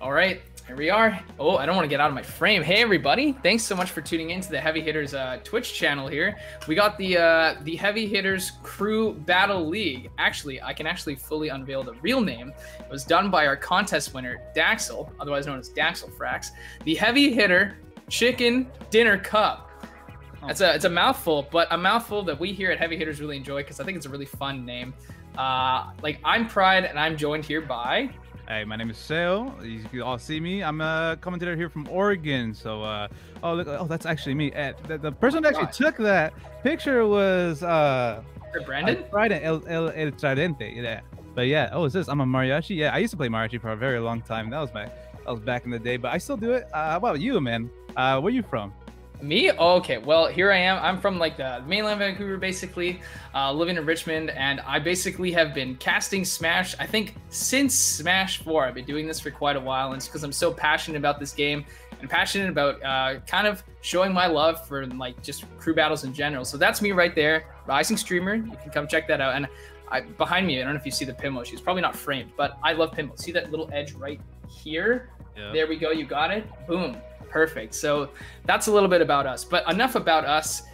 All right, here we are. Oh, I don't want to get out of my frame. Hey, everybody! Thanks so much for tuning in to the Heavy Hitters Twitch channel here. We got the Heavy Hitters Crew Battle League. Actually, I can actually fully unveil the real name. It was done by our contest winner, Daxel, otherwise known as Daxel Frax. The Heavy Hitter Chicken Dinner Cup. It's a mouthful, but a mouthful that we here at Heavy Hitters really enjoy because I think it's a really fun name. Like, I'm Pride, and I'm joined here by... Hey, my name is Sale. You all see me. I'm a commentator here from Oregon. So, oh look, oh that's actually me. The person that actually took that picture was Brandon. Friday El Tridente. Yeah, but yeah. Oh, is this? I'm a mariachi. Yeah, I used to play mariachi for a very long time. That was back in the day, but I still do it. How about you, man? Where are you from? Me? Oh, okay. Well, here I am. I'm from like the mainland Vancouver, basically, living in Richmond, and I basically have been casting Smash, I think, since Smash 4. I've been doing this for quite a while, and it's because I'm so passionate about this game and passionate about kind of showing my love for like just crew battles in general. So that's me right there, Rising Streamer. You can come check that out. And behind me, I don't know if you see the pinball. She's probably not framed, but I love pinball. See that little edge right here? Yeah. There we go. You got it. Boom. Perfect. So that's a little bit about us, but enough about us.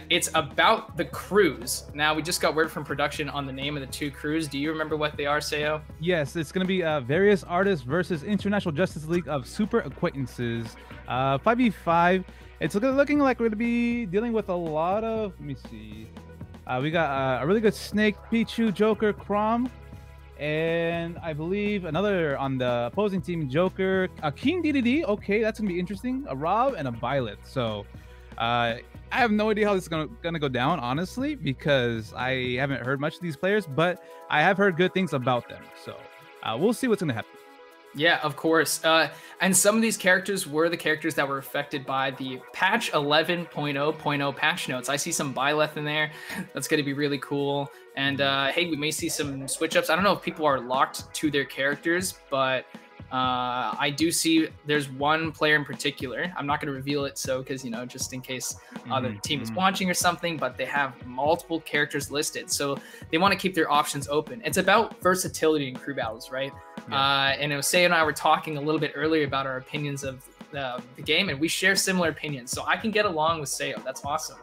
It's about the crews. Now, we just got word from production on the name of the two crews. Do you remember what they are, Seo? Yes, it's going to be various artists versus International Justice League of Super Acquaintances. 5v5. It's looking like we're going to be dealing with a lot of, let me see. We got a really good Snake, Pichu, Joker, Crom. And I believe another on the opposing team, Joker, a King DDD. Okay, that's gonna be interesting. A Rob and a Violet. So I have no idea how this is gonna go down, honestly, because I haven't heard much of these players, but I have heard good things about them. So we'll see what's gonna happen. Yeah, of course. And some of these characters were the characters that were affected by the patch 11.0.0 patch notes. I see some Byleth in there. That's going to be really cool. And hey, we may see some switch ups. I don't know if people are locked to their characters, but I do see there's one player in particular. I'm not going to reveal it, so because, you know, just in case the team is watching or something, but they have multiple characters listed. So they want to keep their options open. It's about versatility in crew battles, right? Yeah. And Osei and I were talking a little bit earlier about our opinions of the game, and we share similar opinions. So I can get along with Seo. That's awesome.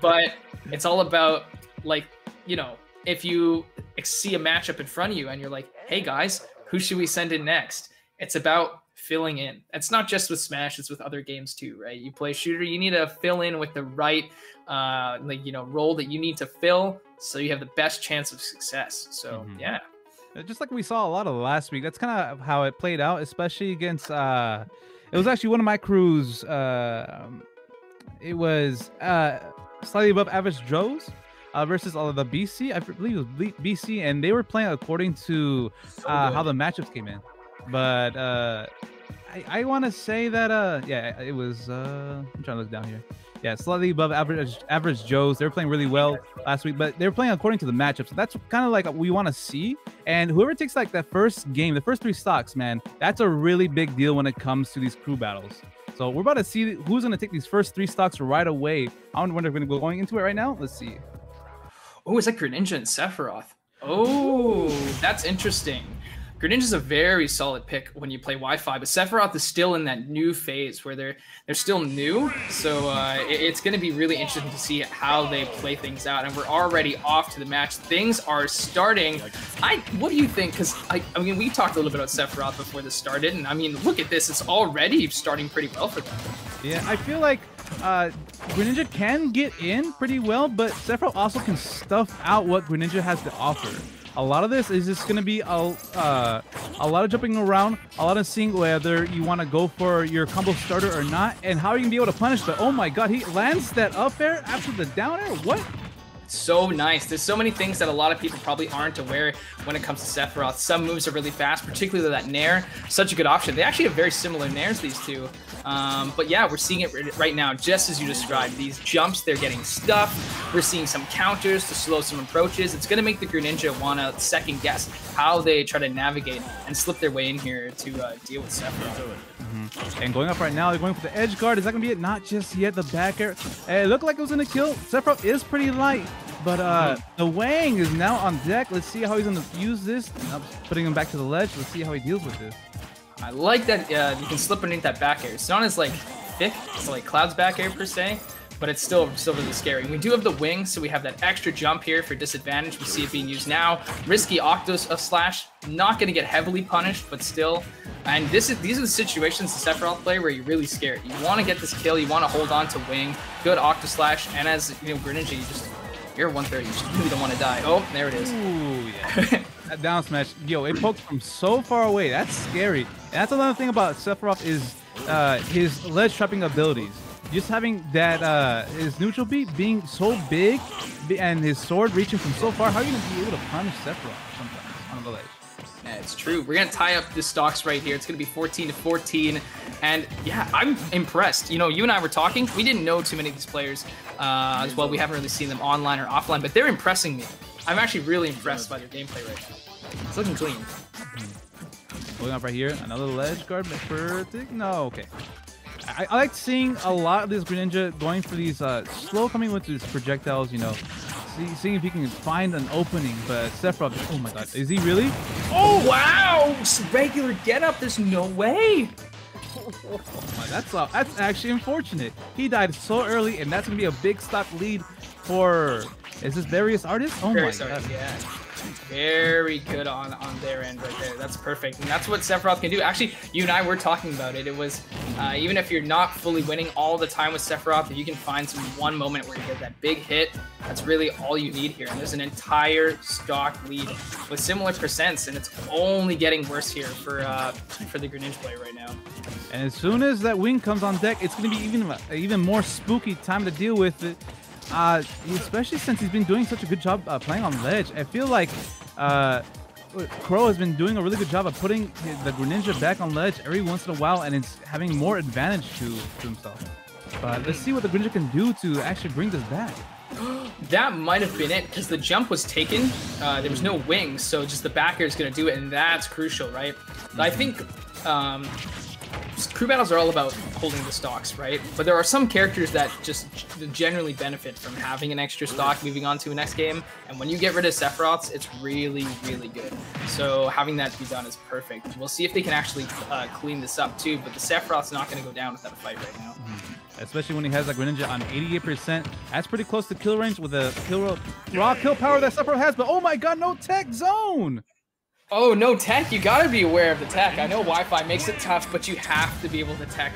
But it's all about, like, you know, if you see a matchup in front of you and you're like, hey, guys, who should we send in next? It's about filling in. It's not just with Smash, it's with other games too, right? You play shooter, you need to fill in with the right like, you know, role that you need to fill so you have the best chance of success. So yeah. Just like we saw a lot of last week, that's kind of how it played out, especially against it was actually one of my crews. It was slightly above average Joes versus all of the BC. I believe it was BC, and they were playing according to how the matchups came in. But I want to say that yeah, it was I'm trying to look down here. Yeah, slightly above average Joes. They were playing really well last week, but they were playing according to the matchup. So that's kind of like what we want to see. And whoever takes like that first game, the first 3 stocks, man, that's a really big deal when it comes to these crew battles. So we're about to see who's going to take these first 3 stocks right away. I wonder if we're going to go going into it right now. Let's see. Oh, it's like Greninja and Sephiroth. Oh, that's interesting. Greninja's a very solid pick when you play Wi-Fi, but Sephiroth is still in that new phase where they're still new. So it's going to be really interesting to see how they play things out. And we're already off to the match. Things are starting. What do you think? Because I mean, we talked a little bit about Sephiroth before this started, and I mean, look at this. It's already starting pretty well for them. Yeah, I feel like Greninja can get in pretty well, but Sephiroth also can stuff out what Greninja has to offer. A lot of this is just going to be a lot of jumping around, a lot of seeing whether you want to go for your combo starter or not, and how you can be able to punish the, oh my god, he lands that up air after the down air? What? So nice. There's so many things that a lot of people probably aren't aware when it comes to Sephiroth. Some moves are really fast, particularly that Nair. Such a good option. They actually have very similar Nairs, these two. But yeah, we're seeing it right now, just as you described. These jumps, they're getting stuffed. We're seeing some counters to slow some approaches. It's going to make the Greninja want to second guess how they try to navigate and slip their way in here to deal with Sephiroth. And going up right now, they're going for the edge guard. Is that going to be it? Not just yet. The back air. It looked like it was going to kill. Sephiroth is pretty light. But the Wang is now on deck. Let's see how he's going to use this. Putting him back to the ledge. Let's see how he deals with this. I like that you can slip underneath that back air. It's not as like thick, it's like Cloud's back air per se, but it's still really scary. We do have the wing, so we have that extra jump here for disadvantage. We see it being used now. Risky Octos slash, not going to get heavily punished, but still. And these are the situations the Sephiroth play where you're really scared. You want to get this kill, you want to hold on to wing, good Octo slash, and as you know, Greninja, you're 130. You just really don't want to die. Oh, there it is. Ooh, yeah. That down smash, yo, it poked from so far away. That's scary. And that's another thing about Sephiroth is his ledge trapping abilities. Just having that his neutral beat being so big and his sword reaching from so far, how are you gonna be able to punish Sephiroth sometimes on the ledge? Yeah, it's true. We're gonna tie up the stocks right here. It's gonna be 14-14, and yeah, I'm impressed. You know, you and I were talking. We didn't know too many of these players as well. We haven't really seen them online or offline, but they're impressing me. I'm actually really impressed by their gameplay right now. It's looking clean. Going up right here, another ledge guard. No, okay. I like seeing a lot of this Greninja going for these slow coming with these projectiles, you know, seeing if he can find an opening. But Sephiroth, oh my god, is he really? Oh wow, regular get up, there's no way. That's actually unfortunate. He died so early, and that's gonna be a big stock lead for, is this various artists? Oh Various my god. artists, yeah. Very good on their end right there. That's perfect. And that's what Sephiroth can do. Actually, you and I were talking about it. It was, even if you're not fully winning all the time with Sephiroth, if you can find some one moment where you get that big hit, that's really all you need here. And there's an entire stock lead with similar percents, and it's only getting worse here for the Greninja player right now. And as soon as that wing comes on deck, it's going to be even more spooky time to deal with it. Especially since he's been doing such a good job playing on ledge. I feel like Crow has been doing a really good job of putting the Greninja back on ledge every once in a while, and it's having more advantage to himself. But let's see what the Greninja can do to actually bring this back. That might have been it, because the jump was taken. There was no wings, so just the back air is going to do it, and that's crucial, right? I think crew battles are all about holding the stocks, right? But there are some characters that just generally benefit from having an extra stock moving on to a next game. And when you get rid of Sephiroths, it's really, really good. So having that be done is perfect. We'll see if they can actually clean this up too, but the Sephiroth's not going to go down without a fight right now. Especially when he has like Greninja on 88%. That's pretty close to kill range with the raw kill power that Sephiroth has, but oh my god, no tech zone! Oh, no tech. You gotta be aware of the tech. I know Wi-Fi makes it tough, but you have to be able to tech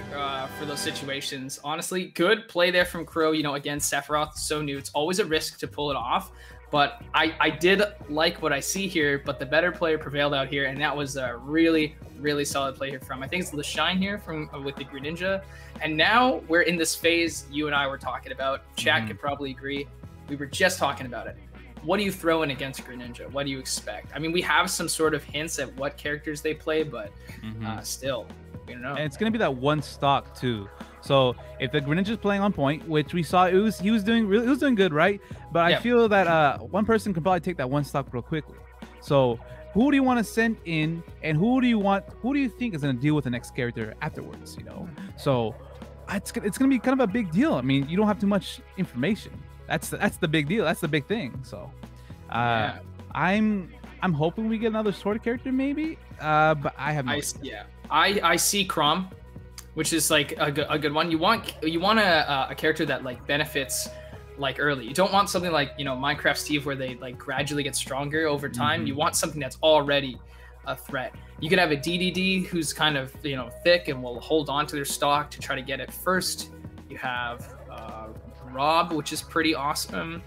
for those situations. Honestly, good play there from Crow. You know, again, Sephiroth, so new. It's always a risk to pull it off. But I did like what I see here, but the better player prevailed out here, and that was a really, really solid play here from, I think it's LeShine here from with the Greninja. And now we're in this phase you and I were talking about. Chat could probably agree. We were just talking about it. What do you throw in against Greninja? What do you expect? I mean, we have some sort of hints at what characters they play, but still, we don't know. And it's going to be that one stock too. So if the Greninja's playing on point, which we saw, he was doing good, right? But I feel that one person can probably take that one stock real quickly. So who do you want to send in, and who do you think is going to deal with the next character afterwards? You know, so it's going to be kind of a big deal. I mean, you don't have too much information. That's the big deal. That's the big thing. So, I'm hoping we get another sword character, maybe. But I have no idea. I see Chrom, which is like a good one. You want a character that like benefits like early. You don't want something like, you know, Minecraft Steve where they like gradually get stronger over time. You want something that's already a threat. You could have a DDD who's kind of, you know, thick and will hold on to their stock to try to get it first. You have Rob, which is pretty awesome.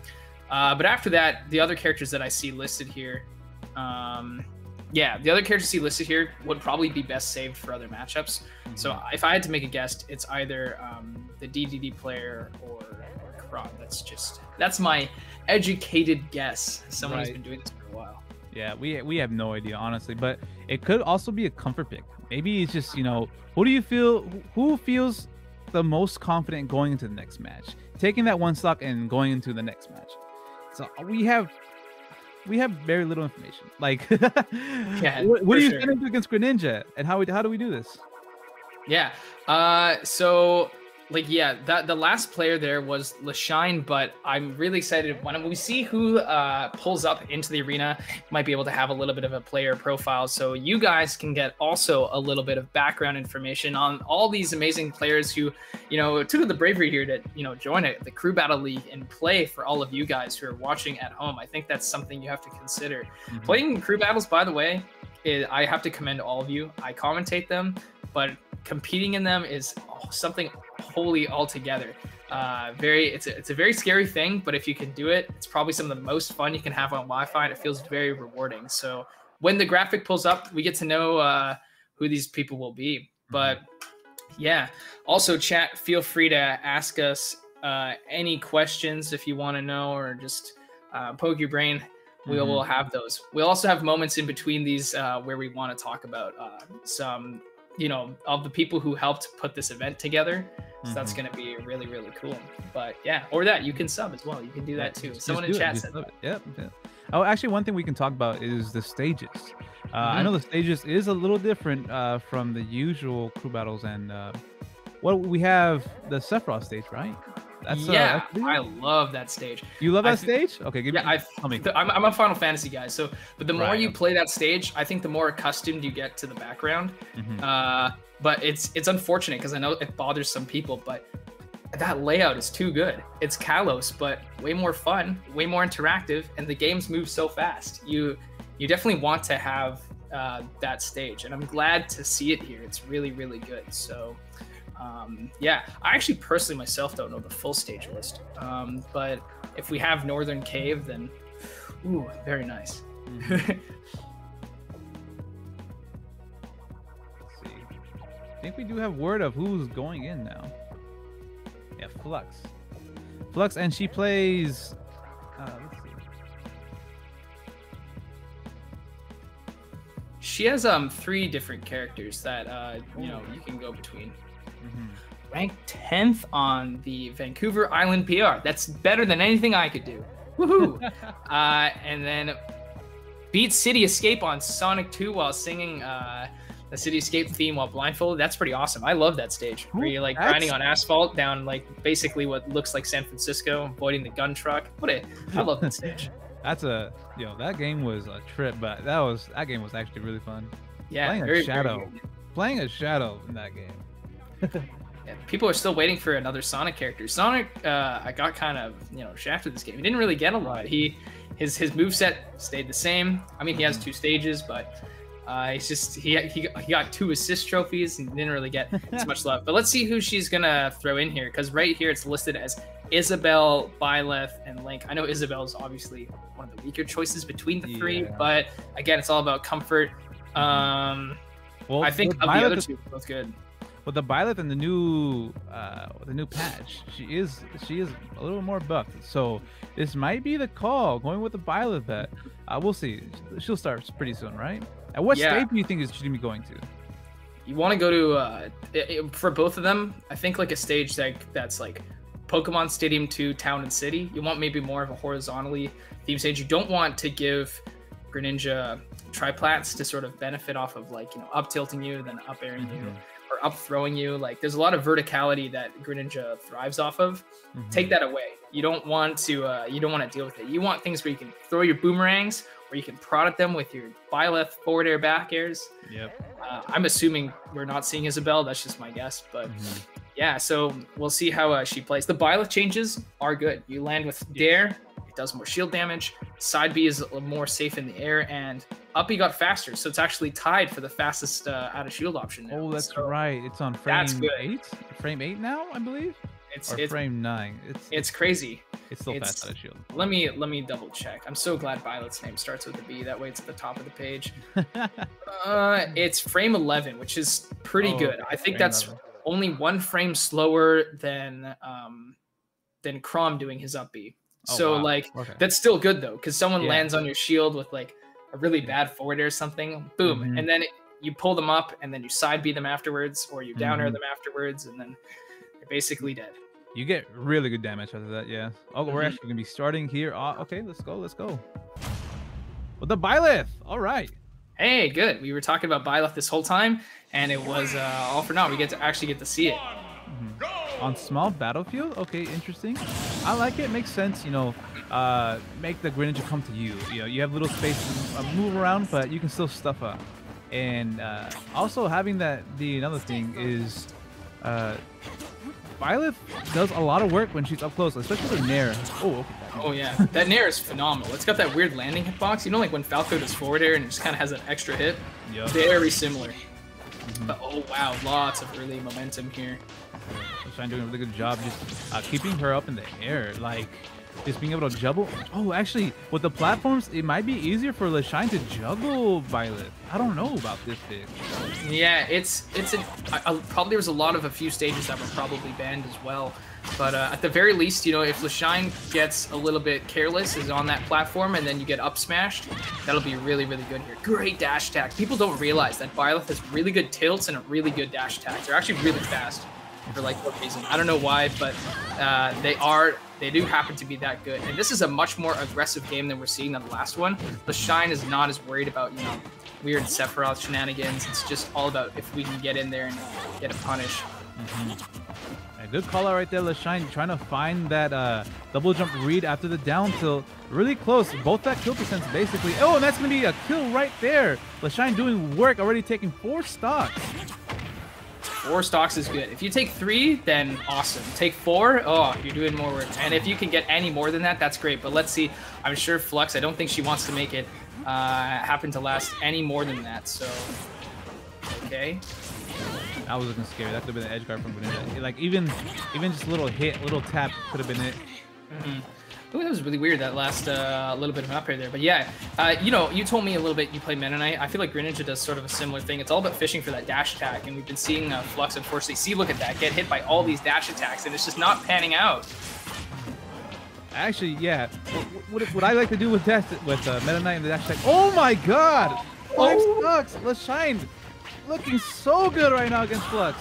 But after that, the other characters that I see listed here, the other characters I see listed here would probably be best saved for other matchups. So if I had to make a guess, it's either the DDD player or Chrom. That's my educated guess. Someone who's been doing this for a while. Yeah, we have no idea, honestly, but it could also be a comfort pick. Maybe it's just, you know, who feels the most confident going into the next match, taking that one stock and going into the next match. So we have very little information. Like, what are you going to do against Greninja, and how do we do this? Yeah. So like, yeah, that the last player there was Lashine, but I'm really excited when we see who pulls up into the arena. Might be able to have a little bit of a player profile, so you guys can get also a little bit of background information on all these amazing players who, you know, took the bravery here to, you know, join the Crew Battle League and play for all of you guys who are watching at home. I think that's something you have to consider. Playing crew battles, by the way, I have to commend all of you. I commentate them, but competing in them is something wholly altogether. It's a very scary thing, but if you can do it, it's probably some of the most fun you can have on Wi-Fi, and it feels very rewarding. So when the graphic pulls up, we get to know who these people will be. But yeah, also chat, feel free to ask us any questions if you want to know, or just poke your brain. We will have those. We'll also have moments in between these where we want to talk about some, you know, of the people who helped put this event together. So that's going to be really, really cool. But yeah, or that you can sub as well. You can do that too. Someone in chat said that. Yep. Oh, actually, one thing we can talk about is the stages. I know the stages is a little different from the usual crew battles, and well, we have the Sephiroth stage, right? That's I love that stage. You love that stage? Okay, tell me. I'm a Final Fantasy guy, so but the more you play that stage, I think the more accustomed you get to the background. But it's unfortunate because I know it bothers some people, but that layout is too good. It's Kalos, but way more fun, way more interactive, and the games move so fast. You definitely want to have that stage, and I'm glad to see it here. It's really, really good. So. Yeah, I actually personally myself don't know the full stage list, but if we have Northern Cave, then ooh, very nice. Let's see. I think we do have word of who's going in now. Yeah, Flux, and she plays. Let's see. She has 3 different characters that you know, you can go between. Ranked 10th on the Vancouver Island PR. That's better than anything I could do. Woohoo! And then beat City Escape on Sonic 2 while singing the City Escape theme while blindfolded. That's pretty awesome. I love that stage. Where you're like grinding on asphalt down like basically what looks like San Francisco, avoiding the gun truck. I love that stage. That's that game was a trip, but that game was actually really fun. Yeah, playing a shadow in that game. Yeah, people are still waiting for another Sonic character. Sonic, I got kind of, you know, shafted this game. He didn't really get a lot. His moveset stayed the same. I mean, he has 2 stages, but it's just he got 2 assist trophies and didn't really get as much love. But let's see who she's gonna throw in here, because right here it's listed as Isabelle, Byleth, and Link. I know Isabelle is obviously one of the weaker choices between the 3, but again, it's all about comfort. Well, I think of the other 2 are both good. With the Byleth and the new patch, she is a little more buffed. So this might be the call, going with the Byleth bet. We'll see. She'll start pretty soon, right? At what stage do you think is she gonna be going to? You want to go to for both of them. I think like a stage that's like Pokemon Stadium 2, Town and City. You want maybe more of a horizontally themed stage. You don't want to give Greninja triplats to sort of benefit off of, like, you know, up tilting you, then up airing you, or up throwing you. Like, there's a lot of verticality that Greninja thrives off of. Take that away. You don't want to deal with it. You want things where you can throw your boomerangs, or you can prod at them with your Byleth forward air, back airs. I'm assuming we're not seeing Isabelle. That's just my guess, but yeah. So we'll see how she plays. The Byleth changes are good. You land with Dare, it does more shield damage. Side B is a little more safe in the air, and up B got faster, so it's actually tied for the fastest out of shield option now. Oh, that's right. It's on frame 8. Frame 8 now, I believe. It's frame 9. It's crazy. It's still fast out of shield. Let me double check. I'm so glad Violet's name starts with a B. That way it's at the top of the page. It's frame 11, which is pretty good. I think that's 11. Only 1 frame slower than Chrom doing his up B. So that's still good though, because someone lands on your shield with like a really bad forward air or something, boom, and then you pull them up, and then you side B them afterwards, or you down air them afterwards, and then you're basically dead. You get really good damage after that, yeah. Oh, we're actually gonna be starting here. Okay, let's go. With the Byleth, all right. Hey, good. We were talking about Byleth this whole time, and it was all for naught. We actually get to see it. On small battlefield? Okay, interesting. I like it. Makes sense, you know, make the Greninja come to you. You know, you have little space to move around, but you can still stuff up. And also having another thing is uh, Violet does a lot of work when she's up close, especially with Nair. Oh, okay. Oh yeah, that Nair is phenomenal. It's got that weird landing hitbox. You know, like when Falco does forward air and it just kind of has an extra hit? Yep. Very similar. But oh wow, lots of early momentum here. Lashine doing a really good job just keeping her up in the air, like just being able to juggle. Oh, actually, with the platforms, it might be easier for Lashine to juggle Violet. I don't know about this pick. Yeah, probably there was a few stages that were probably banned as well. But at the very least, you know, if Lashine gets a little bit careless, is on that platform, and then you get up smashed, that'll be really, really good here. Great dash attack. People don't realize that Byleth has really good tilts and a really good dash attack. They're actually really fast for like what reason. I don't know why, but they do happen to be that good. And this is a much more aggressive game than we're seeing than the last one. Lashine is not as worried about, you know, weird Sephiroth shenanigans. It's just all about if we can get in there and get a punish. A good call out right there, Lashine, trying to find that double jump read after the down tilt. Really close. Both that kill percents basically. Oh, and that's going to be a kill right there. Lashine doing work, already taking 4 stocks. 4 stocks is good. If you take 3, then awesome. Take 4, oh, you're doing more work. And if you can get any more than that, that's great. But let's see. I'm sure Flux, I don't think she wants to make it happen to last any more than that. So, okay. That was looking scary. That could have been the edge guard from Greninja. Like even just a little hit, little tap could have been it. Ooh, that was really weird, that last little bit of an up air there. But yeah, you know, you told me a little bit you play Meta Knight. I feel like Greninja does sort of a similar thing. It's all about fishing for that dash attack, and we've been seeing Flux, unfortunately, see, look at that, get hit by all these dash attacks, and it's just not panning out. Actually, yeah. What I like to do with Meta Knight and the dash attack. Oh my god! 5 stocks! Lashine looking so good right now against Flux.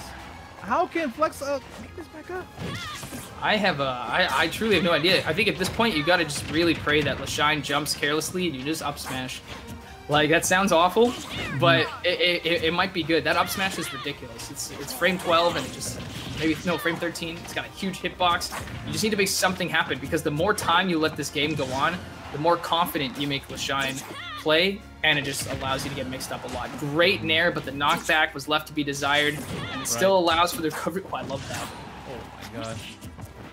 How can Flux pick this back up? I truly have no idea. I think at this point, you got to just really pray that Lashine jumps carelessly and you just up smash. Like, that sounds awful, but it might be good. That up smash is ridiculous. It's frame 12 and it just, frame 13. It's got a huge hitbox. You just need to make something happen, because the more time you let this game go on, the more confident you make Lashine play, and it just allows you to get mixed up a lot. Great Nair, but the knockback was left to be desired, and it still allows for the recovery. Oh, I love that. Oh my gosh.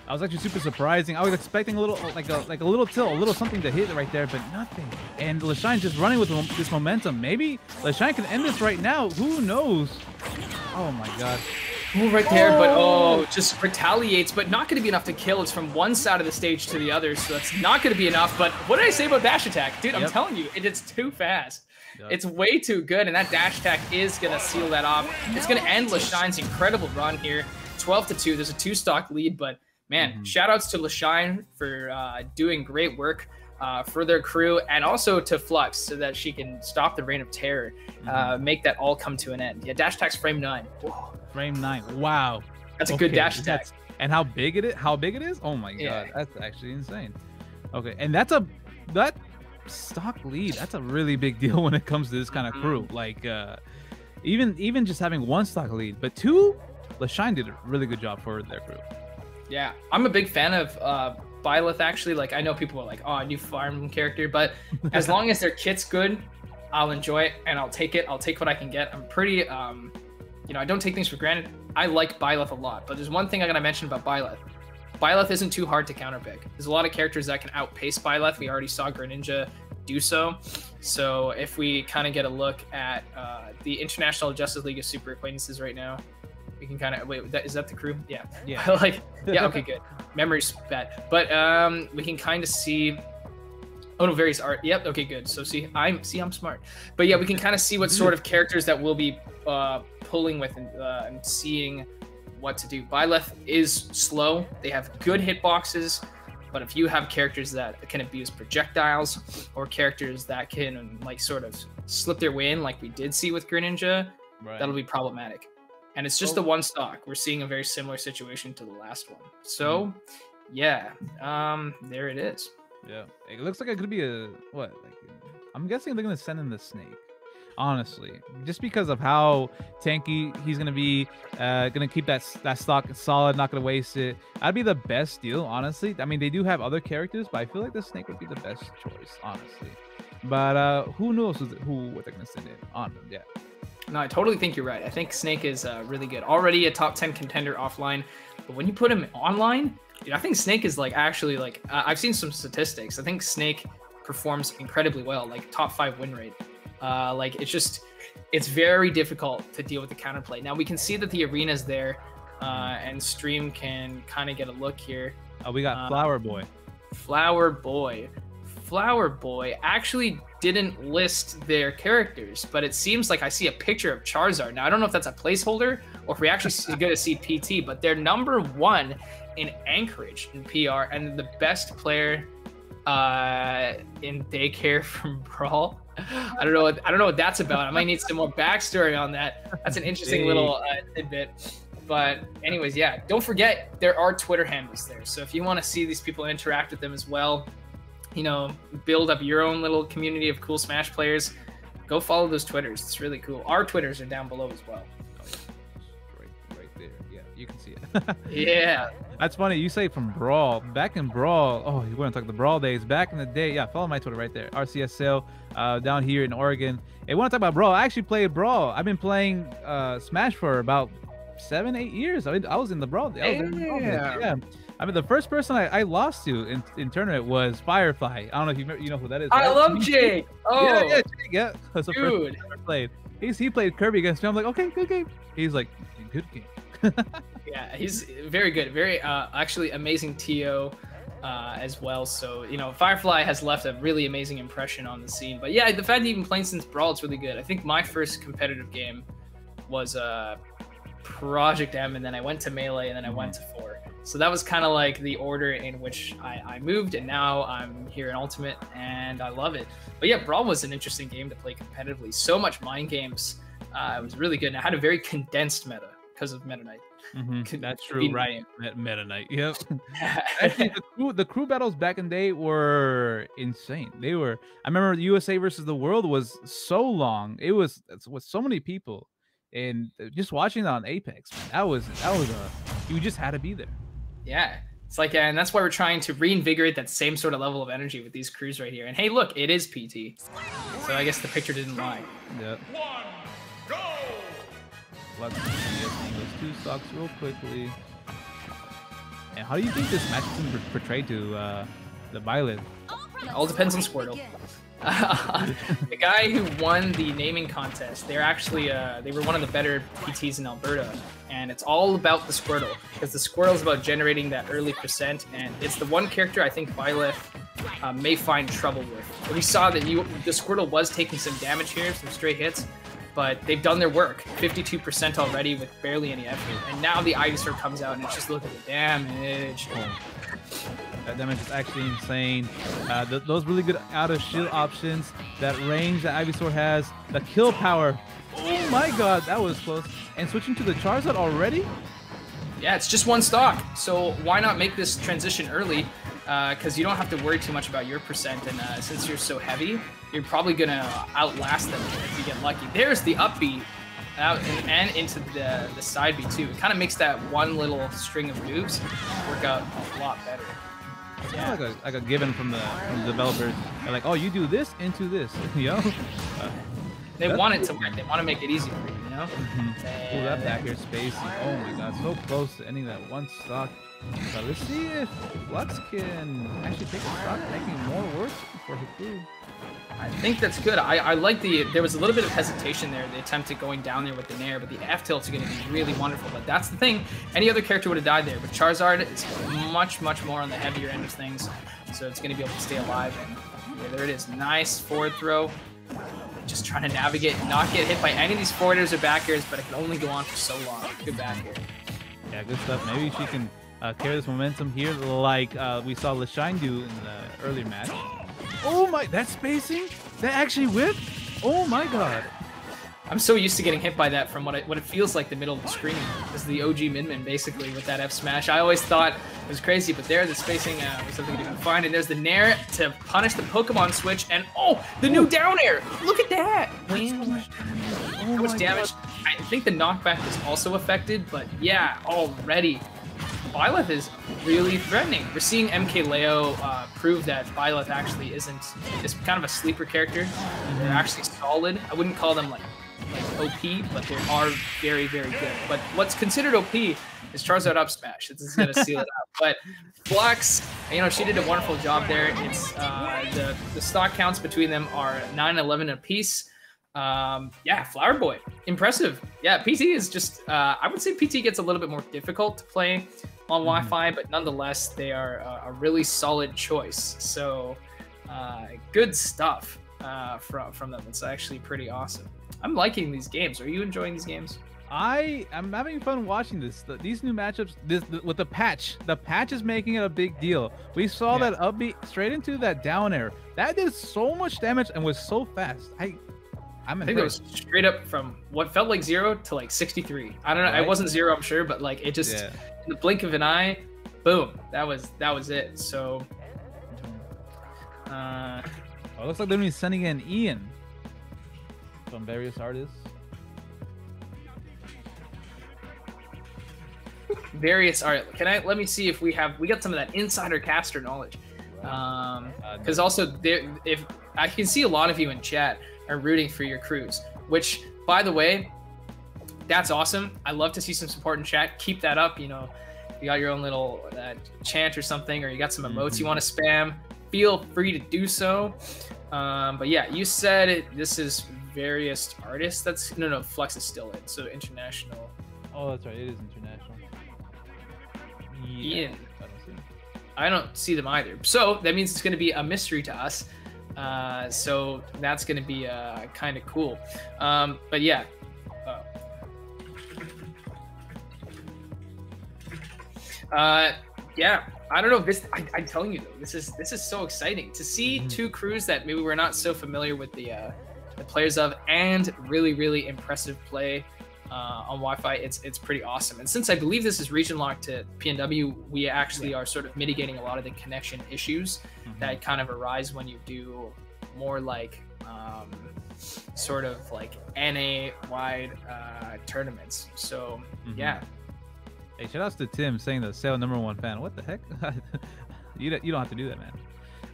That was actually super surprising. I was expecting a little, like a little tilt, a little something to hit right there, but nothing. And Lashine just running with this momentum. Maybe Lashine can end this right now. Who knows? Oh my god. Ooh, right there, but just retaliates, but not going to be enough to kill. It's from one side of the stage to the other, so that's not going to be enough. But what did I say about dash attack? Dude, I'm telling you, it's too fast. It's way too good, and that dash attack is going to seal that off. It's going to end Lashine's incredible run here. 12-2, there's a 2-stock lead, but man, shout-outs to Lashine for doing great work for their crew, and also to Flux so that she can stop the reign of terror, make that all come to an end. Yeah, dash attack's frame 9. Whoa. Frame 9. Wow. That's a good dash attack. And how big it is? How big it is? Oh my god, that's actually insane. Okay, and that stock lead. That's a really big deal when it comes to this kind of crew. Like even just having 1 stock lead, but 2, Lashine did a really good job for their crew. Yeah, I'm a big fan of Byleth, actually. Like, I know people are like, oh, a new farm character, but as long as their kit's good, I'll enjoy it and I'll take it. I'll take what I can get. I'm pretty you know, I don't take things for granted. I like Byleth a lot, but there's one thing I gotta mention about Byleth. Byleth isn't too hard to counterpick. There's a lot of characters that can outpace Byleth. We already saw Greninja do so. So if we kind of get a look at the International Justice League of Super Acquaintances right now, we can kind of wait. Is that the crew? Yeah. Like, yeah. Okay, good. Memory's bad, but we can kind of see. Oh no, various art. Yep. Okay, good. So I'm smart. But yeah, we can kind of see what sort of characters that we'll be pulling with and seeing what to do. Byleth is slow. They have good hitboxes, but if you have characters that can abuse projectiles or characters that can like sort of slip their way in, like we did see with Greninja, that'll be problematic. And it's just the 1 stock. We're seeing a very similar situation to the last one. So, yeah, there it is. Yeah, it looks like it could be a what? Like, I'm guessing they're gonna send in the snake. honestly, just because of how tanky he's gonna be. Gonna keep that stock solid, not gonna waste it. That'd be the best deal, honestly. I mean, they do have other characters, but I feel like the Snake would be the best choice, honestly. But who knows what they're gonna send in on them? Yeah. No, I totally think you're right. I think Snake is really good. Already a top 10 contender offline, but when you put him online, dude, I think Snake is like actually like I've seen some statistics. I think Snake performs incredibly well, like top 5 win rate. Like it's very difficult to deal with the counterplay. Now we can see that the arena's there, and Stream can kind of get a look here. Oh, we got Flower Boy. Flower Boy actually didn't list their characters, but it seems like I see a picture of Charizard. Now, I don't know if that's a placeholder or if we actually get to see PT, but they're #1 in Anchorage in PR and the best player in daycare from Brawl. I don't know what that's about. I might need some more backstory on that. That's an interesting little tidbit. But anyways, yeah, don't forget there are Twitter handles there. So if you want to see these people interact with them as well, you know, build up your own little community of cool Smash players, go follow those Twitters. It's really cool. Our Twitters are down below as well. Right there. Yeah, you can see it. Yeah. That's funny. You say from Brawl. Back in Brawl, oh, you want to talk the Brawl days. Back in the day, yeah, follow my Twitter right there. RCSL down here in Oregon. Hey, want to talk about Brawl? I actually played Brawl. I've been playing Smash for about 7-8 years. I was in the Brawl. Yeah. I mean, the first person I lost to in tournament was Firefly. I don't know if you know who that is. Right? I love Jake. Oh, Jake, yeah. That's the dude. first I ever played. He played Kirby against me. I'm like, okay, good game. He's like, good game. Yeah, he's very good. Very actually amazing TO as well. So, you know, Firefly has left a really amazing impression on the scene. But yeah, the fact that you've been playing since Brawl, it's really good. I think my first competitive game was Project M, and then I went to Melee, and then I went to 4. So that was kind of like the order in which I moved, and now I'm here in Ultimate, and I love it. But yeah, Brawl was an interesting game to play competitively. So much mind games. It was really good, and I had a very condensed meta because of Meta Knight. That's true, right? Meta Knight, yep. Actually, the crew battles back in the day were insane. They were. I remember the USA versus the World was so long. It was with so many people, and just watching that on Apex, that was you just had to be there. Yeah, it's like, and that's why we're trying to reinvigorate that same sort of level of energy with these crews right here. And hey, look, it is PT. So I guess the picture didn't lie. Yep. Let's see those 2 stocks real quickly. And how do you think this match is going to be portrayed to the Violet? It all depends on Squirtle. The guy who won the naming contest, they're actually they were one of the better PTs in Alberta, and it's all about the Squirtle, because the Squirtle is about generating that early percent, and it's the one character I think Violet may find trouble with. We saw that the Squirtle was taking some damage here, some stray hits, but they've done their work, 52% already with barely any effort, and now the Ivysaur comes out, and it's just look at the damage. That damage is actually insane. Those really good out of shield options, that range that Ivysaur has, the kill power. Oh my god, that was close. And switching to the Charizard already? Yeah, it's just 1 stock, so why not make this transition early? Because you don't have to worry too much about your percent, and since you're so heavy, you're probably gonna outlast them if you get lucky. There's the up B out and into the side B too. It kind of makes that one little string of moves work out a lot better. It's kind of like a given from the developers. They're like, oh, you do this into this, you know? They want it to work. They want to make it easy for you, you know? Oh, that back here spacing. Oh my god, so close to ending that 1 stock. But let's see if Lux can actually take a stock, making more work for her crew. I think that's good. I like there was a little bit of hesitation there, the attempt at going down there with the Nair, but the F tilts are going to be really wonderful. But that's the thing. Any other character would have died there, but Charizard is much, much more on the heavier end of things, so it's going to be able to stay alive. And yeah, there it is. Nice forward throw. Just trying to navigate, not get hit by any of these forwarders or backers, but it can only go on for so long. Good back here. Yeah, good stuff. Maybe she can carry this momentum here like we saw LeShine do in the earlier match. Oh my, that spacing? That actually whipped? Oh my god. I'm so used to getting hit by that from what it feels like the middle of the screen. This is the OG Min basically with that F smash. I always thought it was crazy, but there the spacing was something to be fine. And there's the Nair to punish the Pokemon switch, and oh, the new down air. Look at that. Wing. Oh How much my damage? I think the knockback is also affected, but yeah, already. Byleth is really threatening. We're seeing MKLeo prove that Byleth actually is kind of a sleeper character. They're actually solid. I wouldn't call them like OP, but they are very, very good. But what's considered OP is Charizard up smash. This is gonna seal it up. But Flux, you know, she did a wonderful job there. It's the stock counts between them are 9-11 apiece. Yeah, Flower Boy, impressive. Yeah, PT is just I would say PT gets a little bit more difficult to play on Wi-Fi, but nonetheless they are a really solid choice. So good stuff from them. It's actually pretty awesome. I'm liking these games. Are you enjoying these games? I'm having fun watching these new matchups. With the patch. The patch is making it a big deal. We saw that upbeat straight into that down air. That did so much damage and was so fast. I think it was straight up from what felt like 0 to like 63. I don't know. Right? It wasn't 0, I'm sure, but like it just in the blink of an eye, boom. That was it. So it looks like they're gonna be sending in Ian from various artists. Various art. Let me see if we got some of that insider caster knowledge. Because also if I can see a lot of you in chat are rooting for your crews, which by the way, that's awesome. I love to see some support in chat. Keep that up. You know, you got your own little chant or something, or you got some emotes you want to spam, feel free to do so. But yeah, you said this is various artists. That's no, Flux is still in, so international. Oh, that's right, it is international. Ian. I don't see them either. So that means it's going to be a mystery to us. So that's going to be kind of cool. But yeah. Yeah, I don't know. I'm telling you though, this is so exciting to see two crews that maybe we're not so familiar with the players of, and really, really impressive play. On Wi-Fi, it's pretty awesome. And since I believe this is region locked to PNW, we actually are sort of mitigating a lot of the connection issues that kind of arise when you do more like sort of like NA wide tournaments. So yeah. Hey, shout outs to Tim saying the sale #1 fan. What the heck? You don't have to do that, man.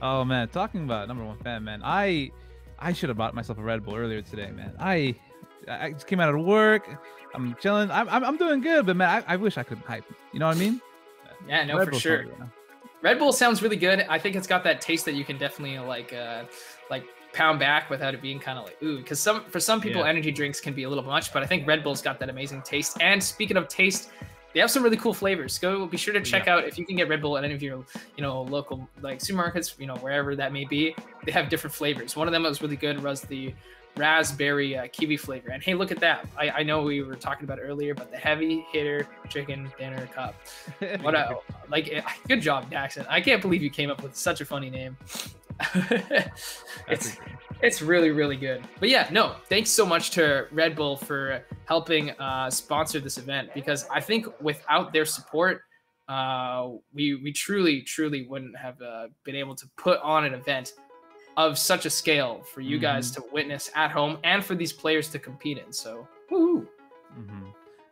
Oh man, talking about #1 fan, man. I should have bought myself a Red Bull earlier today, man. I just came out of work. I'm chilling. I'm doing good, but man, I wish I could hype. You know what I mean? Yeah, no, for sure. Red Bull sounds really good. I think it's got that taste that you can definitely like pound back without it being kind of like ooh. Because for some people, energy drinks can be a little much, but I think Red Bull's got that amazing taste. And speaking of taste, they have some really cool flavors. Be sure to check out if you can get Red Bull at any of your local like supermarkets, wherever that may be. They have different flavors. One of them that was really good was the raspberry kiwi flavor. And hey, look at that. I know we were talking about it earlier, but the heavy hitter chicken dinner cup. What a good job, Daxon. I can't believe you came up with such a funny name. It's really, really good. But yeah, no, thanks so much to Red Bull for helping sponsor this event, because I think without their support, we truly wouldn't have been able to put on an event of such a scale for you guys to witness at home and for these players to compete in. So, woo!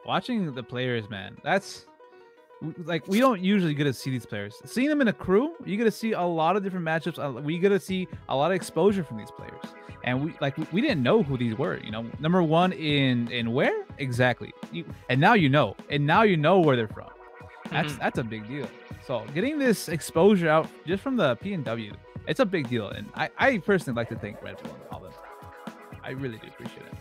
Watching the players, man, that's like we don't usually get to see these players. Seeing them in a crew, you get to see a lot of different matchups. We get to see a lot of exposure from these players, and we didn't know who these were. #1 in where exactly? And now you know where they're from. That's a big deal. So getting this exposure out just from the PNW, it's a big deal, and I personally like to thank Red Bull and all them. I really do appreciate it.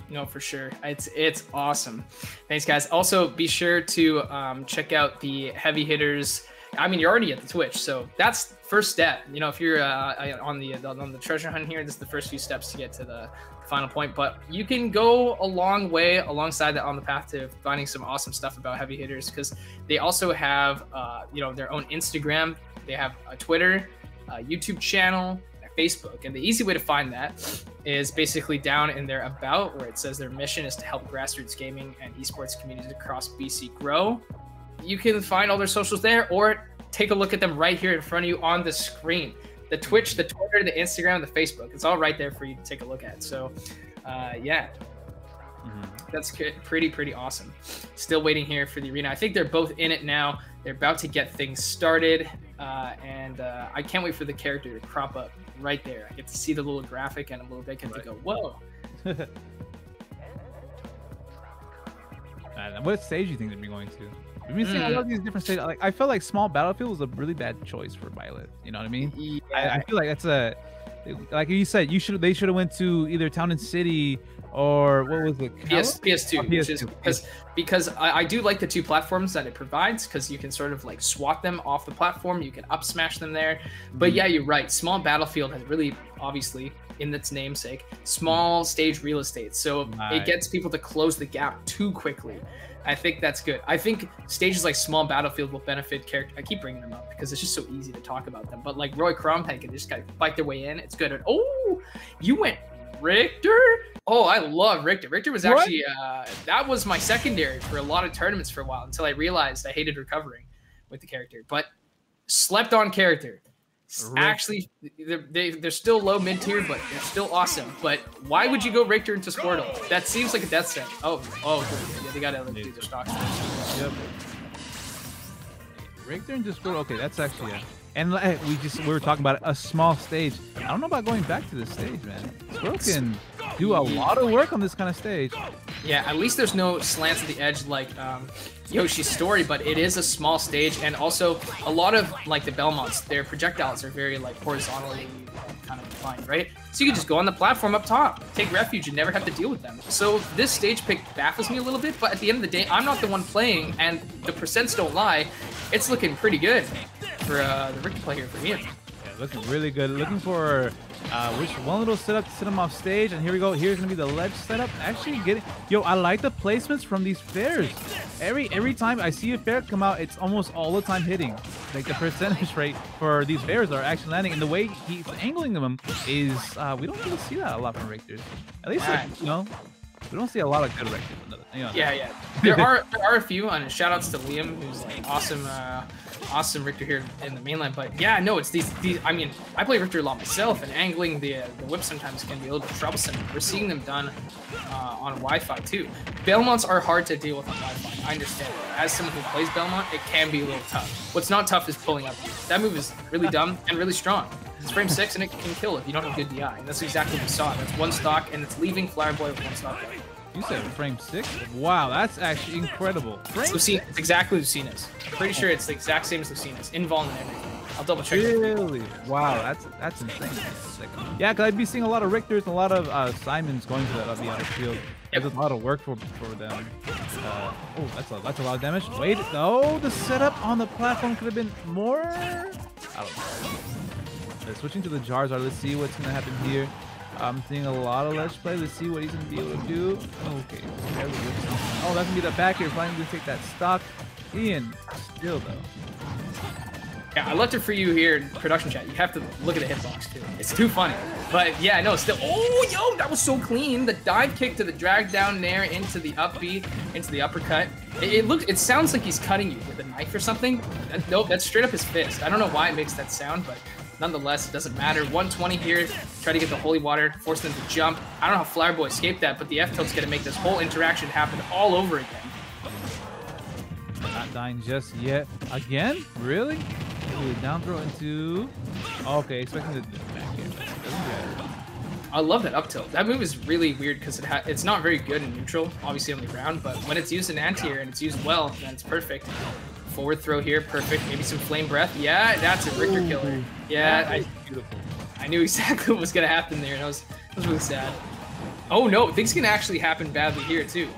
No, for sure. It's awesome. Thanks, guys. Also, be sure to check out the heavy hitters. I mean, you're already at the Twitch, so that's first step. If you're on the treasure hunt here, this is the first few steps to get to the final point. But you can go a long way alongside that on the path to finding some awesome stuff about heavy hitters, because they also have their own Instagram. They have a Twitter, YouTube channel, Facebook, and the easy way to find that is basically down in their about, where it says their mission is to help grassroots gaming and esports communities across BC grow. You can find all their socials there, or take a look at them right here in front of you on the screen. the Twitch, the Twitter, the Instagram, the Facebook. It's all right there for you to take a look at. So, yeah. That's pretty awesome. Still waiting here for the arena. I think they're both in it now. They're about to get things started, and I can't wait for the character to crop up right there. I get to see the little graphic, and a little bit get to go, whoa. What stage do you think they'd be going to? We've been seeing a lot of these different stages. Like, I felt like Small Battlefield was a really bad choice for Violet. You know what I mean? Yeah. I feel like that's like you said, they should have went to either Town and City or what was it? PS2, oh, PS2. Because I do like the two platforms that it provides, because you can sort of like swap them off the platform, you can up smash them there. But yeah, you're right. Small Battlefield has really, obviously, in its namesake, small stage real estate. So it gets people to close the gap too quickly. I think that's good. I think stages like Small Battlefield will benefit character. I keep bringing them up because it's just so easy to talk about them. But like Roy Cromhead can just kind of fight their way in. It's good. Oh, you went Richter? Oh, I love Richter. Richter was actually, that was my secondary for a lot of tournaments for a while until I realized I hated recovering with the character. But slept on character. Actually, they're still low mid tier, but they're still awesome. But why would you go Richter into Squirtle? That seems like a death set. Oh, good. Yeah, they got to do their stocks. Yep. Richter into Squirtle. Okay, that's actually and we were talking about a small stage. I don't know about going back to this stage, man. Squirtle can do a lot of work on this kind of stage. Yeah, at least there's no slants at the edge like Yoshi's Story, but it is a small stage, and also a lot of like the Belmonts, their projectiles are very like horizontally kind of defined, right? So you can just go on the platform up top, take refuge, and never have to deal with them. So this stage pick baffles me a little bit, but at the end of the day, I'm not the one playing, and the percents don't lie. It's looking pretty good for the Richter play here for me. Yeah, looking really good. Looking for one little setup to set him off stage, and here we go. Here's gonna be the ledge setup. Actually, I like the placements from these fares. Every time I see a fare come out, it's almost all the time hitting. Like the percentage rate for these fares are actually landing, and the way he's angling them is we don't really see that a lot from Richters. At least we don't see a lot of good Richters. Yeah. There are a few, and shout outs to Liam, who's like awesome Richter here in the mainland. But yeah, no, it's these. I mean, I play Richter a lot myself, and angling the whip sometimes can be a little bit troublesome. We're seeing them done on Wi-Fi too. Belmonts are hard to deal with on Wi-Fi. I understand. As someone who plays Belmont, it can be a little tough. What's not tough is pulling up. That move is really dumb and really strong. It's frame 6 and it can kill if you don't have good DI. And that's exactly what we saw. That's one stock, and it's leaving Flower Boy with one stock left. You said frame 6? Wow, that's actually incredible. It's exactly Lucina's. Pretty sure it's the exact same as Lucina's. Invuln and everything. I'll double check. Really? Wow, that's insane. Yeah, because I'd be seeing a lot of Richters and a lot of Simons going to that field. Yep. There's a lot of work for them. Oh, that's a lot of damage. Wait, no, the setup on the platform could have been more. I don't know. Switching to the Charizard. Let's see what's gonna happen here. I'm seeing a lot of ledge play. Let's see what he's gonna be able to do. Okay. Oh, that's gonna be the back here. Finally gonna take that stock. Ian, still though. Yeah, I left it for you here in production chat. You have to look at the hitbox too. It's too funny. But yeah, no, still. Oh, yo, that was so clean. The dive kick to the drag down there into the up B, into the uppercut. It sounds like he's cutting you with a knife or something. Nope, that's straight up his fist. I don't know why it makes that sound, but nonetheless, it doesn't matter. 120 here. Try to get the holy water, force them to jump. I don't know how Flower Boy escaped that, but the F tilt's gonna make this whole interaction happen all over again. Not dying just yet. Again? Really? Down throw into. Okay, expecting the back here. I love that up tilt. That move is really weird because it's not very good in neutral, obviously on the ground, but when it's used in anti-air and it's used well, then it's perfect. Forward throw here, perfect. Maybe some flame breath. Yeah, that's a Richter killer. Yeah, I knew exactly what was gonna happen there, and that was really sad. Oh no, things can actually happen badly here too.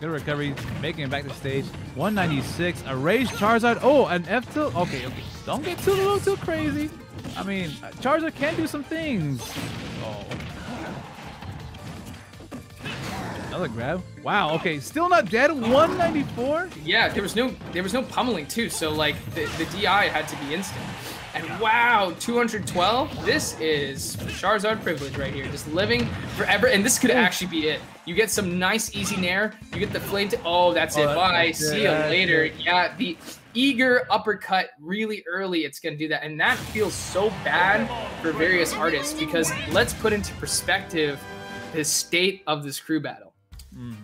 Good recovery, making it back to stage. 196, a raised Charizard. Oh, an F tilt. Okay. Don't get a little too crazy. I mean, Charizard can do some things. Oh. Another grab. Wow. Okay, still not dead. 194. Yeah, there was no pummeling too. So like the DI had to be instant. And wow, 212. This is Charizard privilege right here. Just living forever. And this could actually be it. You get some nice easy nair. You get the flame. Oh, that's it. Bye. See you later. Yeah, eager uppercut really early, it's going to do that. And that feels so bad for various artists because let's put into perspective the state of this crew battle.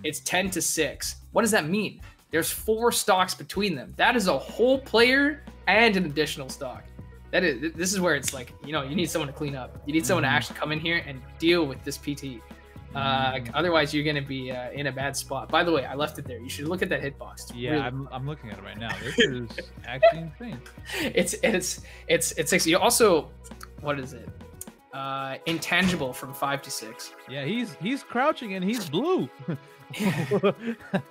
It's 10-6. What does that mean? There's 4 stocks between them. That is a whole player and an additional stock. This is where it's like, you know, you need someone to clean up. You need someone to actually come in here and deal with this PT. Otherwise, you're going to be in a bad spot. By the way, I left it there. You should look at that hitbox. Yeah, really I'm looking at it right now. This is actually insane. It's you also, what is it? Intangible from 5 to 6. Yeah, he's crouching and he's blue.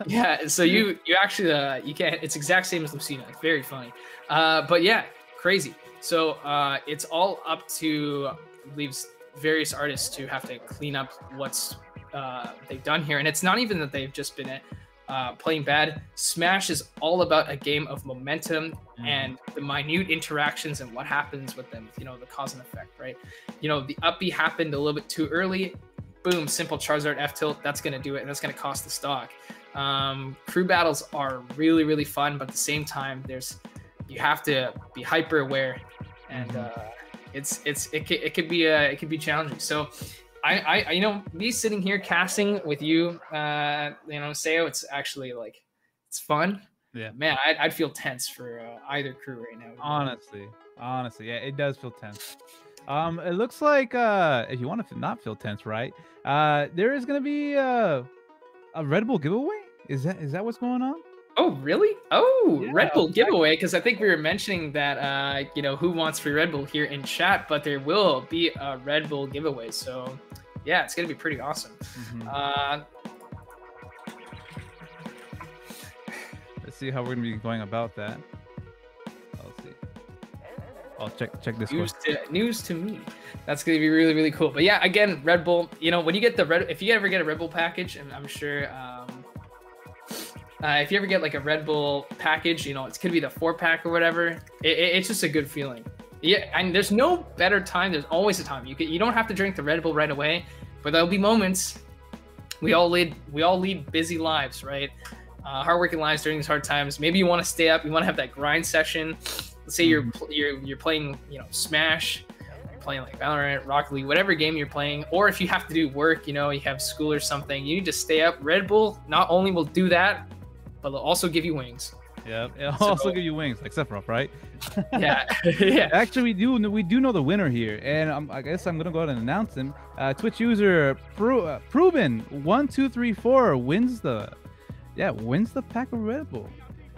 Yeah, so you actually you can't. It's exact same as Lucina. It's very funny. But yeah, crazy. So it's all up to leaves various artists to have to clean up what's they've done here, and it's not even that they've just been playing bad. Smash is all about a game of momentum and the minute interactions and what happens with them. You know, the cause and effect, right? You know, the up B happened a little bit too early. Boom, simple Charizard F tilt. That's gonna do it, and that's gonna cost the stock. Crew battles are really, really fun, but at the same time, you have to be hyper aware, and it could be challenging. So I you know, me sitting here casting with you, you know, Sayo, it's actually like, it's fun. Yeah, man, I'd feel tense for either crew right now. Honestly, yeah, it does feel tense. It looks like if you want to not feel tense, right? There is gonna be a Red Bull giveaway. Is that what's going on? Oh, really? Oh, Yeah, Red Bull giveaway, because I think we were mentioning that, you know, who wants free Red Bull here in chat, but there will be a Red Bull giveaway. So, yeah, it's going to be pretty awesome. Let's see how we're going to be going about that. Let's see. I'll check this news to me. That's going to be really, really cool. But yeah, again, Red Bull, you know, when you get if you ever get a Red Bull package, and I'm sure... if you ever get like a Red Bull package, you know, it's gonna be the 4-pack or whatever. It's just a good feeling. Yeah, and there's no better time. There's always a time. You don't have to drink the Red Bull right away, but there'll be moments. We all lead busy lives, right? Hardworking lives during these hard times. Maybe you want to stay up. You want to have that grind session. Let's say you're playing, you know, Smash, you're playing like Valorant, Rocket League, whatever game you're playing, or if you have to do work, you know, you have school or something, you need to stay up. Red Bull not only will do that, but they'll also give you wings. Yeah, it'll also give you wings, like Sephiroth, right? Yeah, yeah. Actually, we do know the winner here, and I guess I'm gonna go ahead and announce him. Twitch user Proven1234 wins the pack of Red Bull.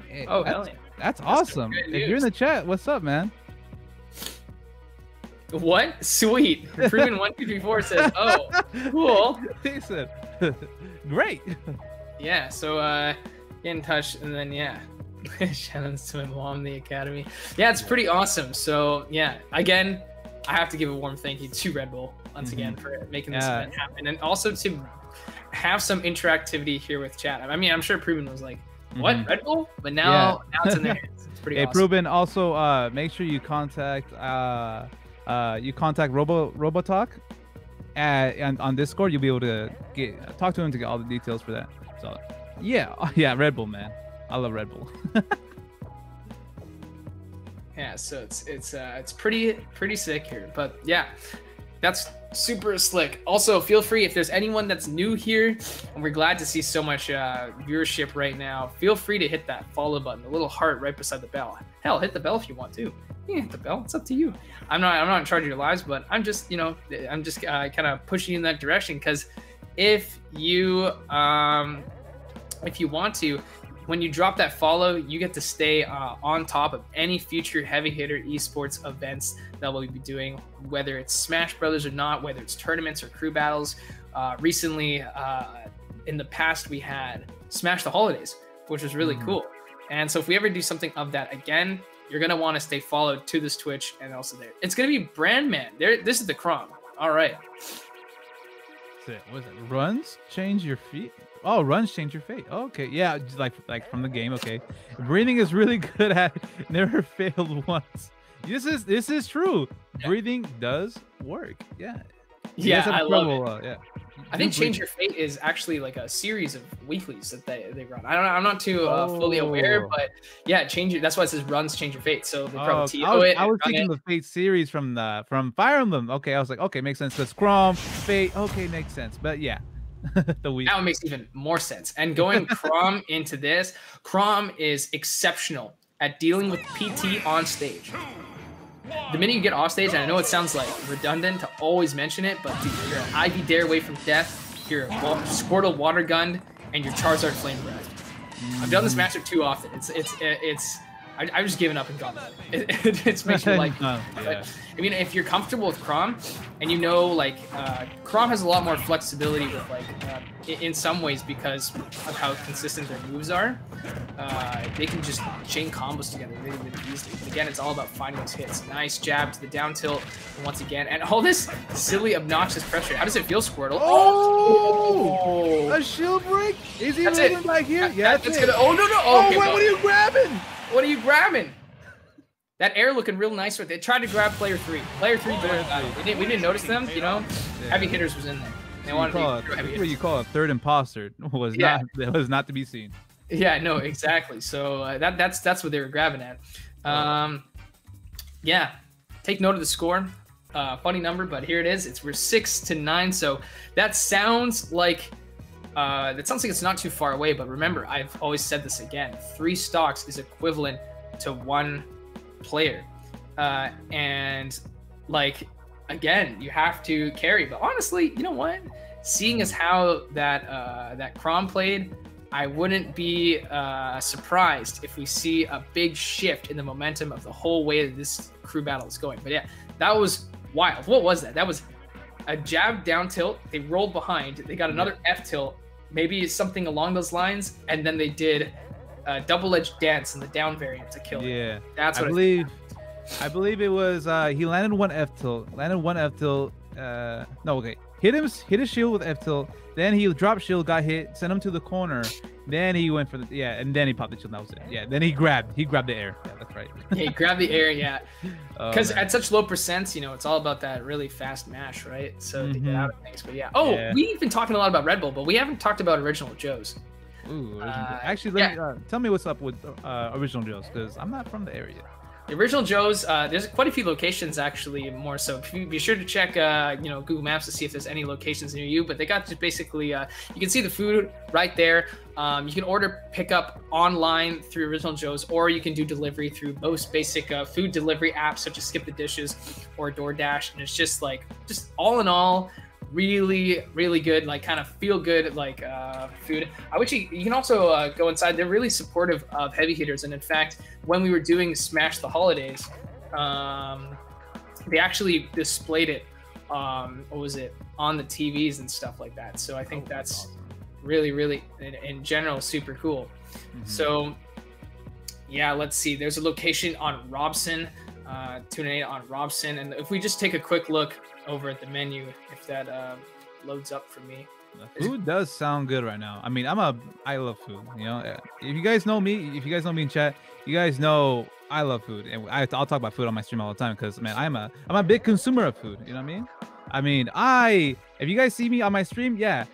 Hey, oh, hell yeah. That's awesome. If you're in the chat, what's up, man? What? Sweet. Proven1234 says, "Oh, cool." He said, "Great." Yeah. So get in touch, and then yeah. Shoutouts to my mom, the academy. Yeah, it's pretty awesome. So yeah, again, I have to give a warm thank you to Red Bull once again for making this event happen, and also to have some interactivity here with chat. I mean, I'm sure Proven was like, "What, Red Bull?" But now it's in their hands. It's pretty awesome. Proven, also make sure you contact Robotalk and on Discord. You'll be able to talk to him to get all the details for that. So yeah, Red Bull, man. I love Red Bull. Yeah, so it's pretty sick here, but yeah, that's super slick. Also, feel free if there's anyone that's new here, and we're glad to see so much viewership right now. Feel free to hit that follow button, the little heart right beside the bell. Hell, hit the bell if you want to. Yeah, hit the bell. It's up to you. I'm not in charge of your lives, but I'm just kind of pushing you in that direction, because if you want to, when you drop that follow, you get to stay on top of any future heavy hitter esports events that we'll be doing, whether it's Smash Brothers or not, whether it's tournaments or crew battles. Recently, in the past, we had Smash the Holidays, which was really cool. And so if we ever do something of that again, you're going to want to stay followed to this Twitch and also there. It's going to be Brandman. This is the Crom. All right. What is it? Runs change your feet? Oh, runs change your fate. Okay, yeah, just like from the game. Okay, breathing is really good at never failed once. This is true. Yeah. Breathing does work. Yeah. Yeah, I love it. Yeah. I think Change Your Fate is actually like a series of weeklies that they run. I'm not too fully aware, but yeah, that's why it says runs Change Your Fate. So they probably I was thinking the Fate series from Fire Emblem. Okay, I was like, okay, makes sense because Chrom, Fate. Okay, makes sense. But yeah, the week. Now it makes even more sense. And going Chrom into this, Chrom is exceptional at dealing with PT on stage. The minute you get off stage, and I know it sounds like redundant to always mention it, but dude, you're an Ivy Dare away from death, you're a Squirtle Water Gun, and your Charizard Flame Breath. I've done this matchup too often. I've just given up and gone. It makes me like. Yeah. I mean, if you're comfortable with Chrom, and you know, like, Chrom has a lot more flexibility with, like, in some ways because of how consistent their moves are. They can just chain combos together really, really easily. But again, it's all about finding those hits. Nice jab to the down tilt once again, and all this silly, obnoxious pressure. How does it feel, Squirtle? Oh! A shield break? Is he landing back here? Yeah, that's gonna. Oh no! Oh, okay, wait, what are you grabbing? What are you grabbing? That air looking real nice with it. They tried to grab player 3. Player 3 we didn't notice them, you know? Yeah. Heavy hitters was in there. They wanted what you call a third imposter was not to be seen. Yeah, no, exactly. So that's what they were grabbing at. Yeah. Take note of the score. Funny number, but here it is. We're 6-9. So that sounds like it's not too far away, but remember, I've always said this again. 3 stocks is equivalent to 1 player. And like, again, you have to carry. But honestly, you know what? Seeing as how that Chrom played, I wouldn't be surprised if we see a big shift in the momentum of the whole way that this crew battle is going. But yeah, that was wild. What was that? That was a jab down tilt. They rolled behind. They got another F tilt. Maybe something along those lines, and then they did a double-edged dance in the down variant to kill him. Yeah, that's what I believe it was. He landed one F tilt. No, okay. Hit his shield with F tilt. Then he dropped shield, got hit, sent him to the corner. Then he went for the and then he popped the shield. That was it. Yeah. Then he grabbed the air. Yeah, that's right. Yeah, he grabbed the air. Yeah. Because at such low percents, you know, it's all about that really fast mash, right? So to get out of things. But yeah. Oh, yeah. We've been talking a lot about Red Bull, but we haven't talked about Original Joe's. Ooh, actually, tell me what's up with Original Joe's, because I'm not from the area. The Original Joe's, there's quite a few locations actually, more so. Be sure to check, Google Maps to see if there's any locations near you. But they got just basically, you can see the food right there. You can order pickup online through Original Joe's, or you can do delivery through most basic food delivery apps such as Skip the Dishes or DoorDash. And it's just all in all, really, really good, like kind of feel good, like food. I wish you can also go inside. They're really supportive of heavy hitters, and in fact, when we were doing Smash the Holidays, they actually displayed it. What was it on the TVs and stuff like that? So I think that's really, really, in general, super cool. So yeah, let's see. There's a location on Robson. Tune in on Robson, and if we just take a quick look over at the menu, if that loads up for me. The food does sound good right now. I mean, I love food. You know, if you guys know me in chat, you guys know I love food, and I'll talk about food on my stream all the time because, man, I'm a big consumer of food. You know what I mean? If you guys see me on my stream, yeah,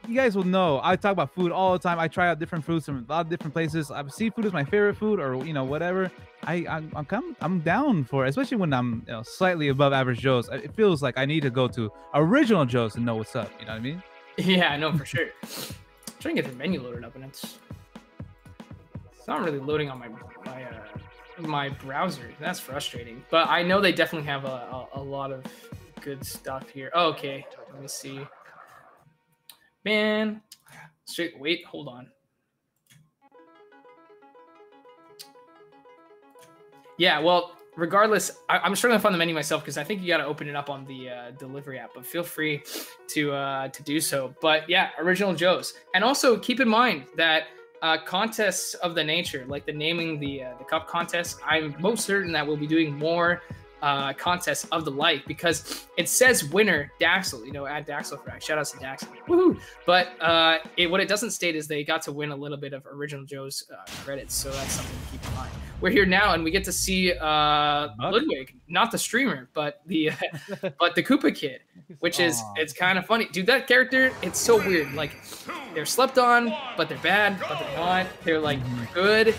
you guys will know I talk about food all the time. I try out different foods from a lot of different places. Seafood is my favorite food, or whatever. I'm down for it, especially when I'm slightly above average Joe's. It feels like I need to go to Original Joe's to know what's up. You know what I mean? Yeah, I know for sure. I'm trying to get the menu loaded up, and it's not really loading on my browser. That's frustrating. But I know they definitely have a lot of good stuff here. Oh, okay, let me see. Man, wait, hold on. Yeah, well, regardless, I'm struggling to find the menu myself because I think you got to open it up on the delivery app. But feel free to do so. But yeah, Original Joe's, and also keep in mind that contests of the nature, like the naming the cup contest, I'm most certain that we'll be doing more contests of the like, because it says winner Daxel, add Daxel for shout outs to Daxel. Woohoo! But what it doesn't state is they got to win a little bit of Original Joe's credits, so that's something to keep in mind. we're here now, and we get to see Ludwig, not the streamer, but the but the Koopa Kid, which is it's kind of funny, dude. That character, it's so weird. Like they're slept on, but they're bad, but they're not. They're like good.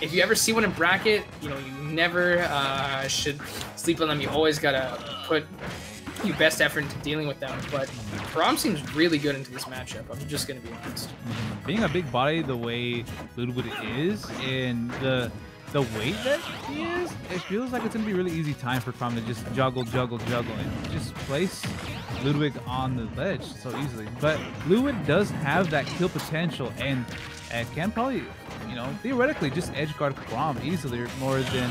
If you ever see one in bracket, you know, you never should sleep on them. You always gotta put your best effort into dealing with them. But Karam seems really good into this matchup. I'm just gonna be honest. Being a big body the way Ludwig is, and the weight that he is, it feels like it's gonna be a really easy time for Karam to just juggle, and just place Ludwig on the ledge so easily. But Ludwig does have that kill potential, and can probably, you know, theoretically just edge guard Karam easily more than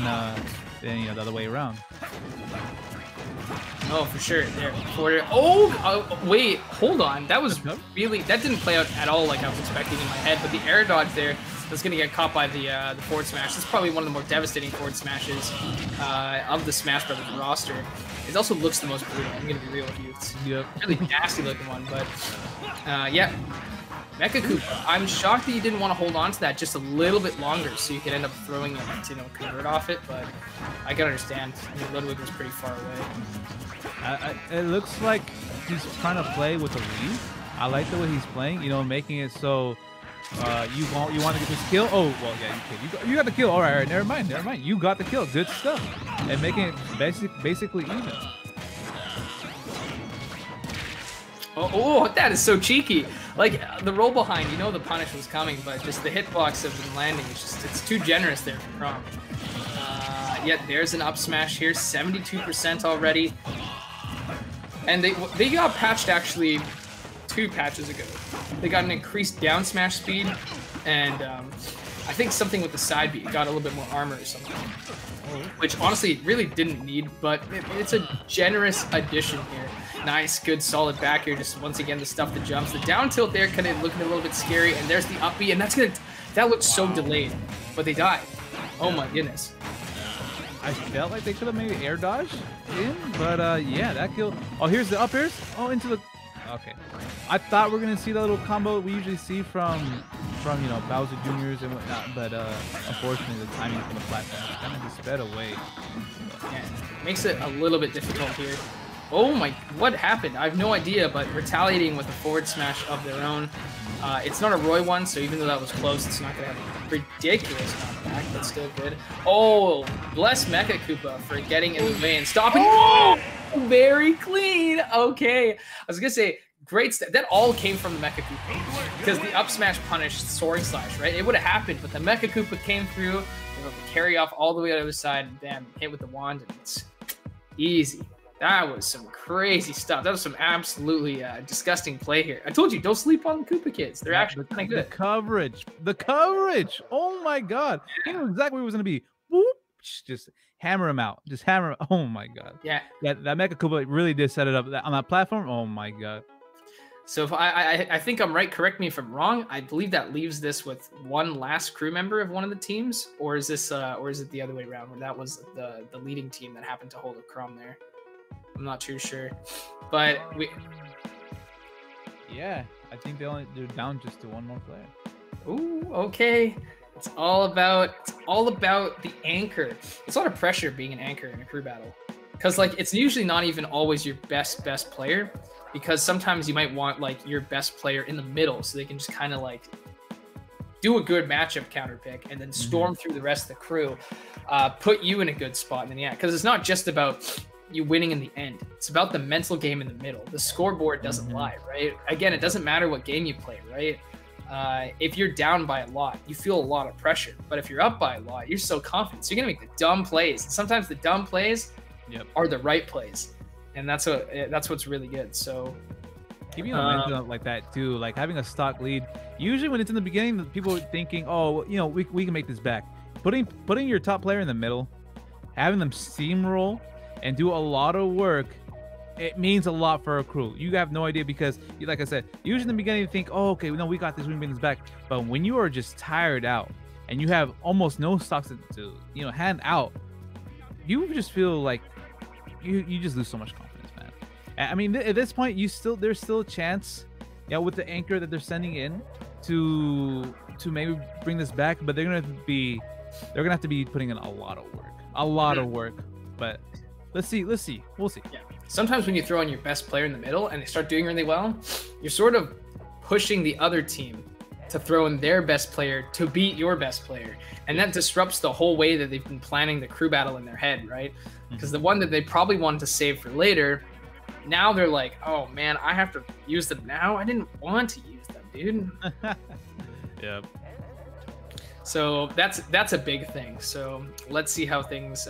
you know, the other way around. Oh, for sure. There. Oh, wait, hold on. That was really, that didn't play out at all like I was expecting in my head. But the air dodge there, that's gonna get caught by the forward smash. This is probably one of the more devastating forward smashes of the Smash Brothers roster. It also looks the most brutal. I'm gonna be real with you. It's a really nasty looking one, but yeah. Mecha Koopa, I'm shocked that you didn't want to hold on to that just a little bit longer so you could end up throwing it to, you know, convert off it, but I can understand. I mean, Ludwig was pretty far away. It looks like he's trying to play with a lead. I like the way he's playing, you know, making it so you want to get this kill. Oh, well, yeah, you got the kill. All right, never mind. You got the kill. Good stuff. And making it basically even. Oh, that is so cheeky. Like, the roll behind, you know the punish was coming, but just the hitbox of the landing, it's too generous there for Karam. Yeah, there's an up smash here, 72% already. And they got patched actually 2 patches ago. They got an increased down smash speed, and I think something with the side beat got a little bit more armor or something. Which honestly really didn't need, but it's a generous addition here. Nice, good, solid back here. Just once again, the stuff that jumps. The down tilt there kind of looking a little bit scary, and there's the up B, and that looks so delayed, but they died. Oh my goodness. I felt like they could have maybe air dodge in, but yeah, that kill. Oh, here's the up airs. Oh, into the. Okay, I thought we are gonna see that little combo we usually see from you know, Bowser Juniors and whatnot, but unfortunately the timing from the platform kind of just sped away. Yeah, makes it a little bit difficult here. Oh my, what happened? I have no idea, but retaliating with a forward smash of their own. It's not a Roy one, so even though that was close, it's not going to have a ridiculous knockback, but still good. Oh, bless Mecha Koopa for getting in the way and stopping. Oh, very clean. Okay. I was going to say, great stuff. That all came from the Mecha Koopa, because the up smash punished Soaring Slash, right? It would have happened, but the Mecha Koopa came through, able to carry off all the way to the other side, and bam, hit with the wand, and it's easy. That was some crazy stuff. That was some absolutely disgusting play here. I told you, don't sleep on the Koopa kids. They're actually kind of good. The coverage. Oh my God. He knew exactly where it was going to be. Whoop. Just hammer him out. Just hammer him. Oh my God. Yeah. That Mecha Koopa really did set it up on that platform. Oh my God. So if I think I'm right, correct me if I'm wrong. I believe that leaves this with one last crew member of one of the teams, or is this or is it the other way around, where that was the leading team that happened to hold a crumb there? I'm not too sure, but yeah, I think they're down just to one more player. Ooh, okay. It's all about the anchor. It's a lot of pressure being an anchor in a crew battle, because like it's usually not even always your best player, because sometimes you might want like your best player in the middle so they can just kind of like do a good matchup counter pick and then storm through the rest of the crew, put you in a good spot, and then yeah, because it's not just about you winning in the end. It's about the mental game in the middle. The scoreboard doesn't lie, right? Again, it doesn't matter what game you play, right? If you're down by a lot, you feel a lot of pressure. But if you're up by a lot, you're so confident. So you're gonna make the dumb plays. Sometimes the dumb plays are the right plays, and that's what's really good. So keeping momentum like that too, like having a stock lead. Usually when it's in the beginning, people are thinking, oh, you know, we can make this back. Putting your top player in the middle, having them steamroll and do a lot of work, it means a lot for a crew. You have no idea, because, like I said, usually in the beginning you think, oh, okay, no, we got this, we can bring this back. But when you are just tired out and you have almost no stocks to you know, hand out, you just feel like you just lose so much confidence, man. I mean, at this point, there's still a chance, yeah, with the anchor that they're sending in to maybe bring this back, but they're gonna be They're gonna have to be putting in a lot of work, of work. But let's see, we'll see. Yeah. Sometimes when you throw in your best player in the middle and they start doing really well, you're sort of pushing the other team to throw in their best player to beat your best player, and that disrupts the whole way that they've been planning the crew battle in their head, right? Because the one that they probably wanted to save for later, now they're like, oh man, I have to use them now. I didn't want to use them, dude. Yep. So that's a big thing. So let's see how things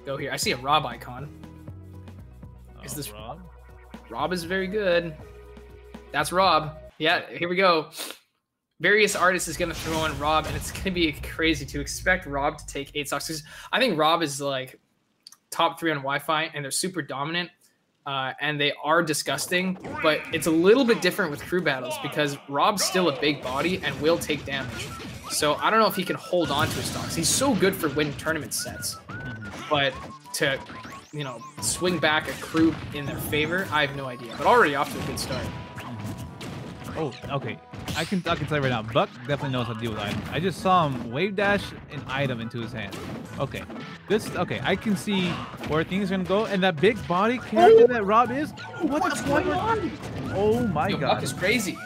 go here. I see a Rob icon. Is this Rob? Rob is very good. That's Rob. Yeah, here we go. Various artists is going to throw in Rob, and it's going to be crazy to expect Rob to take 8 stocks. I think Rob is like top 3 on Wi-Fi, and they're super dominant, and they are disgusting, but it's a little bit different with crew battles because Rob's still a big body and will take damage. So I don't know if he can hold on to his stocks. He's so good for winning tournament sets, but to, you know, swing back a crew in their favor, I have no idea. But already off to a good start. Oh, okay. I can tell you right now, Buck definitely knows how to deal with items. I just saw him wave dash an item into his hand. Okay, okay. I can see where things are gonna go, and that big body character that Rob is. What's going on? Oh my God! Buck is crazy.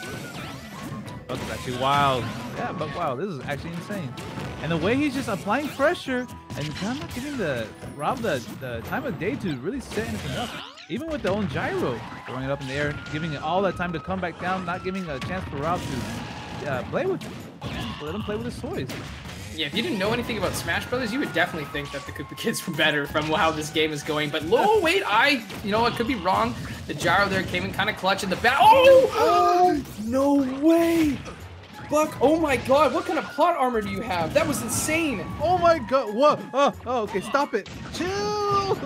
Buck is actually wild. Yeah, Buck wild. This is actually insane. And the way he's just applying pressure and kind of not giving Rob the time of day to really set anything up. Even with the own gyro, throwing it up in the air, giving it all that time to come back down, not giving a chance for Rob to play with it. Let him play with his toys. Yeah, if you didn't know anything about Smash Brothers, you would definitely think that the Koopa Kids were better from how this game is going. But oh wait, you know, I could be wrong. The gyro there came in kind of clutch in the back. Oh, no way! Buck, oh my God, what kind of plot armor do you have? That was insane. Oh my God, what? Oh, okay, stop it. Chill.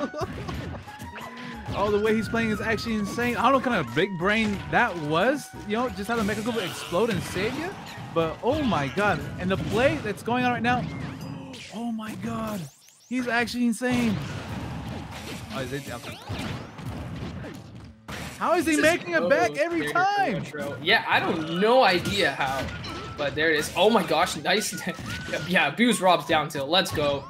Oh, the way he's playing is actually insane. I don't know what kind of big brain that was, you know, just how the Mecha Koopa explode and save you. But oh my God, and the play that's going on right now, oh my God, he's actually insane. Oh, is it, okay. How is he making it back every time? Yeah, I don't no idea how, but there it is. Oh my gosh, nice. Yeah, abuse Rob's down tilt. Let's go.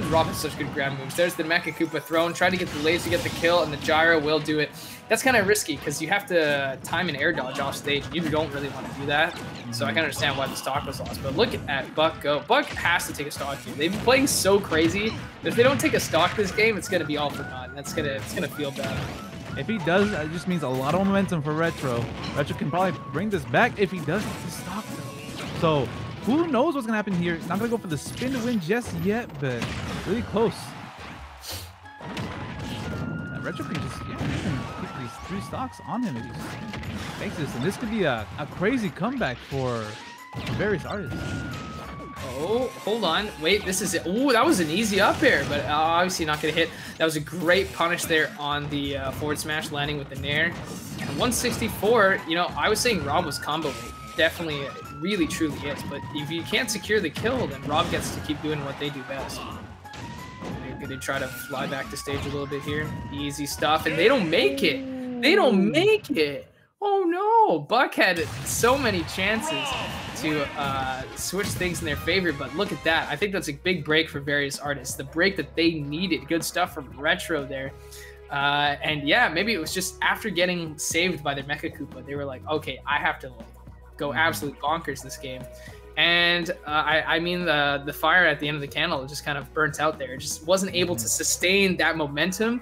Rob has such good ground moves. There's the Mecha Koopa thrown. Try to get the laser to get the kill, and the gyro will do it. That's kind of risky because you have to time an air dodge off stage. You don't really want to do that. So I can understand why the stock was lost. But look at Buck go. Buck has to take a stock here. They've been playing so crazy that if they don't take a stock this game, it's gonna be all forgotten. It's gonna feel bad. If he does, it just means a lot of momentum for Retro. Retro can probably bring this back if he does take the stock though. So who knows what's gonna happen here? Not gonna go for the spin to win just yet, but really close. Retro can just he can keep these 3 stocks on him if he makes this, and this could be a crazy comeback for various artists. Oh, hold on. Wait, this is it. Ooh, that was an easy up air, but obviously not going to hit. That was a great punish there on the forward smash, landing with the nair. And 164, you know, I was saying Rob was combo weight. Definitely, really, truly is. But if you can't secure the kill, then Rob gets to keep doing what they do best. Maybe they try to fly back to stage a little bit here. Easy stuff, and they don't make it. They don't make it. Oh no, Buck had so many chances to switch things in their favor, but look at that. I think that's a big break for various artists. The break that they needed. Good stuff from Retro there. And yeah, maybe it was just after getting saved by their Mecha Koopa, they were like, okay, I have to like go absolute bonkers this game. And I mean, the fire at the end of the candle just kind of burnt out there. It just wasn't able to sustain that momentum.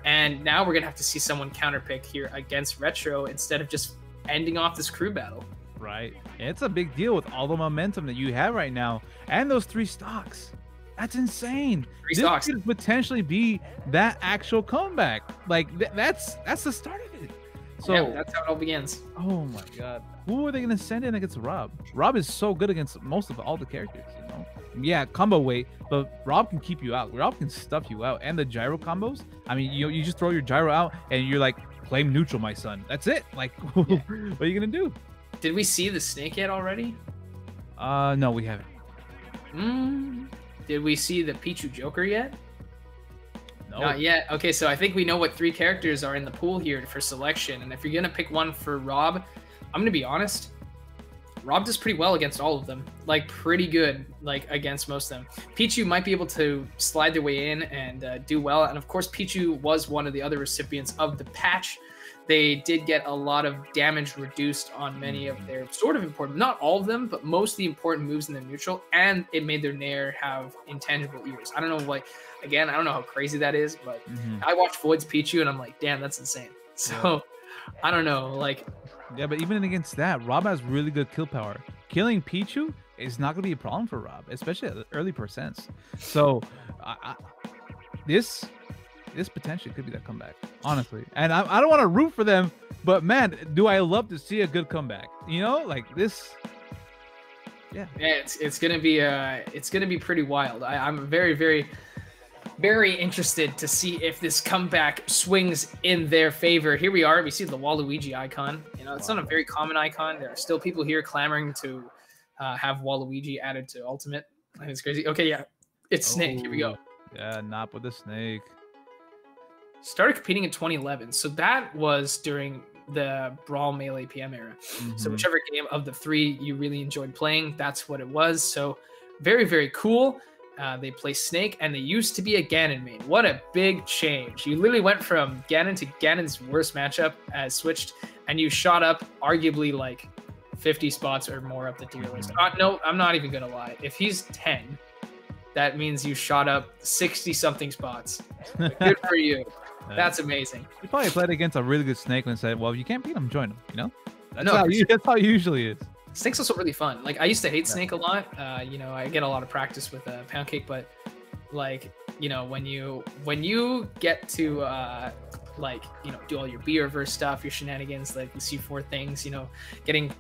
And now we're going to have to see someone counterpick here against Retro instead of just ending off this crew battle. Right. It's a big deal with all the momentum that you have right now. And those 3 stocks. That's insane. 3 stocks. This could potentially be that actual comeback. Like, that's the start of it. So yeah, that's how it all begins. Oh my God. Who are they going to send in against Rob? Rob is so good against most of all the characters, you know? Yeah, combo weight, but Rob can keep you out. Rob can stuff you out. And the gyro combos, I mean, you just throw your gyro out and you're like, claim neutral, my son. That's it. Like, yeah. What are you going to do? Did we see the snake yet already? No, we haven't. Did we see the Pichu Joker yet? No. Not yet. Okay, so I think we know what 3 characters are in the pool here for selection. And if you're going to pick one for Rob, I'm going to be honest. Rob does pretty well against all of them, like pretty good, like against most of them. Pichu might be able to slide their way in and do well. And of course, Pichu was one of the other recipients of the patch. They did get a lot of damage reduced on many of their sort of important, not all of them, but most of the important moves in their neutral, and it made their Nair have intangible ears. I don't know what, again, I don't know how crazy that is, but I watched Void's Pichu and I'm like, damn, that's insane. So I don't know, like. Yeah, but even against that, Rob has really good kill power. Killing Pichu is not going to be a problem for Rob, especially at the early percents. So this potentially could be that comeback, honestly. And I don't want to root for them, but man, do I love to see a good comeback. You know, like this. Yeah, it's gonna be pretty wild. I'm very interested to see if this comeback swings in their favor. Here we are. We see the Waluigi icon. You know, it's not a very common icon. There are still people here clamoring to have Waluigi added to Ultimate. I think it's crazy. Okay, yeah, it's Snake. Here we go. Yeah, not with the Snake. Started competing in 2011, so that was during the Brawl Melee PM era. So whichever game of the 3 you really enjoyed playing, that's what it was. So very cool. They play Snake, and they used to be a Ganon main. What a big change. You literally went from Ganon to Ganon's worst matchup as switched, and you shot up arguably like 50 spots or more up the tier list. No, I'm not even going to lie. If he's 10, that means you shot up 60-something spots. Good for you. That's amazing. You probably played against a really good Snake and said, well, if you can't beat him, join him, you know? That's how it usually is. Snake's also really fun. Like, I used to hate Snake a lot. You know, I get a lot of practice with Pound Cake, but like, you know, when you get to like, you know, do all your B reverse stuff, your shenanigans, like the C4 things, you know, getting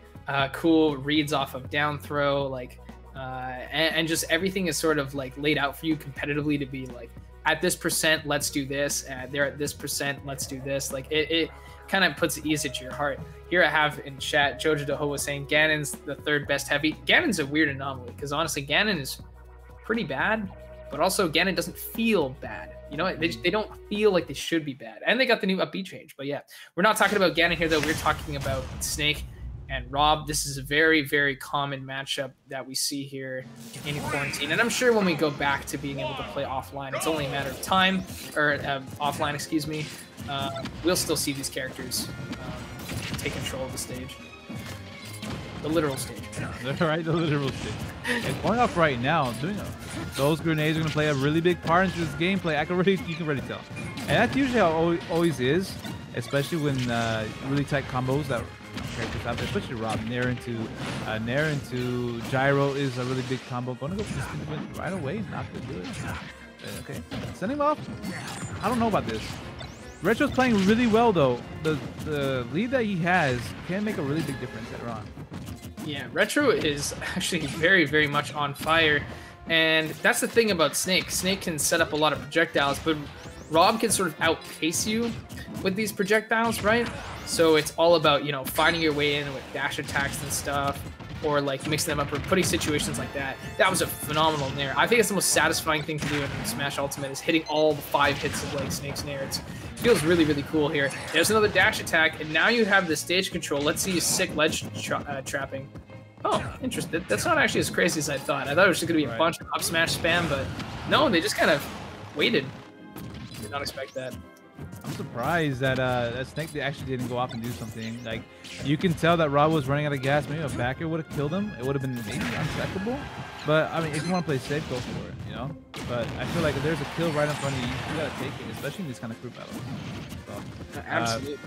cool reads off of down throw, like and just everything is sort of like laid out for you competitively to be like, at this percent, let's do this. They're at this percent, let's do this. Like it kind of puts ease at your heart. Here I have in chat, Jojo Doho was saying Ganon's the 3rd best heavy. Ganon's a weird anomaly because honestly, Ganon is pretty bad, but also Ganon doesn't feel bad. You know, they don't feel like they should be bad. And they got the new upbeat change. But yeah, we're not talking about Ganon here though. We're talking about Snake and Rob. This is a very common matchup that we see here in quarantine. And I'm sure when we go back to being able to play offline, it's only a matter of time, or offline, excuse me, we'll still see these characters take control of the stage. The literal stage. Right, the literal stage. And going off right now, those grenades are going to play a really big part into this gameplay. You can already tell. And that's usually how it always is, especially when really tight combos that characters have, especially Rob. Nair into Gyro is a really big combo. Going to go for this movement right away. Not good. Okay, sending him off. I don't know about this. Retro's playing really well though. The lead that he has can make a really big difference later on. Yeah, Retro is actually very much on fire, and that's the thing about Snake. Snake can set up a lot of projectiles, but Rob can sort of outpace you with these projectiles, right? So it's all about, you know, finding your way in with dash attacks and stuff, or like mixing them up or putting situations like that. That was a phenomenal Nair. I think it's the most satisfying thing to do in Smash Ultimate is hitting all the 5 hits of like Snake's Nair. It feels really cool here. There's another dash attack, and now you have the stage control. Let's see sick ledge trapping. Oh, interesting. That's not actually as crazy as I thought. I thought it was just going to be a bunch of up smash spam, but no, they just kind of waited. Did not expect that. I'm surprised that that Snake actually didn't go off and do something. Like, you can tell that Rob was running out of gas. Maybe a backer would have killed him. It would have been maybe unsackable. But I mean, if you want to play safe, go for it, you know. But I feel like if there's a kill right in front of you, you gotta take it, especially in these kind of group battles. So, absolutely.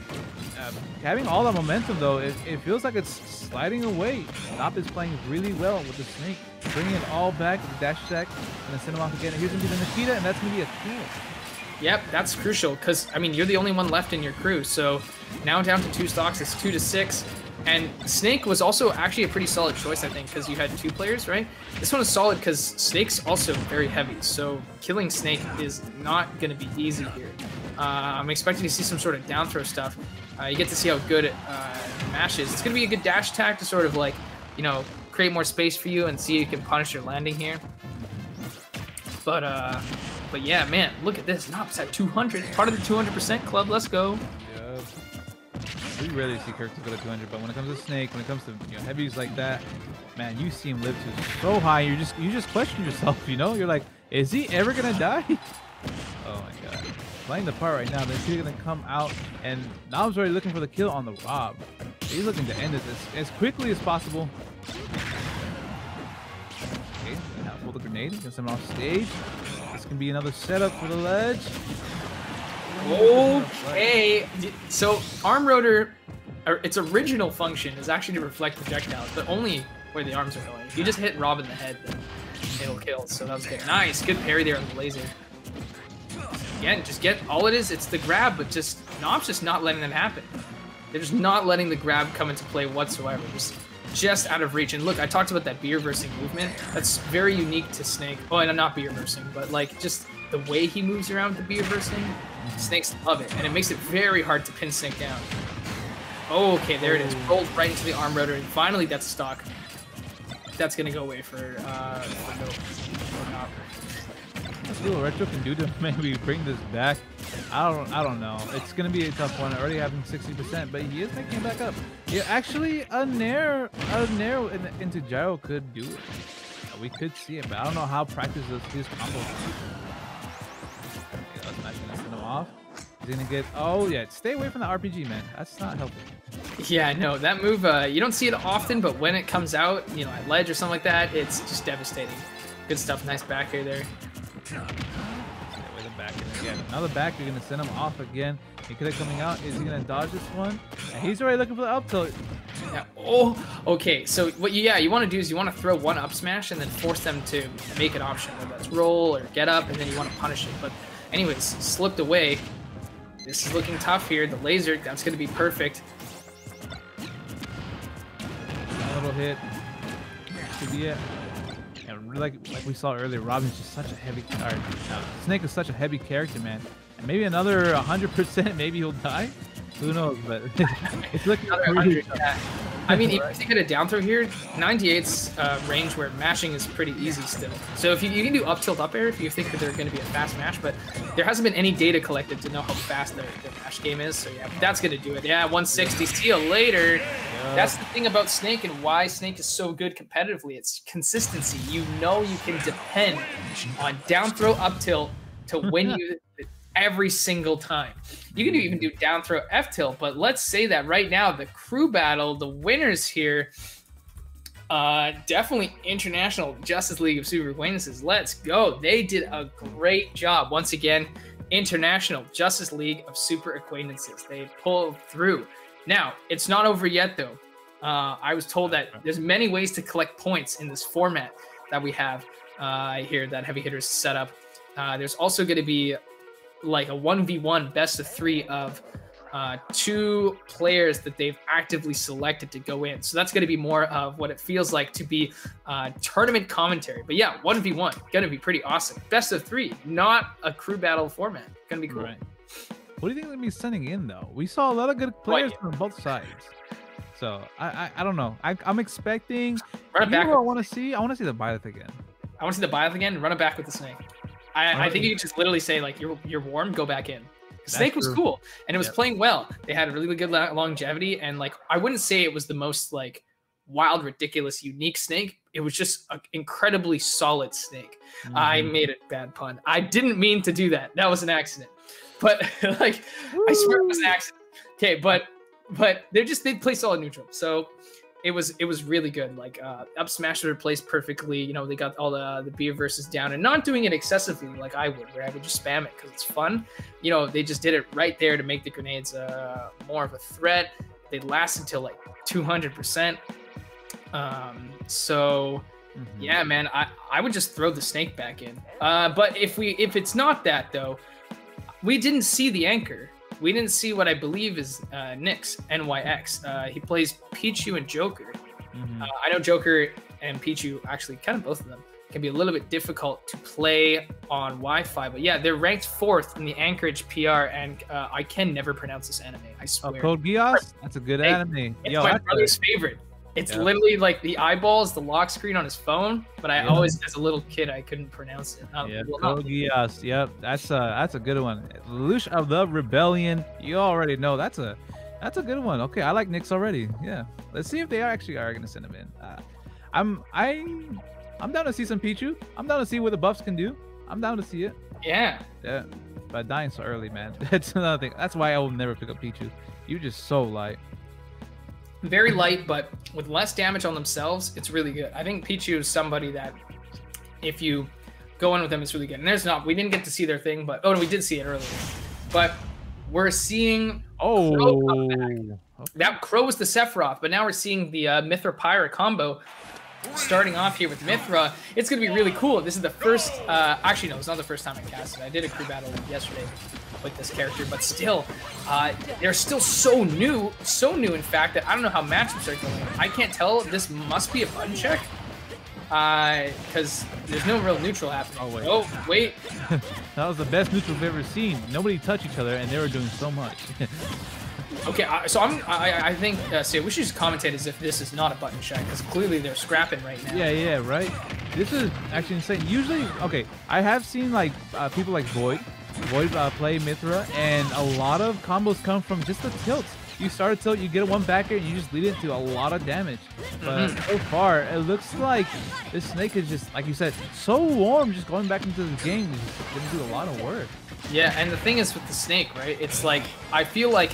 Having all that momentum though, it feels like it's sliding away. Stop is playing really well with the Snake, bringing it all back to the dash attack, and then send him off again. Here's gonna be the Nikita, and that's gonna be a kill. Yep, that's crucial because, I mean, you're the only one left in your crew. So now down to 2 stocks, it's 2-6. And Snake was also actually a pretty solid choice, I think, because you had 2 players, right? This one is solid because Snake's also very heavy. So killing Snake is not going to be easy here. I'm expecting to see some sort of down throw stuff. You get to see how good Mash is. It's going to be a good dash attack to sort of like, you know, create more space for you and see if you can punish your landing here. But yeah, man, look at this. Nops at 200. Part of the 200% club. Let's go. Yep. We rarely see characters go to 200, but when it comes to Snake, when it comes to heavies like that, man, you see him live to so high. You just question yourself. You're like, is he ever gonna die? Oh my god, playing the part right now. They're still gonna come out, and Knob's already looking for the kill on the Rob. He's looking to end it as quickly as possible. Okay, now pull the grenade, gets him off stage. This can be another setup for the ledge. Okay, so arm rotor, its original function is actually to reflect projectiles, but only where the arms are going. If you just hit Rob in the head, then it'll kill. So that was good. Nice, good parry there on the laser. Again, just get all it is. It's the grab, but just Knob's just not letting them happen. They're just not letting the grab come into play whatsoever. Just out of reach. And look, I talked about that beer versing movement. That's very unique to Snake. Oh, and not beer versing, but like just the way he moves around the beer versing. Snakes love it, and it makes it very hard to pin Snake down. Okay, there it is. Rolled right into the arm rotor, and finally that's stock. That's gonna go away for no. Let's see what Retro can do to maybe bring this back. I don't know. It's gonna be a tough one. Already having 60%, but he is making it back up. Yeah, actually, a nair into gyro could do it. We could see it, but I don't know how practiced his combos. Off. He's gonna get. Oh yeah, stay away from the RPG, man. That's not helpful. Yeah, no, that move. You don't see it often, but when it comes out, at ledge or something like that, it's just devastating. Good stuff. Nice back here there. Stay away the back again. Another back. You're gonna send him off again. He could have coming out. Is he gonna dodge this one? And he's already looking for the up tilt. Yeah. Oh, okay. So what you want to do is you want to throw one up smash and then force them to make an option, whether that's roll or get up, and then you want to punish it. But anyways, slipped away. This is looking tough here. The laser, that's going to be perfect. A little hit. Should be it. And like we saw earlier, Robin's just such a heavy character. Snake is such a heavy character, man. And maybe another 100%, maybe he'll die. Who knows? But it's looking another 100. Yeah. I mean, if you get a down throw here, 98's range where mashing is pretty easy still. So if you can do up tilt up air if you think that they're going to be a fast mash, but there hasn't been any data collected to know how fast their mash game is. So yeah, that's going to do it. Yeah, 160. See you later. Yeah. That's the thing about Snake and why Snake is so good competitively. It's consistency. You can depend on down throw up tilt to win you every single time. You can even do down throw F tilt, but let's say that right now the crew battle, the winners here, definitely International Justice League of Super Acquaintances. Let's go. They did a great job. Once again, International Justice League of Super Acquaintances. They pulled through. Now, it's not over yet though. I was told that there's many ways to collect points in this format that we have here that Heavy Hitters set up. There's also going to be like a 1v1 best of 3 of 2 players that they've actively selected to go in. So that's going to be more of what it feels like to be tournament commentary. But yeah, 1v1, going to be pretty awesome. Best of 3, not a crew battle format. Going to be cool. Right. What do you think they'll be sending in though? We saw a lot of good players from both sides. So I don't know. I'm expecting. Run it back. I want to see the Byleth again. I want to see the Byleth again. Run it back with the Snake. I think you could just literally say like you're warm, go back in. Snake was cool and it was playing well. They had really good longevity and like I wouldn't say it was the most like wild, ridiculous, unique Snake. It was just an incredibly solid Snake. I made a bad pun. I didn't mean to do that. That was an accident. But like I swear it was an accident. Okay, but they play solid neutral. So it was really good. Like up smash would replace perfectly. They got all the beer versus down and not doing it excessively like I would, where I would just spam it because it's fun. They just did it right there to make the grenades more of a threat. They last until like 200%. Yeah, man, I would just throw the Snake back in. But if it's not that though, we didn't see the anchor. We didn't see what I believe is Nyx, NYX. He plays Pichu and Joker. I know Joker and Pichu, actually kind of both of them, can be a little bit difficult to play on Wi-Fi. But yeah, they're ranked 4th in the Anchorage PR, and I can never pronounce this anime, I swear. Code Geass? That's a good anime. It's my brother's favorite. It's literally like the eyeballs, the lock screen on his phone, but I always, as a little kid, I couldn't pronounce it. Code Geass. Yep, that's a good one. Lelouch of the Rebellion. You already know that's a That's a good one. Okay, I like Nyx already. Yeah, let's see if they are gonna send him in. I'm I I'm down to see some Pichu. I'm down to see what the buffs can do. I'm down to see it. Yeah. Yeah, but dying so early, man. That's another thing. That's why I will never pick up Pichu. You're just so light. Very light, but with less damage on themselves, it's really good. I think Pichu is somebody that if you go in with them, it's really good. And we didn't get to see their thing, but no, we did see it earlier. But we're seeing that Crow was the Sephiroth, but now we're seeing the Mithra Pyra combo starting off here with Mithra. It's going to be really cool. This is the first, actually, no, it's not the first time I cast it. I did a crew battle yesterday with this character, but still, they're still so new, in fact, that I don't know how matchups are going. I can't tell. This must be a button check, because there's no real neutral happening. Oh, wait. That was the best neutral we've ever seen. Nobody touched each other, and they were doing so much. Okay, so I think, see, we should just commentate as if this is not a button check, because clearly they're scrapping right now. Yeah, right? This is actually insane. Usually, okay, I have seen, like, people like Void play Mithra, and a lot of combos come from just the tilts. You start a tilt, you get one back air, and you just lead into a lot of damage. But so far, it looks like this Snake is just, like you said, so warm just going back into the game. He's going to do a lot of work. Yeah, and the thing is with the Snake, right? It's like, I feel like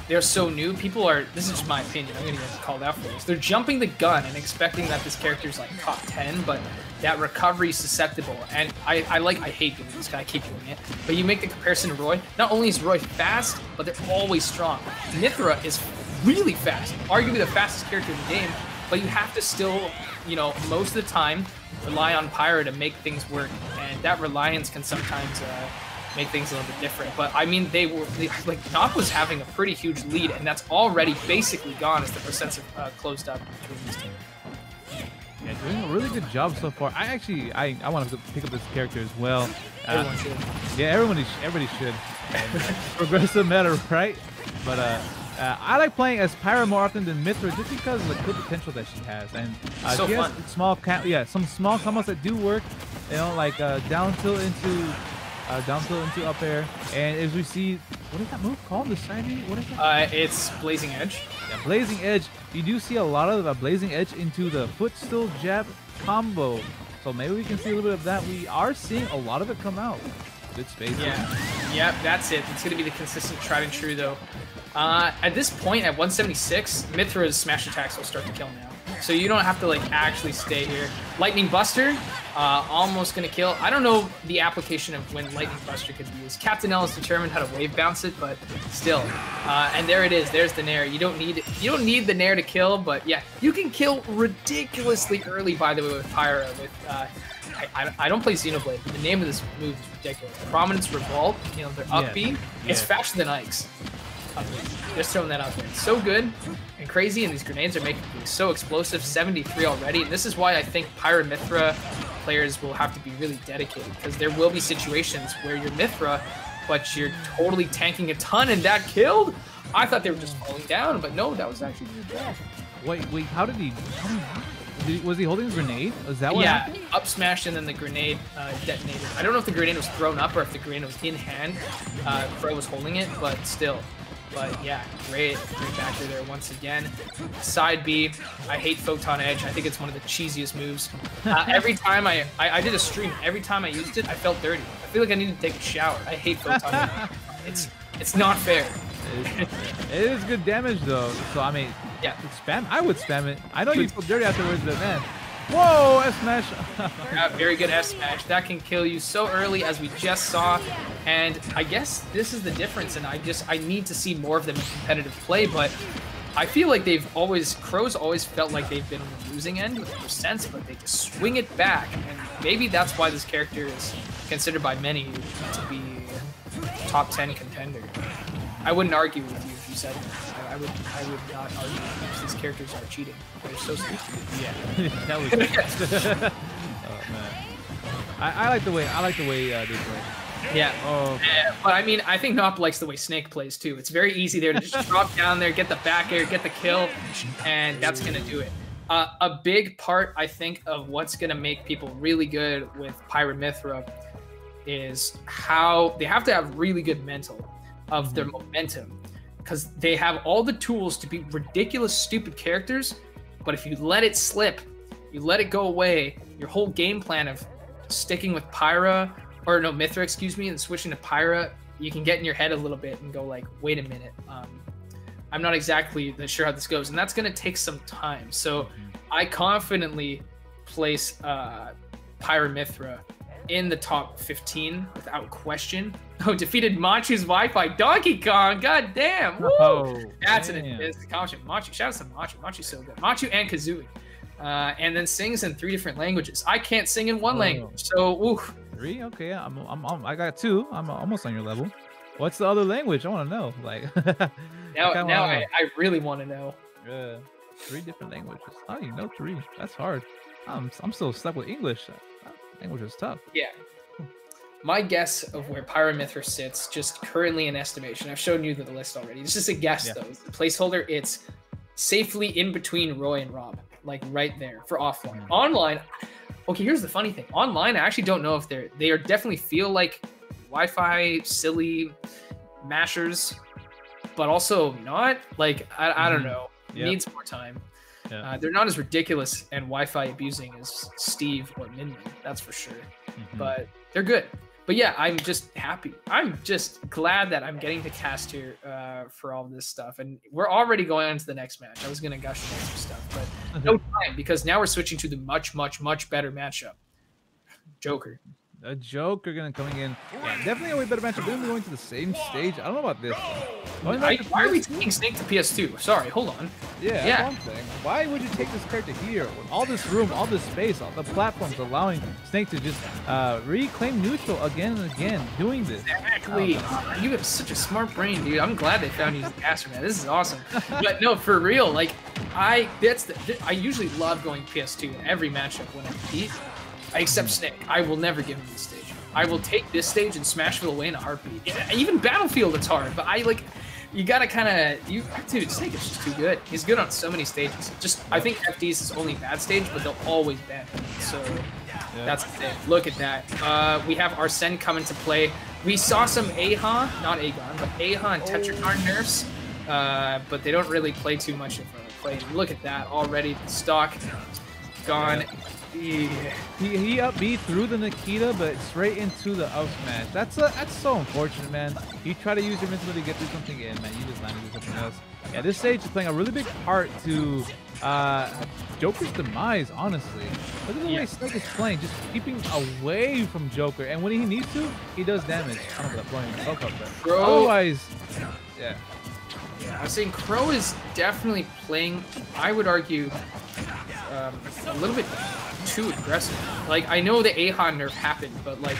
they're so new. People are, this is just my opinion, I'm gonna get called out for this. They're jumping the gun and expecting that this character's like top 10, but that recovery is susceptible. And I hate doing this guy, I keep doing it. But you make the comparison to Roy. Not only is Roy fast, but they're always strong. Mithra is really fast, arguably the fastest character in the game, but you have to still, you know, most of the time rely on Pyra to make things work. And that reliance can sometimes make things a little bit different. But I mean, like Knock was having a pretty huge lead, and that's already basically gone as the percents have closed up between these two. Yeah, doing a really good job so far. I want to pick up this character as well. Everyone should. Yeah, everybody should. Progressive meta, right? But I like playing as Pyra more often than Mithra just because of the good potential that she has. And so she fun. has some small combos that do work. You know, like down tilt into up air, and as we see, what is that move called? The side B? What is that? It's Blazing Edge. Yeah, Blazing Edge. You do see a lot of Blazing Edge into the footstool jab combo, so maybe we can see a little bit of that. We are seeing a lot of it come out. Good space. Yeah, that's it. It's going to be the consistent tried and true, though. At this point, at 176, Mithra's smash attacks will start to kill now. So you don't have to like actually stay here. Lightning Buster, almost gonna kill. I don't know the application of when Lightning Buster could be used. Captain L is determined how to wave bounce it, but still. And there it is. There's the Nair. You don't need the Nair to kill, but yeah, you can kill ridiculously early. By the way, with Pyra. With I don't play Xenoblade, but the name of this move is ridiculous. Prominence Revolt. You know, their up B. It's faster than Ike's. Just throwing that out there. It's so good and crazy, and these grenades are making things so explosive. 73 already, and this is why I think Pyra Mithra players will have to be really dedicated, because there will be situations where you're Mithra, but you're totally tanking a ton, and that killed. I thought they were just falling down, but no, that was actually really bad. Wait, how did he? Was he holding a grenade? Was that what happened? Yeah, up smashed, and then the grenade detonated. I don't know if the grenade was thrown up or if the grenade was in hand. Crow was holding it, but still. But yeah, great factor there once again. Side B, I hate Photon Edge. I think it's one of the cheesiest moves. Every time I did a stream, every time I used it, I felt dirty. I feel like I need to take a shower. I hate Photon Edge. It's not fair. It is good damage though. So I mean, yeah, spam. I would spam it. I know you feel dirty afterwards, but man. Whoa, F smash. Yeah, very good F smash. That can kill you so early, as we just saw. And I guess this is the difference, and I need to see more of them in competitive play, but I feel like Crow's always felt like they've been on the losing end with percents, but they just swing it back. And maybe that's why this character is considered by many to be a top 10 contender. I wouldn't argue with you if you said I would not argue because these characters are cheating. They're so stupid. Yeah, that was. Oh man, I like the way they play. Yeah. Oh. But I mean, I think Nop likes the way Snake plays too. It's very easy there to just drop down there, get the back air, get the kill, and that's gonna do it. A big part, I think, of what's gonna make people really good with Pyra Mithra is how they have to have really good mental of their momentum. because they have all the tools to be ridiculous, stupid characters, but if you let it slip, you let it go away, your whole game plan of sticking with Mithra, excuse me, and switching to Pyra, you can get in your head a little bit and go like, wait a minute, I'm not exactly sure how this goes, and that's going to take some time. So I confidently place Pyra Mithra in the top 15 without question. Oh, defeated Machu's Wi-Fi Donkey Kong. God damn. Woo! Oh, That's an accomplishment. Machu, shout out to Machu. Machu's so good. Machu and Kazooie. And then sings in 3 different languages. I can't sing in one language, so woo. 3? Okay, I got 2. I'm almost on your level. What's the other language? I want to know. Like I really want to know. Yeah, 3 different languages. Oh, you know 3. That's hard. I'm still stuck with English. That language is tough. Yeah. My guess of where Pyra Mithra sits, just currently in estimation. I've shown you the list already. It's just a guess though. It's a placeholder. It's safely in between Roy and Rob, like right there for offline. Online. Okay, here's the funny thing. Online, I actually don't know if they are definitely feel like Wi-Fi silly mashers, but also not. Like I don't know. Needs more time. Yeah. They're not as ridiculous and Wi-Fi abusing as Steve or Min Min, that's for sure. But they're good. But yeah, I'm just happy. I'm just glad that I'm getting to cast here for all this stuff. And we're already going on to the next match. I was going to gush about some stuff, but no time, because now we're switching to the much, much, much better matchup. Joker. A Joker coming in. Yeah, definitely a way better matchup. We're going to be going to the same stage. I don't know about this. Why are we taking Snake to PS2? Sorry, hold on. Yeah, that's one thing. Why would you take this character here? With all this room, all this space, all the platforms allowing Snake to just reclaim neutral again and again, doing this. Exactly. You have such a smart brain, dude. I'm glad they found you as a caster, man. This is awesome. But no, for real, like, I usually love going PS2 in every matchup when I compete. Except Snake. I will never give him this stage. I will take this stage and Smashville away in a heartbeat. Even Battlefield, it's hard, but you gotta dude, Snake is just too good. He's good on so many stages. I think FD is his only bad stage, but they'll always ban him. So that's the thing. Look at that. We have Arsene come into play. We saw some Ahan, not Aegon, but Ahan and Tetrakarn nerfs, but they don't really play too much of a play. Look at that already. The stock gone. Yeah. He up B through the Nikita, but straight into the up smash. That's so unfortunate, man. You try to use your invincibility to get through something in, man. You just land into something else. Yeah, this stage is playing a really big part to Joker's demise, honestly. Look at the way Snake is playing, just keeping away from Joker. And when he needs to, he does damage. I don't know about blowing himself up there. Otherwise, yeah. I was saying Crow is definitely playing, I would argue, a little bit too aggressive. Like, I know the Ahan nerf happened, but like,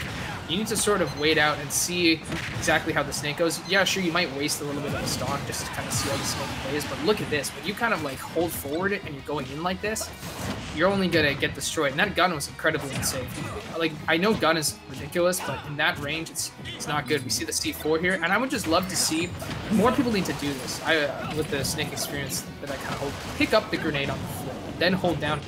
you need to sort of wait out and see exactly how the Snake goes. Yeah, sure, you might waste a little bit of the stock just to kind of see how the Snake plays, but look at this. When you kind of like hold forward and you're going in like this, you're only gonna get destroyed. And that gun was incredibly unsafe. Like, I know gun is ridiculous, but in that range, it's not good. We see the C4 here, and I would just love to see more people need to do this. With the Snake experience that I kind of hold, pick up the grenade on the floor, then hold down.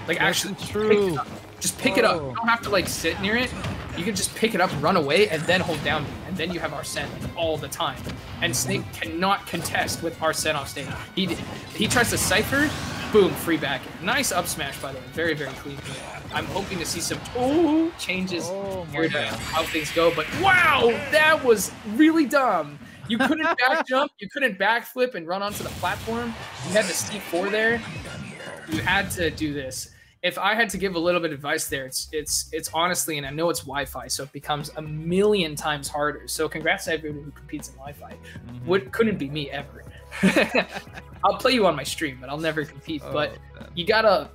Like, actually, true. Just pick it up. You don't have to like sit near it. You can just pick it up, run away, and then hold down, and then you have Arsene all the time. And Snake cannot contest with Arsene off stage. He tries to cipher, boom, free back. Nice up smash, by the way. Very, very clean. I'm hoping to see some changes here to how things go. But wow, that was really dumb. You couldn't back jump, you couldn't backflip and run onto the platform. You had the C4 there. You had to do this. If I had to give a little bit of advice there, it's honestly, and I know it's Wi-Fi, so it becomes a million times harder. So congrats to everyone who competes in Wi-Fi. Couldn't be me ever. I'll play you on my stream, but I'll never compete. But you gotta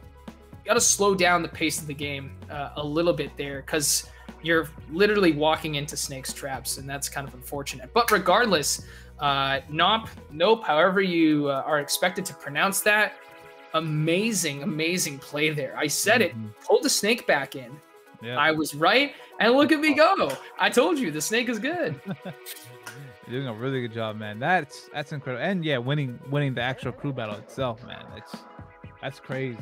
slow down the pace of the game a little bit there, because you're literally walking into Snake's traps, and that's kind of unfortunate. But regardless, Nope, however you are expected to pronounce that, amazing play there. I said it. Pulled the Snake back in. Yeah. I was right, and look at me go. I told you the Snake is good. You're doing a really good job, man. That's incredible. And yeah, winning the actual crew battle itself, man. That's crazy.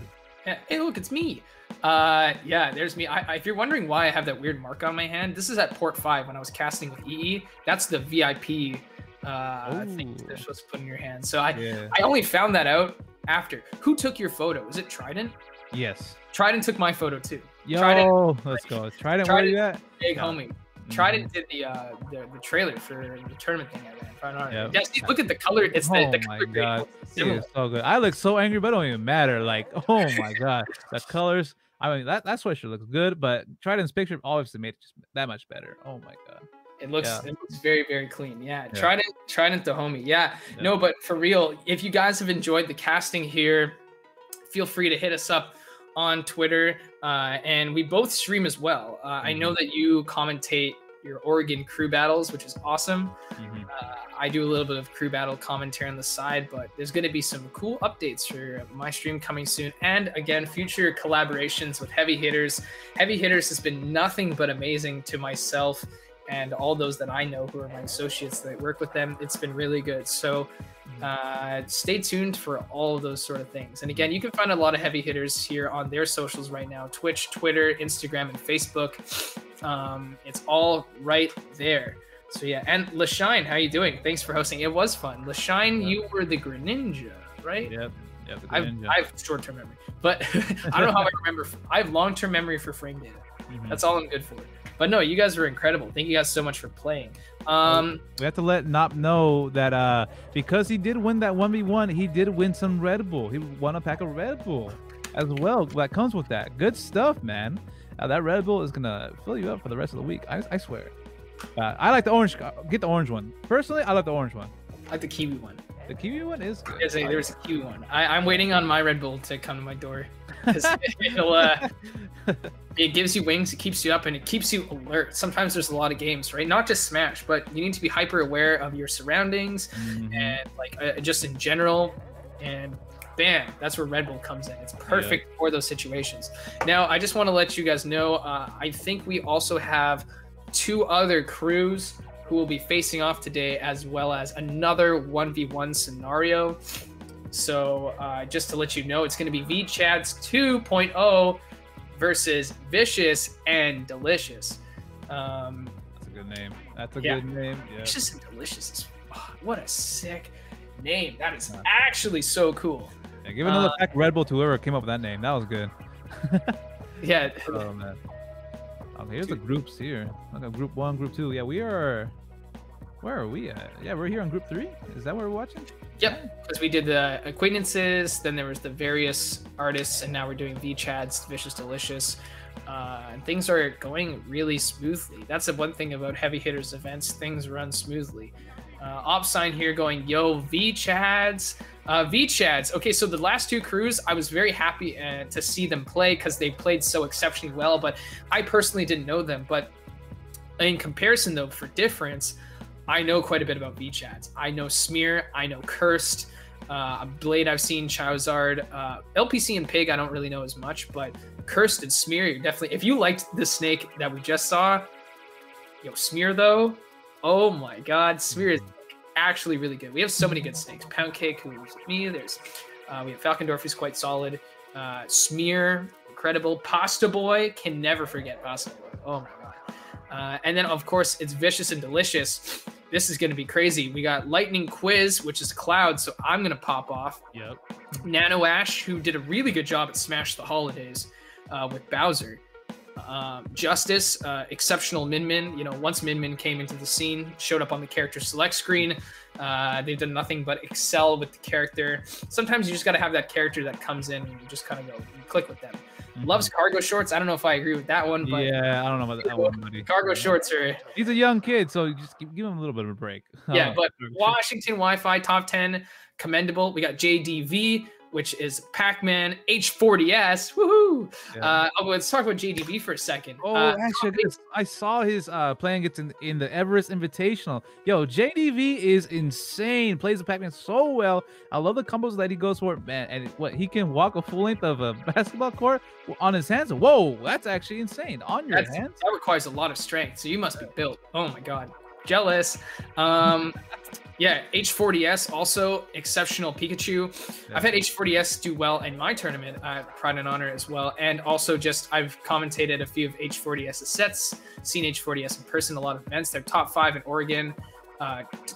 Hey, look, it's me. Yeah, there's me. If you're wondering why I have that weird mark on my hand, this is at port 5 when I was casting with EE. That's the VIP things they're Oh, supposed to put in your hand. So I yeah. I only found that out after. Who took your photo? Was it Trident? Yes. Trident took my photo too. Trident, Yo, let's go. Trident, where Trident, you at? big Yeah. homie. Trident did the trailer for the tournament thing I ran. Yep. Yeah, see, look at the color. It's Oh the my color god, grade. it Similar. is so good. I look so angry, but it don't even matter. Like, oh my god, the colors. I mean, that sweatshirt looks good, but Trident's picture obviously made it just that much better. Oh my god. It Yeah. looks very, very clean. Yeah. Yeah. Trident the homie. Yeah. Yeah. No, but for real, if you guys have enjoyed the casting here, feel free to hit us up on Twitter. And we both stream as well. I know that you commentate your Oregon crew battles, which is awesome. I do a little bit of crew battle commentary on the side, but there's going to be some cool updates for my stream coming soon. And again, future collaborations with Heavy Hitters. Heavy Hitters has been nothing but amazing to myself and all those that I know who are my associates that work with them. It's been really good. So stay tuned for all of those sort of things. And again, you can find a lot of Heavy Hitters here on their socials right now: Twitch, Twitter, Instagram, and Facebook. It's all right there. So yeah, and Lashine, how you doing? Thanks for hosting. It was fun. Lashine, you were the Greninja, right? Yep. Yep. I have short-term memory, but I don't know how I remember. I have long-term memory for frame data. That's all I'm good for. But no, you guys were incredible. Thank you guys so much for playing. We have to let Nop know that because he did win that 1v1, he did win some Red Bull. He won a pack of Red Bull as well. That comes with that. Good stuff, man. That Red Bull is gonna fill you up for the rest of the week. I swear. I like the orange. Get the orange one. Personally, I like the orange one. I like the Kiwi one. The Kiwi one is good. There's a Kiwi one. I'm waiting on my Red Bull to come to my door. It gives you wings, it keeps you up, and it keeps you alert. Sometimes there's a lot of games, right? Not just Smash, but you need to be hyper aware of your surroundings and like just in general. And bam, that's where Red Bull comes in. It's perfect for those situations. Now, I just want to let you guys know, I think we also have 2 other crews who will be facing off today, as well as another 1v1 scenario. So just to let you know, it's going to be VChads 2.0 versus Vicious and Delicious. That's a good name. That's a good name. Yeah. Vicious and Delicious is what a sick name. That is actually so cool. Yeah, give another pack of Red Bull to whoever came up with that name. That was good. Yeah. Oh man. Okay, here's the groups here. Okay, group 1, group 2. Yeah, we are. Where are we at? Yeah, we're here on group 3. Is that where we're watching? Yep, because we did the acquaintances, then there was the various artists, and now we're doing VChads, Vicious Delicious. And things are going really smoothly. That's the one thing about Heavy Hitters events. Things run smoothly. Opsign here going, yo, VChads. VChads. Okay, so the last 2 crews, I was very happy to see them play because they played so exceptionally well, but I personally didn't know them. But in comparison, though, for difference, I know quite a bit about VChads. I know Smear, I know Cursed, Blade I've seen, Charizard, LPC and Pig I don't really know as much, but Cursed and Smear, you're definitely, if you liked the snake that we just saw, yo, Smear though, oh my god, Smear is actually really good. We have so many good snakes. Pound Cake, who's me, there's, we have Falcondorf, who's quite solid, Smear, incredible, Pasta Boy, can never forget Pasta Boy, oh my god. And then of course it's Vicious and Delicious. This is going to be crazy. We got Lightning Quiz, which is Cloud, so I'm going to pop off. Yep. Nano Ash, who did a really good job at Smash the Holidays with Bowser. Justice, exceptional Min Min. You know, once Min Min came into the scene, showed up on the character select screen, they've done nothing but excel with the character. Sometimes you just got to have that character that comes in and you just kind of go and click with them. Loves cargo shorts. I don't know if I agree with that one, but yeah, I don't know about that one, buddy. Cargo shorts are. He's a young kid, so you just give him a little bit of a break. Yeah, but Washington Wi-Fi top 10, commendable. We got JDV, which is Pac-Man, H40S. Woohoo! Yeah. Let's talk about JDV for a second. Oh, actually, I saw his playing it in the Everest Invitational. Yo, JDV is insane. Plays the Pac-Man so well. I love the combos that he goes for, man. And what he can walk a full length of a basketball court on his hands. Whoa, that's actually insane. On your hands. That requires a lot of strength. So you must be built. Oh my god, jealous. Yeah, H40S, also exceptional Pikachu. Yeah. I've had H40S do well in my tournament, Pride and Honor as well. And also I've commentated a few of H40S's sets, seen H40S in person, a lot of events. They're top 5 in Oregon.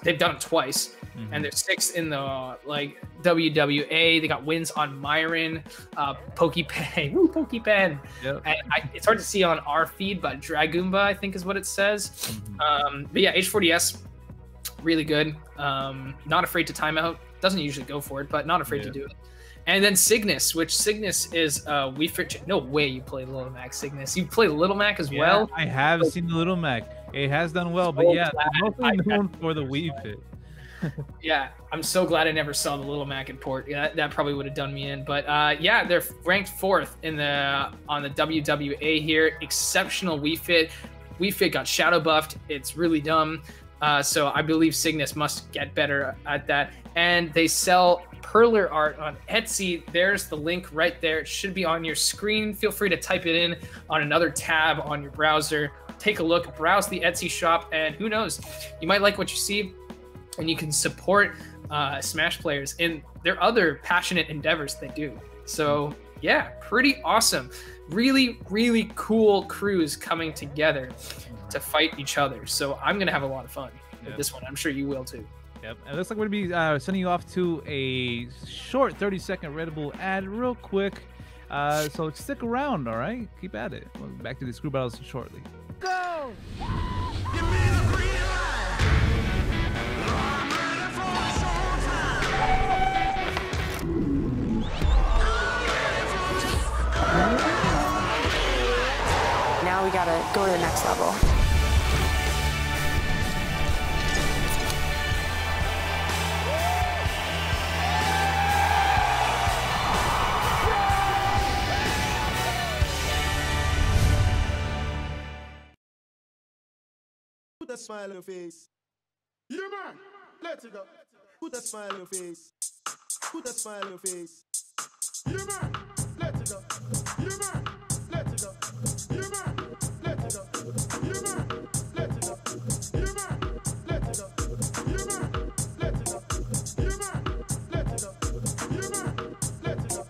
they've done it twice, and they're 6th in the like WWA. They but wins on Myron, Pokepen, woo, Pokepen. Yep. And it's hard to see on our feed, but Dragoomba, I think is what it says. But yeah, H40S, really good. Not afraid to timeout. Doesn't usually go for it, but not afraid to do it. And then Cygnus, which Cygnus is Wii Fit. No way you play Little Mac, Cygnus. You play Little Mac as well? I have seen the Little Mac. It has done well, but yeah, mostly known for the Wii Fit. Yeah, I'm so glad I never saw the Little Mac in port. Yeah, that probably would have done me in. But yeah, they're ranked 4th in on the WWA here. Exceptional Wii Fit. Wii Fit got shadow buffed. It's really dumb. So I believe Cygnus must get better at that. And they sell Perler art on Etsy. There's the link right there. It should be on your screen. Feel free to type it in on another tab on your browser. Take a look, browse the Etsy shop, and who knows, you might like what you see, and you can support Smash players in their other passionate endeavors they do. So yeah, pretty awesome. Really, really cool crews coming together to fight each other. So I'm gonna have a lot of fun with this one. I'm sure you will too. Yep, it looks like we're gonna be sending you off to a short 30-second Red Bull ad real quick. So stick around, all right? Keep at it. We'll be back to the screw battles shortly. Go! Give me the green light. I'm ready for showtime. Now we gotta go to the next level. Put a smile on your face. Yeah, man. Let's go. Put a smile on your face. Put a smile on your face. Yeah, man. Let's go. Yeah, man. Let's go. Yeah, man. Let's go. Yeah, man. Let's go. Yeah, man. Let's go. Yeah, man. Let's go. Yeah, man. Let's go. Yeah, man. Let's go.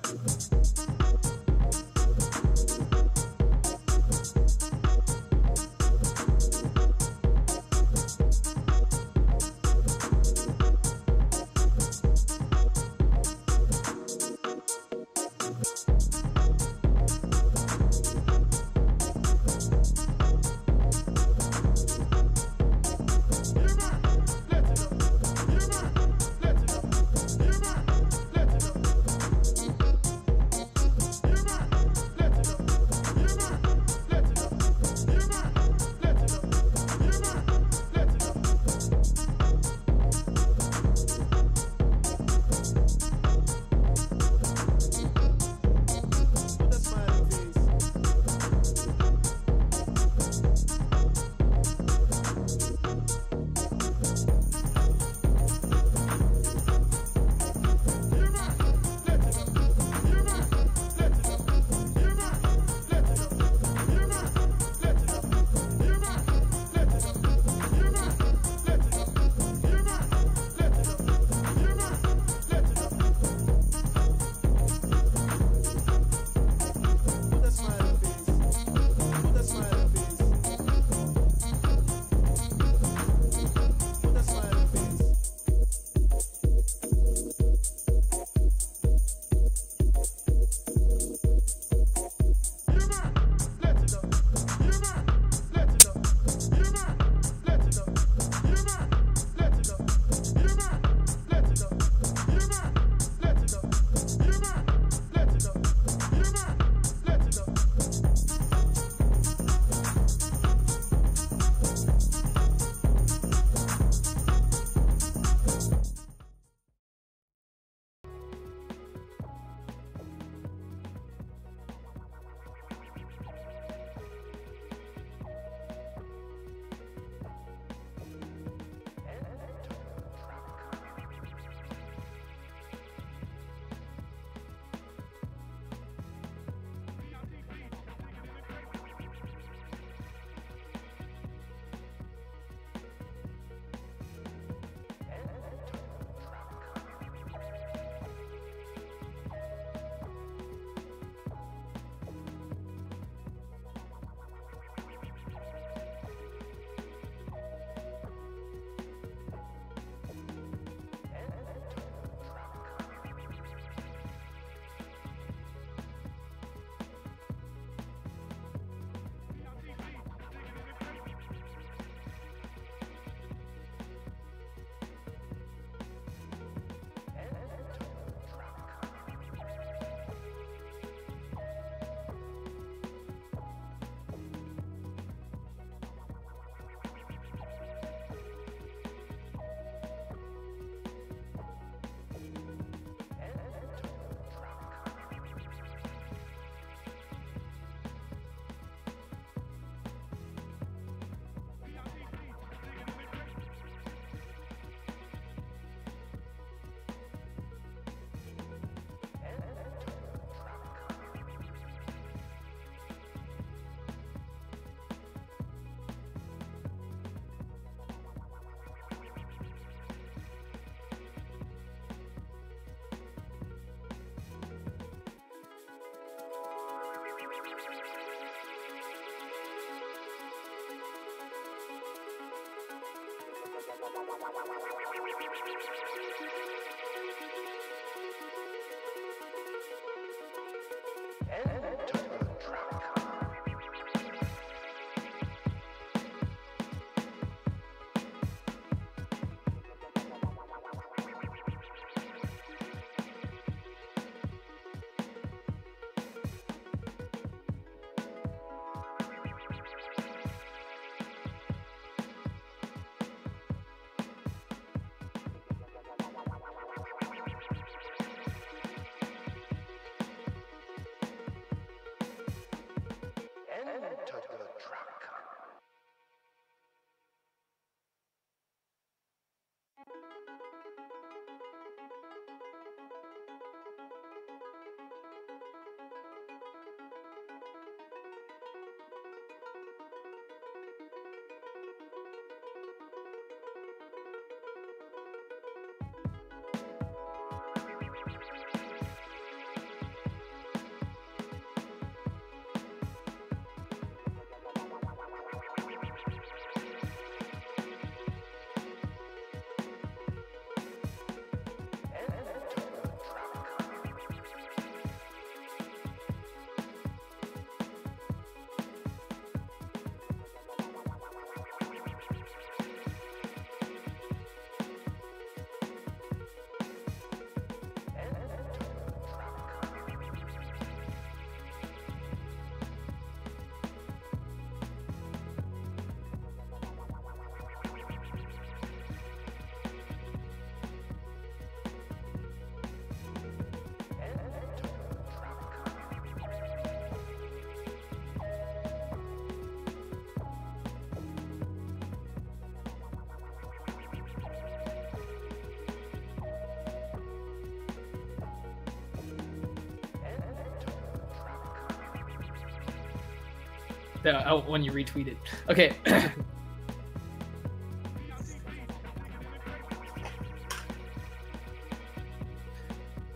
When you retweeted. Okay.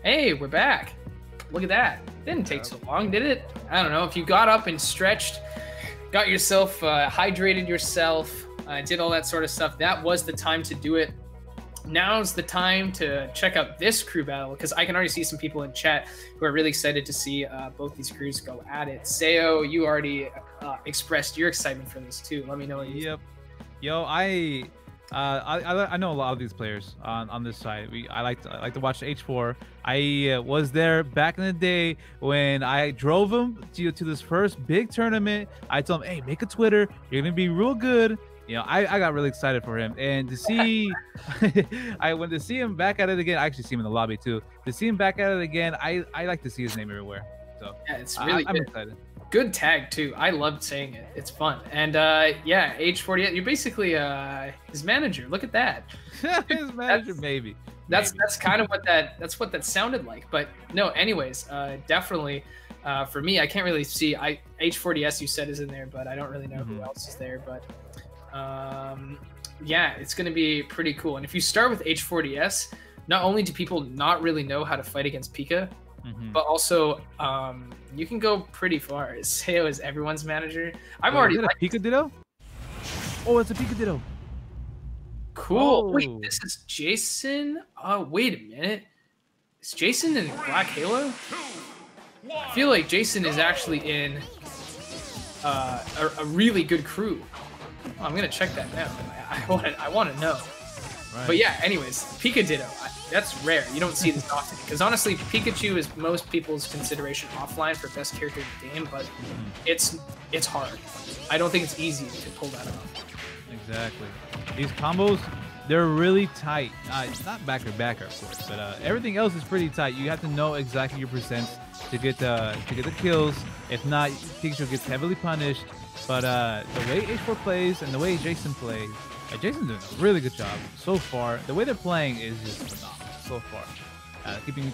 Hey, we're back. Look at that. Didn't take so long, did it? I don't know. If you got up and stretched, got yourself hydrated yourself, did all that sort of stuff, that was the time to do it. Now's the time to check out this crew battle, because I can already see some people in chat who are really excited to see both these crews go at it. Seo, you already expressed your excitement for this too. Let me know what you Yep. Yo, I know a lot of these players on this side. I like to watch H4. I was there back in the day when I drove him to this first big tournament. I told him, hey, make a Twitter. You're gonna be real good. You know, I got really excited for him, and to see, when to see him back at it again, I actually see him in the lobby too. To see him back at it again, I like to see his name everywhere. So yeah, it's really I'm good. excited. Good tag too. I loved saying it. It's fun. And yeah, H48, you're basically his manager. Look at that. His manager, maybe. That's kind of what that sounded like. But no, anyways, definitely. For me, I can't really see. H40S you said is in there, but I don't really know who else is there. But yeah, it's going to be pretty cool. And if you start with H40S, not only do people not really know how to fight against Pika, but also you can go pretty far. Seo is everyone's manager. I'm already is it a Pika Ditto? Oh, it's a Pika Ditto. Cool. Oh. Wait, this is Jason? Wait a minute. Is Jason in Black Halo? I feel like Jason is actually in a really good crew. Oh, I'm gonna check that now. I want to know. Right. But yeah, anyways, Pika Ditto. That's rare. You don't see this often. Because honestly, Pikachu is most people's consideration offline for best character in the game, but it's hard. I don't think it's easy to pull that off. Exactly. These combos, they're really tight. It's not backer, of course, but everything else is pretty tight. You have to know exactly your percents to get the kills. If not, Pikachu gets heavily punished. But the way H4 plays and the way Jason plays, Jason's doing a really good job so far. The way they're playing is just phenomenal so far. Keeping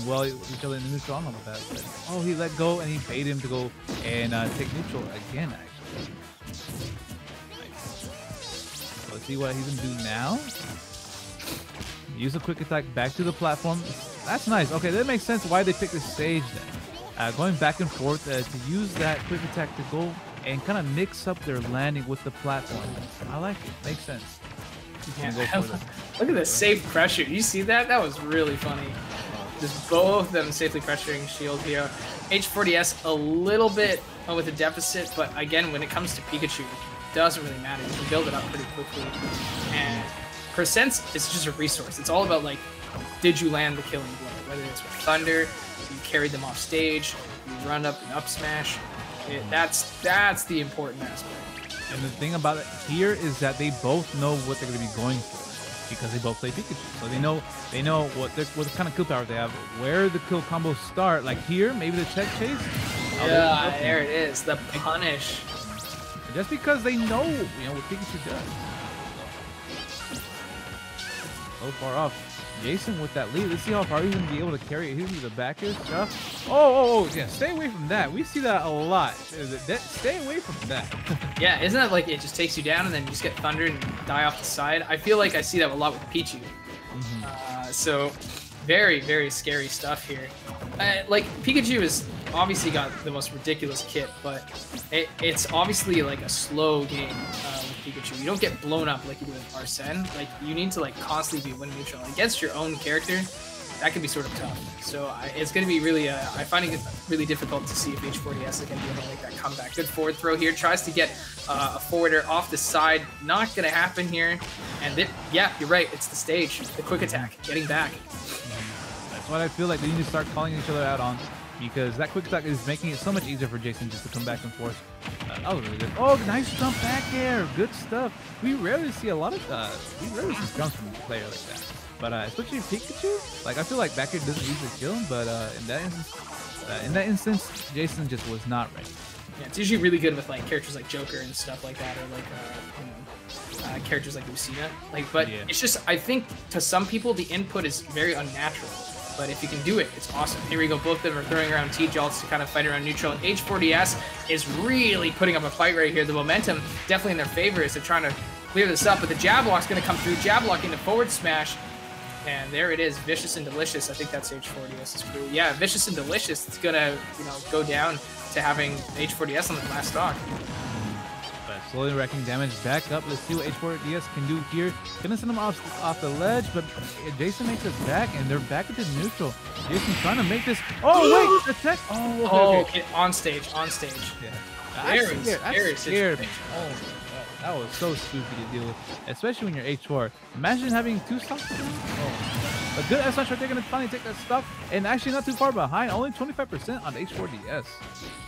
well with each other in the neutral. I don't know about that. But, oh, he let go and he baited him to go and take neutral again, actually. Nice. Let's see what he's going to do now. Use a quick attack back to the platform. That's nice. Okay, that makes sense why they picked this stage then. Going back and forth to use that quick attack to go and kind of mix up their landing with the platform. I like it. Makes sense. And Yeah. go for Look at the safe pressure. You see that? That was really funny. Just both of them safely pressuring shield here. H40S a little bit with a deficit, but again, when it comes to Pikachu, it doesn't really matter. You can build it up pretty quickly. And percents is just a resource. It's all about, like, did you land the killing blow? Whether it's with Thunder, you carried them off stage, you run up and up smash. That's the important aspect. And the thing about it here is that they both know what they're going to be going for because they both play Pikachu. So they know what kind of kill power they have, where the kill combos start. Like here, maybe the check chase. Yeah, there it is, the punish. Just because they know, what Pikachu does. So far off. Jason with that lead. Let's see how far he's going to be able to carry it. He's the back air stuff. Oh, yeah. Stay away from that. We see that a lot. Stay away from that. Yeah, isn't that like it just takes you down and then you just get Thunder and die off the side? I feel like I see that a lot with Pichu. So very, very scary stuff here. Like, Pikachu has obviously got the most ridiculous kit, but it's obviously like a slow game with Pikachu. You don't get blown up like you do with Arsene. Like, you need to like constantly be win neutral. Against your own character, that can be sort of tough. So it's going to be really, I find it really difficult to see if H40S is going to be able to make that comeback. Good forward throw here. Tries to get a forwarder off the side. Not going to happen here. And yeah, you're right. It's the stage. The quick attack. Getting back. That's what I feel like they need to start calling each other out on, because that quick attack is making it so much easier for Jason just to come back and forth. That was really good. Oh, nice jump back air. Good stuff. We rarely see a lot of jumps from a player like that. But especially Pikachu, like, I feel like back air doesn't usually kill him, but in that instance, Jason just was not ready. Yeah, it's usually really good with like characters like Joker and stuff like that, or like characters like Lucina. Like, but yeah. It's just, I think to some people the input is very unnatural. But if you can do it, it's awesome. Here we go. Both of them are throwing around T-Jolts to kind of fight around neutral. And H40S is really putting up a fight right here. The momentum definitely in their favor as they're trying to clear this up. But the jab lock's going to come through. Jab lock into forward smash. And there it is. Vicious and Delicious. I think that's H40S's crew. Yeah, Vicious and Delicious. It's going to, go down to having H40S on the last stock. But slowly wrecking damage back up. Let's see what H40S can do here. Gonna send him off the ledge, but Jason makes it back, and they're back into neutral. Jason trying to make this. Oh, wait, the tech. Oh, okay. On stage. Yeah. Very scared. Oh, that was so stupid to deal with, especially when you're H4. Imagine having two stocks. A good S-Launch right there, gonna finally take that stock, and actually not too far behind, only 25% on H4DS.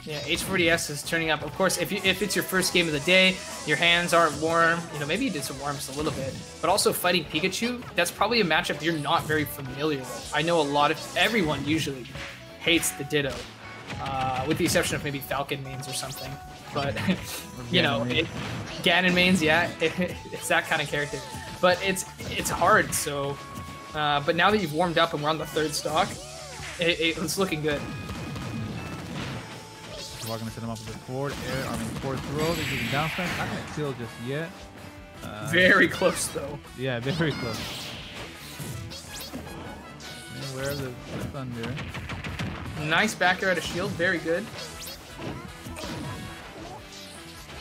Yeah, H40S is turning up. Of course, if it's your first game of the day, your hands aren't warm, maybe you did some warm-ups a little bit, but also fighting Pikachu, that's probably a matchup you're not very familiar with. I know everyone usually hates the Ditto, with the exception of maybe Falcon mains or something. But, Ganon mains, yeah, it's that kind of character. But it's hard, so... but now that you've warmed up and we're on the third stock, it's looking good. So we're going to set him up with a forward throw. They're getting down smash. Not going to kill just yet. Very close, though. Yeah, very close. Aware of the Thunder. Nice back air out of shield. Very good.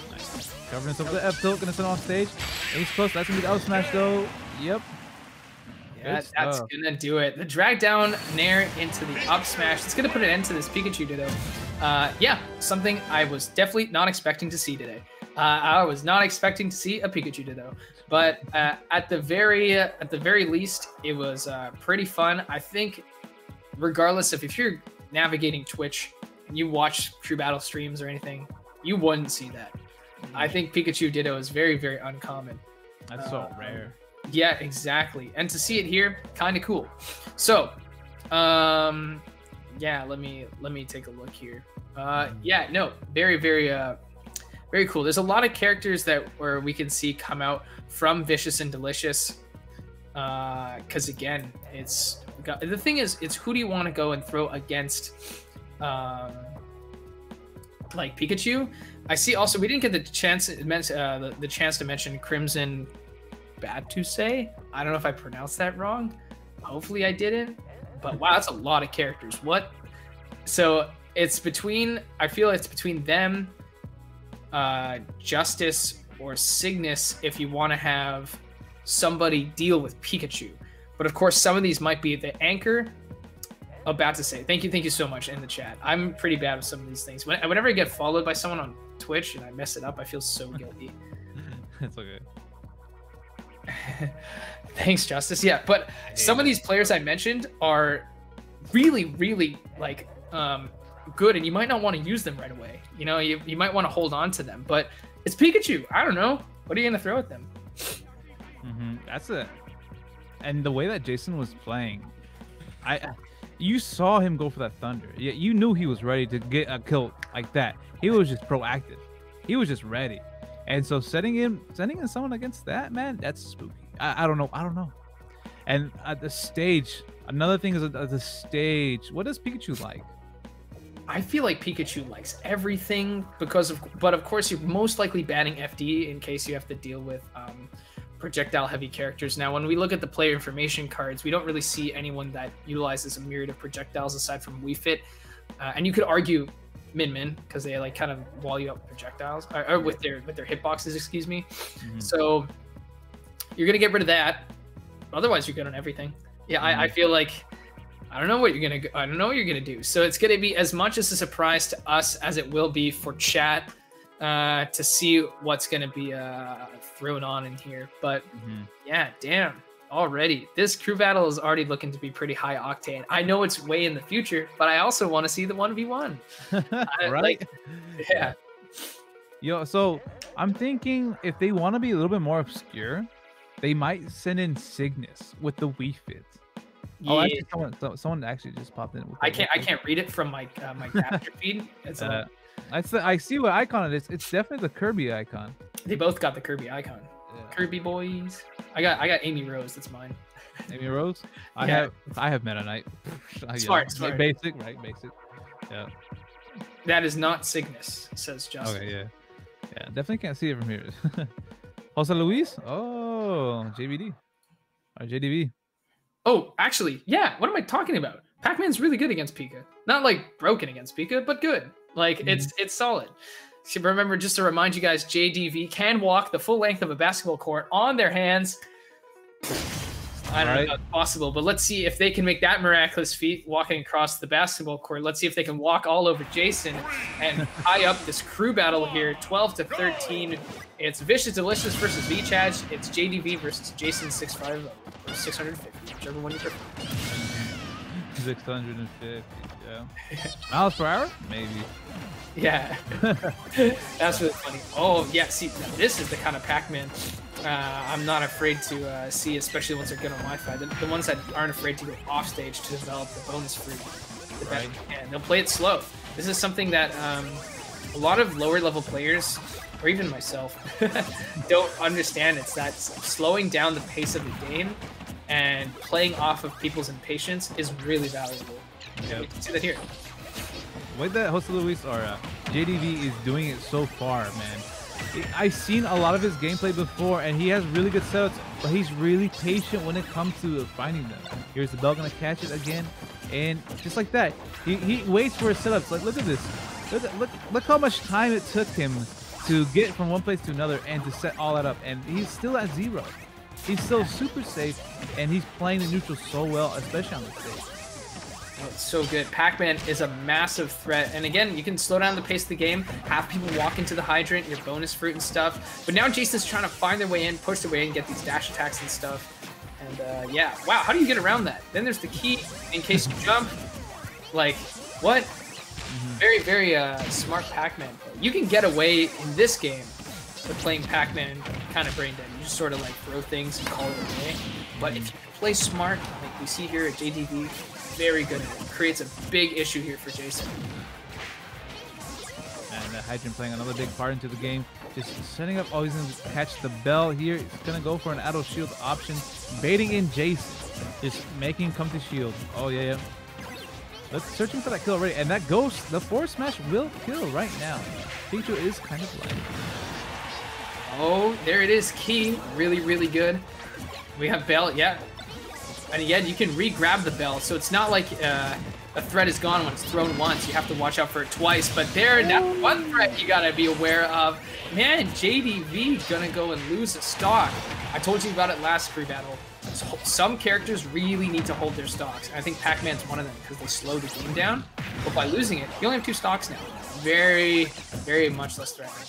Nice. Covering up the F tilt. Going to send him off stage. Ace close. That's going to be the out smash, though. Yep. Yeah, that's gonna do it. The drag down Nair into the up smash. It's gonna put an end to this Pikachu Ditto. Yeah, something I was definitely not expecting to see today. I was not expecting to see a Pikachu Ditto, but at the very least, it was pretty fun. I think, regardless of if you're navigating Twitch and you watch True Battle streams or anything, you wouldn't see that. I think Pikachu Ditto is very, very uncommon. That's so rare. Yeah, exactly. And to see it here, kind of cool. So, yeah, let me take a look here. Yeah, no, very, very, very cool. There's a lot of characters where we can see come out from Vicious and Delicious. Because again, the thing is, it's who do you want to go and throw against, like Pikachu? I see. Also, we didn't get the chance to mention Crimson Bad to say. I don't know if I pronounced that wrong. Hopefully I didn't. But wow, that's a lot of characters. What? So I feel it's between them, Justice or Cygnus if you want to have somebody deal with Pikachu. But of course, some of these might be the anchor. About to say, thank you so much in the chat. I'm pretty bad with some of these things. Whenever I get followed by someone on Twitch and I mess it up, I feel so guilty. It's okay. Thanks, Justice. Yeah, but some of these players I mentioned are really, really like good, and you might not want to use them right away. You know, you might want to hold on to them. But it's Pikachu. I don't know. What are you gonna throw at them? That's it. And the way that Jason was playing, you saw him go for that thunder. Yeah, you knew he was ready to get a kill like that. He was just proactive. He was just ready. And so sending in someone against that, man, that's spooky. I don't know. And at the stage, another thing is at the stage, what does Pikachu like? I feel like Pikachu likes everything but of course you're most likely banning FD in case you have to deal with projectile heavy characters. Now, when we look at the player information cards, we don't really see anyone that utilizes a myriad of projectiles aside from Wii Fit. And you could argue Min because they like kind of wall you up with projectiles or with their hitboxes, excuse me. So you're gonna get rid of that. Otherwise, you're good on everything. Yeah, I feel like I don't know what you're gonna do. So it's gonna be as much as a surprise to us as it will be for chat to see what's gonna be thrown on in here. But yeah, damn. Already, this crew battle is already looking to be pretty high octane. I know it's way in the future, but I also want to see the 1v1. Right? Yeah. Yo, so I'm thinking if they want to be a little bit more obscure, they might send in Cygnus with the Wii Fit. Yeah. Oh, actually, someone actually just popped in. With I can't read it from my my capture feed. I see what icon it is. It's definitely the Kirby icon. They both got the Kirby icon. Yeah. Kirby boys. I got Amy Rose. That's mine. Amy Rose. I have Meta Knight. Smart. Basic, right? Basic. Yeah. That is not Cygnus, says Justin. Okay, yeah. Definitely can't see it from here. Jose Luis. Oh, JBD or JDB. Oh, actually, yeah. What am I talking about? Pac-Man's really good against Pika. Not like broken against Pika, but good. Like it's solid. So remember, just to remind you guys, JDV can walk the full length of a basketball court on their hands. I don't know how it's possible, but let's see if they can make that miraculous feat walking across the basketball court. Let's see if they can walk all over Jason and tie up this crew battle here, 12-13. It's Vicious Delicious versus V-Chad. It's JDV versus Jason 6'5", 650, whichever one you prefer. 650, yeah. Miles per hour? Maybe. Yeah. That's really funny. Oh, yeah, see, this is the kind of Pac-Man I'm not afraid to see, especially once they're good on Wi-Fi. The ones that aren't afraid to go off stage to develop the bonus fruit. Right. And they'll play it slow. This is something that a lot of lower level players, or even myself, don't understand. It's that slowing down the pace of the game and playing off of people's impatience is really valuable. Yeah, we can see that here. The way that Jose Luis or JDV is doing it so far, man. I've seen a lot of his gameplay before, and he has really good setups, but he's really patient when it comes to finding them. Here's the bell, gonna catch it again, and just like that, he waits for his setups. Like, look at this. Look how much time it took him to get from one place to another and to set all that up, and he's still at 0. He's still super safe, and he's playing the neutral so well, especially on the stage. Oh, it's so good. Pac-Man is a massive threat. And again, you can slow down the pace of the game, have people walk into the hydrant, your bonus fruit and stuff. But now Jason's trying to find their way in, push their way in, get these dash attacks and stuff. And yeah, wow, how do you get around that? Then there's the key in case you jump. Like, what? Very, very smart Pac-Man. You can get away in this game with playing Pac-Man kind of brain dead. You just sort of like throw things and call it a day. But if you play smart, like we see here at JDV, very good at it. Creates a big issue here for Jason. And the Hydrant playing another big part into the game. Just setting up, oh, he's going to catch the bell here. He's going to go for an auto shield option. Baiting in Jason. Just making him come to shield. Oh, yeah. Let's searching for that kill already. And that ghost, the force smash will kill right now. Pikachu is kind of light. Oh, there it is. Key. Really, really good. We have Bell. Yeah. And again, you can re-grab the bell, so it's not like a threat is gone when it's thrown once. You have to watch out for it twice. But that's one threat you gotta be aware of. Man, JDV gonna go and lose a stock. I told you about it last free battle. Some characters really need to hold their stocks. And I think Pac-Man's one of them because they slow the game down. But by losing it, you only have 2 stocks now. Very, very much less threatening.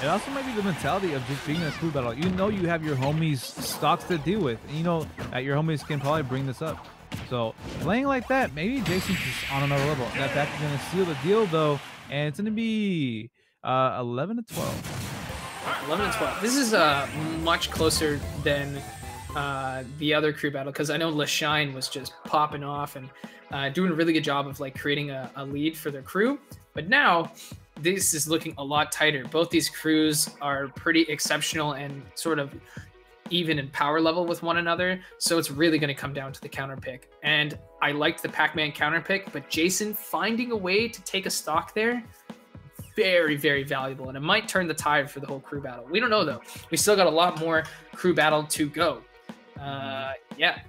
It also might be the mentality of just being in a crew battle. You know you have your homies' stocks to deal with. And you know that your homies can probably bring this up. So playing like that, maybe Jason's just on another level. That's going to seal the deal, though. And it's going to be 11 to 12. 11 to 12. This is much closer than the other crew battle, because I know LaShine was just popping off and doing a really good job of like creating a lead for their crew. But now this is looking a lot tighter. Both these crews are pretty exceptional and sort of even in power level with one another. So it's really going to come down to the counter pick. And I liked the Pac-Man counter pick, but Jason finding a way to take a stock there, very, very valuable. And it might turn the tide for the whole crew battle. We don't know though. We still got a lot more crew battle to go. Yeah.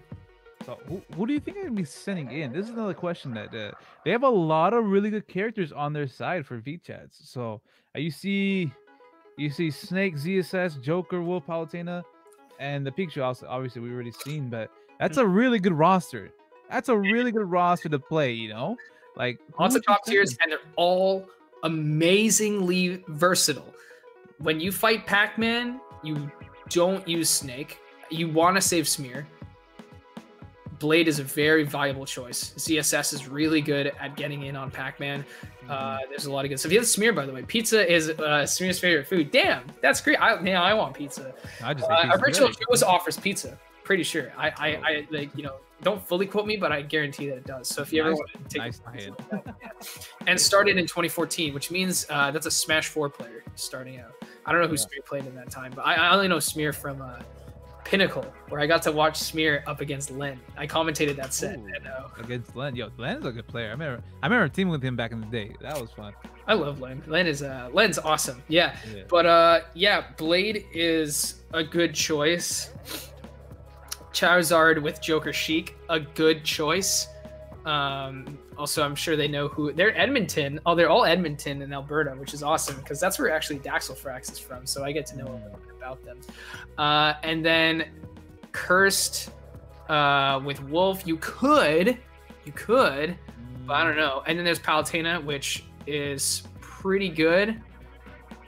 So who do you think they're going to be sending in? This is another question that they have a lot of really good characters on their side for V-Chats. So you see Snake, ZSS, Joker, Wolf, Palutena, and the Pikachu also, obviously we already seen, but that's a really good roster. That's a really good roster to play, you know? Like lots of top tiers, and they're all amazingly versatile. When you fight Pac-Man, you don't use Snake. You want to save Smear. Blade is a very viable choice. ZSS is really good at getting in on Pac-Man. There's a lot of good stuff. He has Smear, by the way. Pizza is Smear's favorite food. Damn, that's great. I want pizza. Original Joe's offers pizza. Pretty sure. I like, you know, don't fully quote me, but I guarantee that it does. So if you ever want to take and started in 2014, which means that's a Smash 4 player starting out. I don't know who Smear played in that time, but I only know Smear from Pinnacle, where I got to watch Smear up against Len. I commentated that set. Against Len. Yo, Len's a good player. I remember teaming with him back in the day. That was fun. I love Len. Len's awesome. Yeah. But Blade is a good choice. Charizard with Joker Chic, a good choice. Also, I'm sure they know who they're. Edmonton. Oh, they're all Edmonton and Alberta, which is awesome because that's where actually Daxelfrax is from. So I get to know a little bit about them. And then Cursed with Wolf. You could, but I don't know. And then there's Palutena, which is pretty good.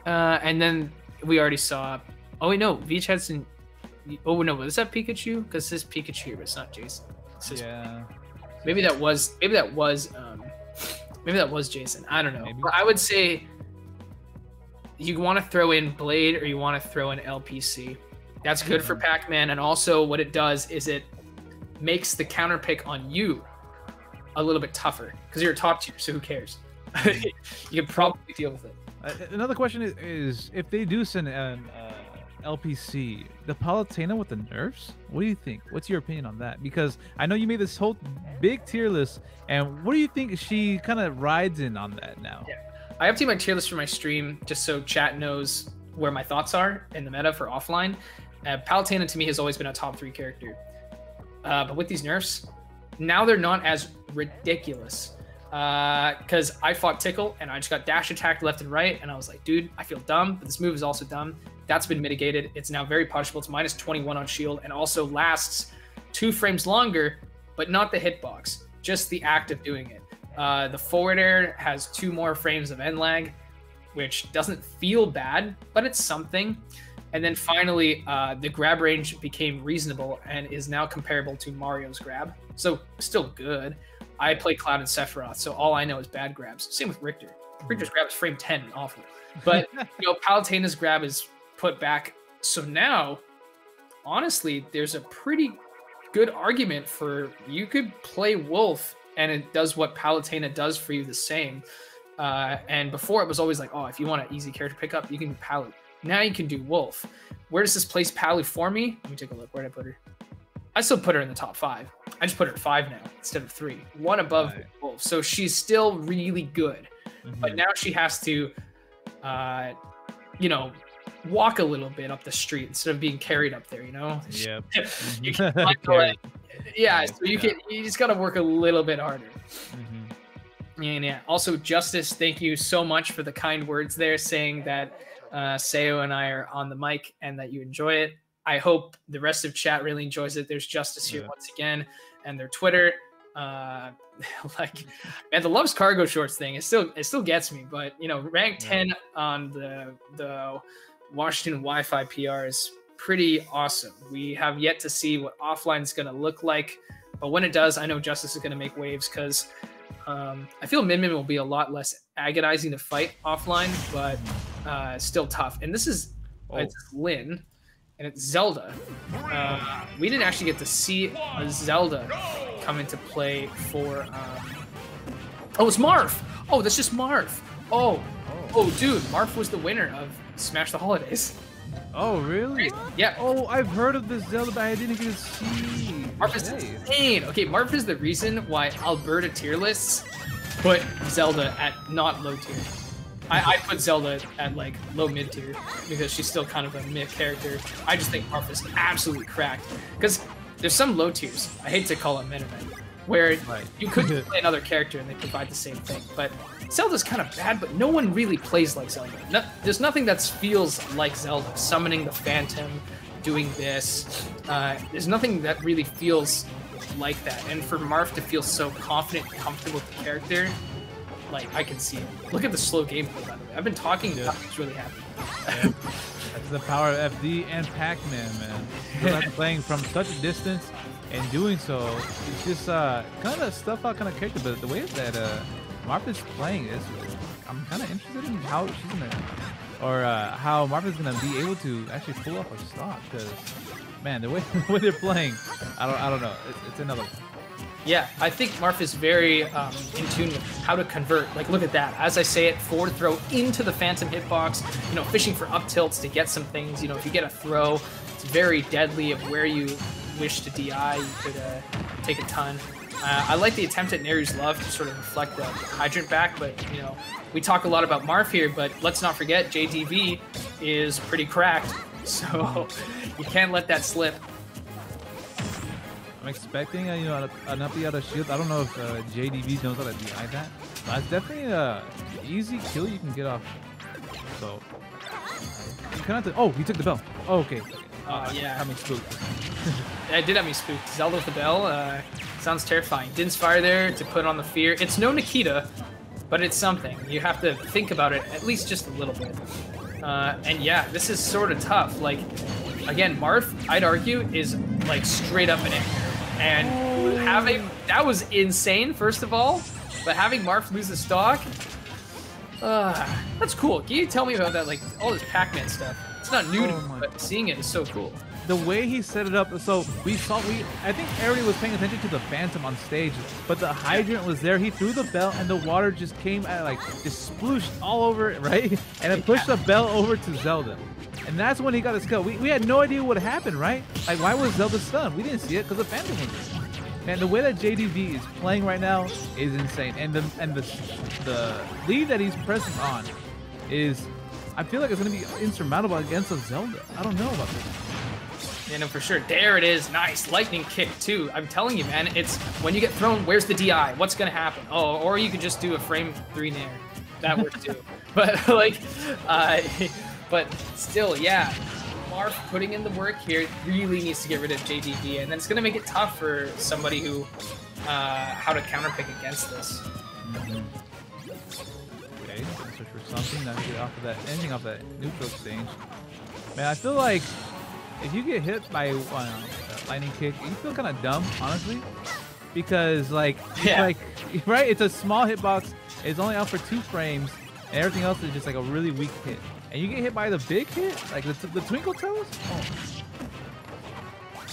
And then we already saw. Oh wait, no, Veach has some. Oh no, was that Pikachu? Because this Pikachu, but it's not Jason. Maybe that was Jason. I don't know. Maybe. But I would say you want to throw in Blade or you want to throw in LPC. That's good for Pac-Man, and also what it does is it makes the counter pick on you a little bit tougher because you're a top tier, so who cares? You can probably deal with it. Another question is if they do send an LPC, the Palutena with the nerfs, what do you think? What's your opinion on that? Because I know you made this whole big tier list, and what do you think she kind of rides in on that now? Yeah, I update my tier list for my stream just so chat knows where my thoughts are in the meta for offline. Palutena to me has always been a top 3 character, but with these nerfs, now they're not as ridiculous. Because I fought Tickle and I just got dash attacked left and right, and I was like, dude, I feel dumb, but this move is also dumb. That's been mitigated. It's now very punishable. It's minus 21 on shield and also lasts 2 frames longer, but not the hitbox, just the act of doing it. The forward air has 2 more frames of end lag, which doesn't feel bad, but it's something. And then finally, the grab range became reasonable and is now comparable to Mario's grab. So still good. I play Cloud and Sephiroth, so all I know is bad grabs. Same with Richter. Richter's grab is frame 10 and awful. But, Palutena's grab is put back. So now, honestly, there's a pretty good argument for you could play Wolf and it does what Palutena does for you the same. And before it was always like, oh, if you want an easy character pickup, you can do Palu. Now you can do Wolf. Where does this place Palu for me? Let me take a look. Where did I put her? I still put her in the top 5. I just put her at 5 now instead of 3. 1 above Wolf. So she's still really good. But now she has to, walk a little bit up the street instead of being carried up there, Yep. you Yeah, Right, so you just gotta work a little bit harder. And yeah, also Justice, thank you so much for the kind words there, saying that Seo and I are on the mic and that you enjoy it. I hope the rest of chat really enjoys it. There's Justice here once again, and their Twitter. Like, man, the Loves Cargo Shorts thing, it still gets me. But you know, rank 10 on the Washington Wi-Fi PR is pretty awesome. We have yet to see what offline is going to look like, but when it does, I know Justice is going to make waves because I feel Min Min will be a lot less agonizing to fight offline, but still tough. And this is it's Lynn, and it's Zelda. We didn't actually get to see a Zelda come into play for. Oh, it's Marth. Oh, that's just Marth. Oh, dude, Marth was the winner of Smash the Holidays. Oh, really? Yeah. Oh, I've heard of this Zelda, but I didn't get to see. Marth is insane. Okay, Marth is the reason why Alberta tier lists put Zelda at not low tier. I put Zelda at like low mid tier because she's still kind of a mid character. I just think Marth is absolutely cracked because there's some low tiers. I hate to call them Metaman, where you could play another character and they provide the same thing. But Zelda's kind of bad, but no one really plays like Zelda. There's nothing that feels like Zelda. Summoning the Phantom, doing this. There's nothing that really feels like that. And for Marth to feel so confident and comfortable with the character, like, I can see it. Look at the slow gameplay, by the way. I've been talking about it. It's really happy. Yeah. That's the power of FD and Pac-Man, man. You're not playing from such a distance and doing so, it's just kind of stuff out kind of character, but the way that Marth is playing is, I'm kind of interested in how she's gonna, or how Marth is gonna be able to actually pull off a stock. Because, man, the way they're playing, I don't know. It's another one. Yeah, I think Marth is very in tune with how to convert. Like, look at that. As I say it, forward throw into the Phantom hitbox, you know, fishing for up tilts to get some things. You know, if you get a throw, it's very deadly of where you wish to DI. You could take a ton. I like the attempt at Neru's Love to sort of reflect the Hydrant back, but, you know, we talk a lot about Marth here, but let's not forget JDV is pretty cracked, so you can't let that slip. I'm expecting you know, an up the other shield. I don't know if JDV knows how to DI that. But it's definitely an easy kill you can get off. So, you kind of have to, oh, he took the bell. Oh, okay. Yeah. Got me spooked. It did have me spooked. Zelda with the bell sounds terrifying. Din's Fire there to put on the fear. It's no Nikita, but it's something. You have to think about it at least just a little bit. And yeah, this is sort of tough. Like, again, Marth, I'd argue, is like straight up an air. And that was insane, first of all. But having Marth lose the stock, that's cool. Can you tell me about that? Like, all this Pac-Man stuff. It's not new to me, but seeing it is so cool. The way he set it up, so I think everybody was paying attention to the Phantom on stage, but the Hydrant was there. He threw the bell and the water just came at, like, just splooshed all over it, right? And it pushed the bell over to Zelda. And that's when he got his kill. We had no idea what happened, right? Like, why was Zelda stunned? We didn't see it because the Phantom was there. Man, the way that JDV is playing right now is insane. And the lead that he's pressing on is, I feel like it's going to be insurmountable against a Zelda. I don't know about this. Yeah, no, for sure. There it is. Nice. Lightning kick, too. I'm telling you, man, it's when you get thrown, where's the DI? What's going to happen? Oh, or you could just do a frame 3 nair. That works, too. But, like, but still, yeah. Marth putting in the work here really needs to get rid of JDV, and then it's going to make it tough for somebody who, how to counterpick against this. Okay, search for something that get off of that, anything off that neutral exchange. Man, I feel like if you get hit by that lightning kick, you feel kind of dumb, honestly, because like, right? It's a small hitbox. It's only out for 2 frames, and everything else is just like a really weak hit. And you get hit by the big hit, like the Twinkle Toes. Oh.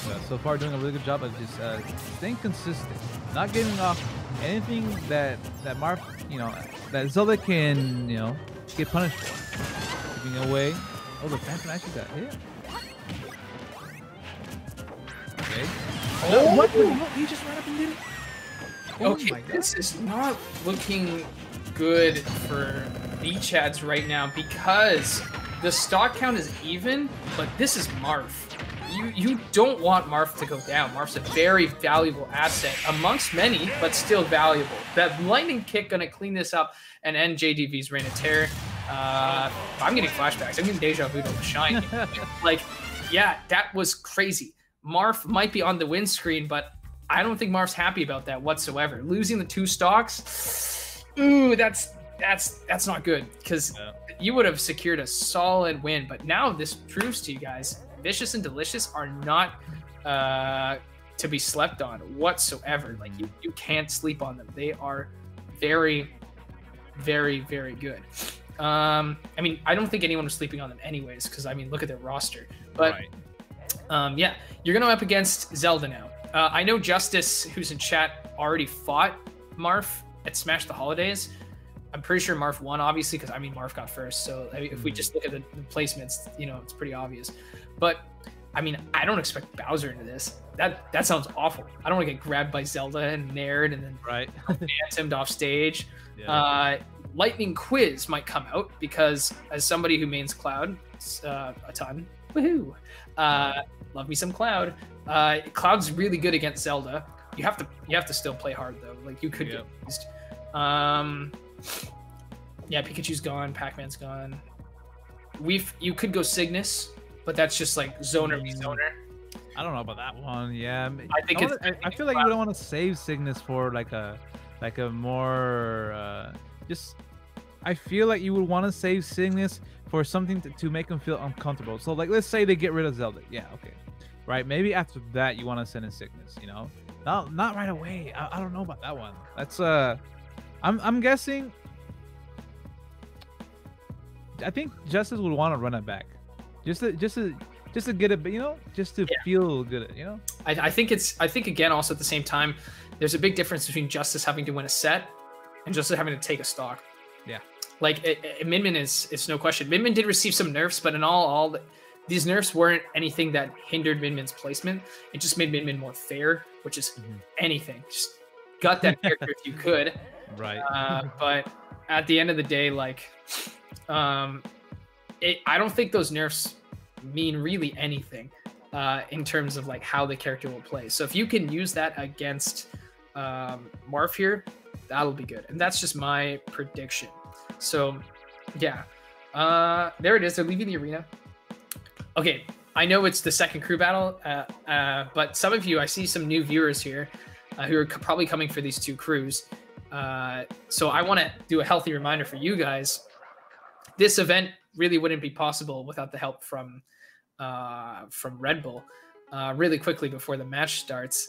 Yeah, so far, doing a really good job of just staying consistent, not giving off anything that Marth, you know, that Zelda can, you know, get punished for. Keeping away. Oh, the Phantom actually got hit. Okay. Oh, what? He just ran up and did it. Oh, okay, this is not looking good for V-Chads right now because the stock count is even, but this is Marth. you don't want Marth to go down. Marth's a very valuable asset amongst many, but still valuable. That lightning kick gonna clean this up and end JDV's reign of terror. I'm getting flashbacks. I'm getting deja vu to Shine. Like, yeah, that was crazy. Marth might be on the win screen, but I don't think Marth's happy about that whatsoever. Losing the 2 stocks, ooh, that's not good, because you would have secured a solid win. But now this proves to you guys, Vicious and Delicious are not to be slept on whatsoever. Like, you can't sleep on them. They are very, very, very good. I mean, I don't think anyone was sleeping on them anyways, because I mean, look at their roster. But yeah, you're gonna go up against Zelda now. I know Justice, who's in chat, already fought Marth at Smash the Holidays. I'm pretty sure Marth won, obviously, because I mean, Marth got first. So I mean, if we just look at the placements, you know, it's pretty obvious. But I mean, I don't expect Bowser into this. That sounds awful. I don't want to get grabbed by Zelda and Naird and then phantomed off stage. Lightning Quiz might come out, because as somebody who mains Cloud a ton, woohoo, love me some Cloud. Cloud's really good against Zelda. You have to still play hard though. Like, you could get used. Yeah, Pikachu's gone, Pac-Man's gone. You could go Cygnus, but that's just like zoner v zoner. I don't know about that one. Yeah, I feel like you don't want to save Cygnus for like a more just. I feel like you would want to save Cygnus for something to make him feel uncomfortable. So like, let's say they get rid of Zelda. Yeah, okay, right. Maybe after that you want to send in Cygnus. You know, not right away. I don't know about that one. That's I'm guessing. I think Justice would want to run it back, just to get it, you know, just to feel good, you know. I think again, also at the same time, there's a big difference between Justice having to win a set and Justice having to take a stock. Yeah. Like, Min Min it's no question. Min Min did receive some nerfs, but in all these nerfs weren't anything that hindered Min Min's placement. It just made Min Min more fair, which is anything. Just gut that character if you could. Right. But at the end of the day, like, I don't think those nerfs mean really anything in terms of like how the character will play. So if you can use that against Marth here, that'll be good. And that's just my prediction. So yeah, there it is. They're leaving the arena. Okay, I know it's the second crew battle, but some of you, I see some new viewers here who are probably coming for these 2 crews. So I want to do a healthy reminder for you guys. This event really wouldn't be possible without the help from Red Bull. Really quickly before the match starts,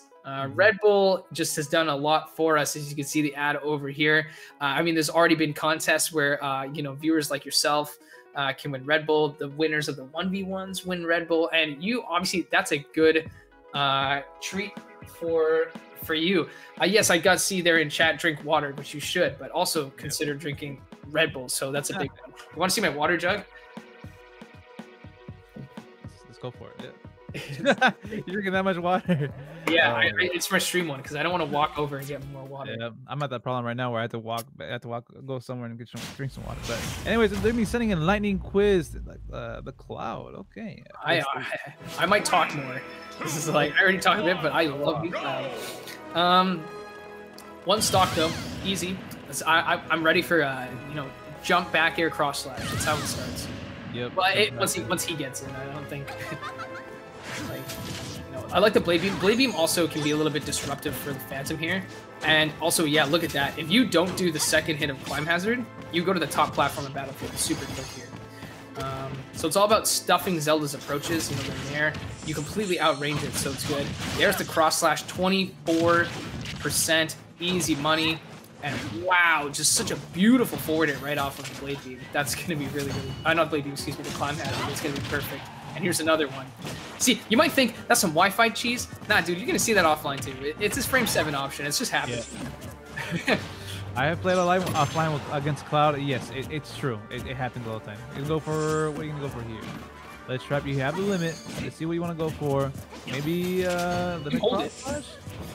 Red Bull just has done a lot for us, as you can see the ad over here. I mean, there's already been contests where you know, viewers like yourself can win Red Bull. The winners of the 1v1s win Red Bull, and you obviously, that's a good treat for you. Yes, I got to see there in chat, drink water, which you should, but also consider drinking Red Bull. So that's a big one. You want to see my water jug? Let's go for it. Yeah. You're drinking that much water? Yeah, it's my stream one, because I don't want to walk over and get more water. Yeah, I'm at that problem right now where I have to walk, go somewhere and drink some water. But anyways, they're be sending in Lightning Quiz, like the Cloud. Okay. I might talk more. This is like, I already talked a bit, but I love you, Cloud. 1 stock though, easy. I'm ready for you know, jump back air cross slash. That's how it starts. Yep. But once he gets in, I don't think. Like, you know, I like the Blade Beam. Blade Beam also can be a little bit disruptive for the Phantom here. And also, yeah, look at that. If you don't do the second hit of Climb Hazard, you go to the top platform in Battlefield super quick here. So it's all about stuffing Zelda's approaches. You know, they're there. You completely outrange it, so it's good. There's the cross slash, 24%, easy money. And wow, just such a beautiful forward hit right off of the Blade Beam. That's going to be really, really... not Blade Beam, excuse me, the Climb Hazard. It's going to be perfect. And here's another one. See, you might think that's some Wi-Fi cheese. Nah, dude, you're going to see that offline too. It's his frame 7 option. It's just happening. Yeah. I have played offline against Cloud. Yes, it's true. It happens all the time. You can go for... What are you going to go for here? Let's trap. You have the limit. Let's see what you want to go for. Maybe limit cross slash?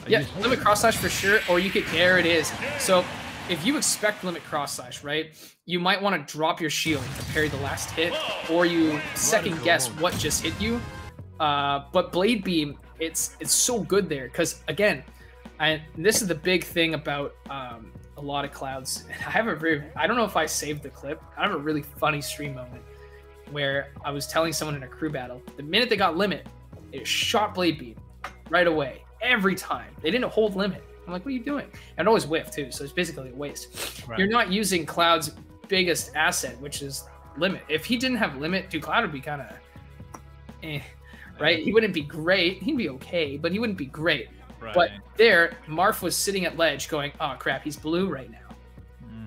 Yeah, limit cross slash for sure. Or you could... There it is. So if you expect limit cross slash, right, you might want to drop your shield to parry the last hit, or you second guess what just hit you. But Blade Beam, it's so good there because again, and this is the big thing about a lot of Clouds. I don't know if I saved the clip. I have a really funny stream moment where I was telling someone in a crew battle, the minute they got limit, it shot Blade Beam right away every time. They didn't hold limit. I'm like, what are you doing? And it always whiff too, so it's basically a waste. Right. You're not using Cloud's biggest asset, which is limit. If he didn't have limit, dude, Cloud would be kind of right? He wouldn't be great. He'd be okay, but he wouldn't be great. Right. But there, Marth was sitting at ledge going, oh crap, he's blue right now.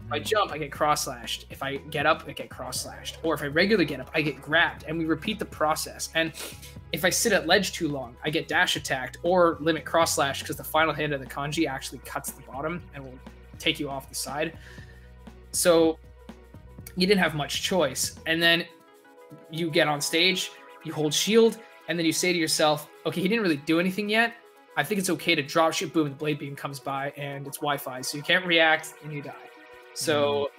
If I jump, I get cross-slashed. If I get up, I get cross-slashed. Or if I regularly get up, I get grabbed. And we repeat the process. And if I sit at ledge too long, I get dash attacked or limit cross-slash because the final hit of the kanji actually cuts the bottom and will take you off the side. So you didn't have much choice. And then you get on stage, you hold shield, and then you say to yourself, okay, he didn't really do anything yet. I think it's okay to drop shit, boom, the Blade Beam comes by, and it's Wi-Fi, so you can't react, and you die. So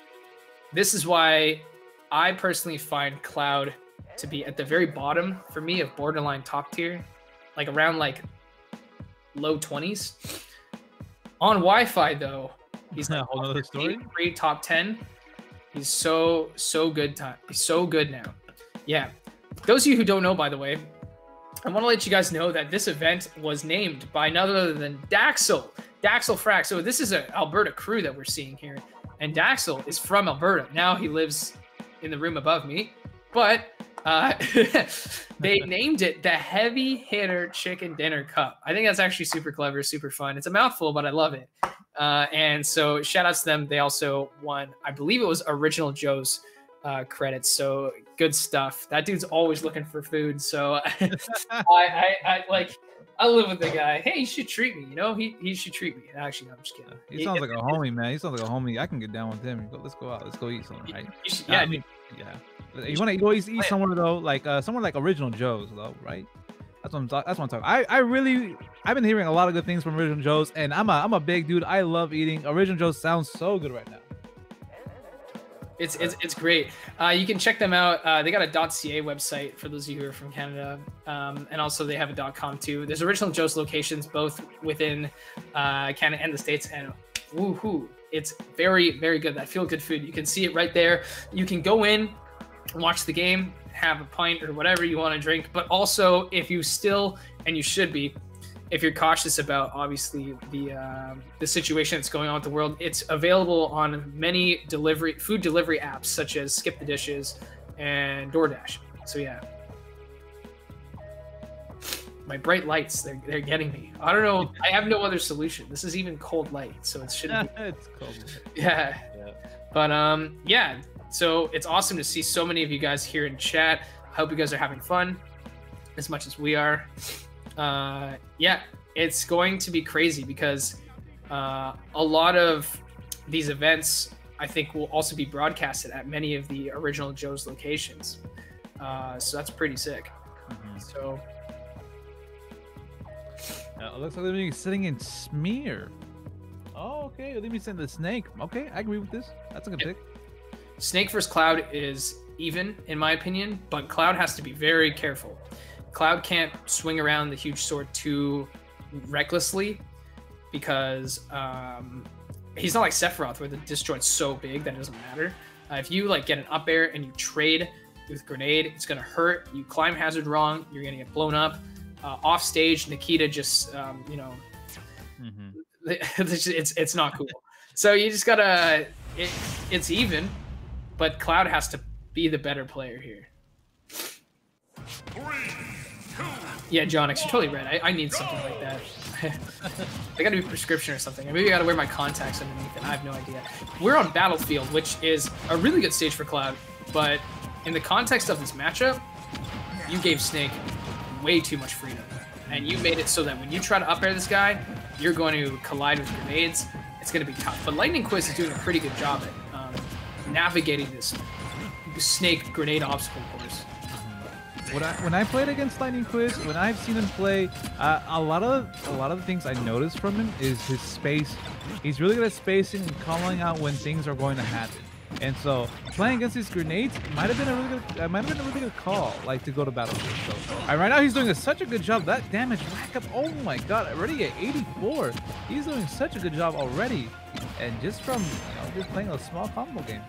this is why I personally find Cloud to be at the very bottom, for me, of borderline top tier, like around like low 20s. On Wi-Fi, though, he's like a whole other story. Top 10. He's so good. He's so good now. Yeah. Those of you who don't know, by the way, I want to let you guys know that this event was named by none other than Daxel Frack. So this is an Alberta crew that we're seeing here. And Daxel is from Alberta. Now he lives in the room above me. But they named it the Heavy Hitter Chicken Dinner Cup. I think that's actually super clever, super fun. It's a mouthful, but I love it. And so shout out to them. They also won, I believe it was Original Joe's credits. So good stuff. That dude's always looking for food. So I live with the guy. Hey, you should treat me. You know, he should treat me. Actually, no, I'm just kidding. He sounds like a homie, man. He sounds like a homie. I can get down with him. Let's go out. Let's go eat something, right? Yeah, I mean, yeah. You want to go eat somewhere though, like somewhere like Original Joe's though, right? That's what I'm talking. I've been hearing a lot of good things from Original Joe's, and I'm a big dude. I love eating. Original Joe's sounds so good right now. It's great. You can check them out. They got a .ca website for those of you who are from Canada, and also they have a .com too. There's Original Joe's locations both within Canada and the States, and woohoo, it's very, very good. That feel good food. You can see it right there. You can go in, watch the game, have a pint or whatever you want to drink, but also if you still, and you should be, if you're cautious about obviously the situation that's going on with the world, it's available on many food delivery apps such as Skip the Dishes and DoorDash. So yeah, my bright lights, they're getting me. I don't know. I have no other solution. This is even cold light, so it shouldn't be. It's cold. Yeah. But yeah. So it's awesome to see so many of you guys here in chat. I hope you guys are having fun as much as we are. Yeah, it's going to be crazy because a lot of these events I think will also be broadcasted at many of the Original Joe's locations. So that's pretty sick. So it looks like they're sitting in Smear. Oh, okay. Let me send the Snake. Okay, I agree with this. That's a good pick. Snake vs. Cloud is even, in my opinion, but Cloud has to be very careful. Cloud can't swing around the huge sword too recklessly because he's not like Sephiroth where the disjoint's so big that it doesn't matter. If you like get an up air and you trade with grenade, it's gonna hurt. You climb hazard wrong, you're gonna get blown up. Off stage, Nikita just it's not cool. So you just gotta it's even, but Cloud has to be the better player here. 3, 2, yeah, Jonix, you're totally right. I need something like that. I gotta do prescription or something. Maybe I gotta wear my contacts underneath it. I have no idea. We're on Battlefield, which is a really good stage for Cloud, but in the context of this matchup, you gave Snake way too much freedom. And you made it so that when you try to up air this guy, you're going to collide with grenades. It's going to be tough. But Lightning Quiz is doing a pretty good job at navigating this Snake grenade obstacle course. When I played against Lightning Quiz, when I've seen him play, a lot of the things I noticed from him is his space. He's really good at spacing and calling out when things are going to happen. And so playing against these grenades might have been a really good call, like to go to battlefield. So right now he's doing such a good job. That damage rack up. Oh my god, already at 84. He's doing such a good job already, and just from just playing a small combo game.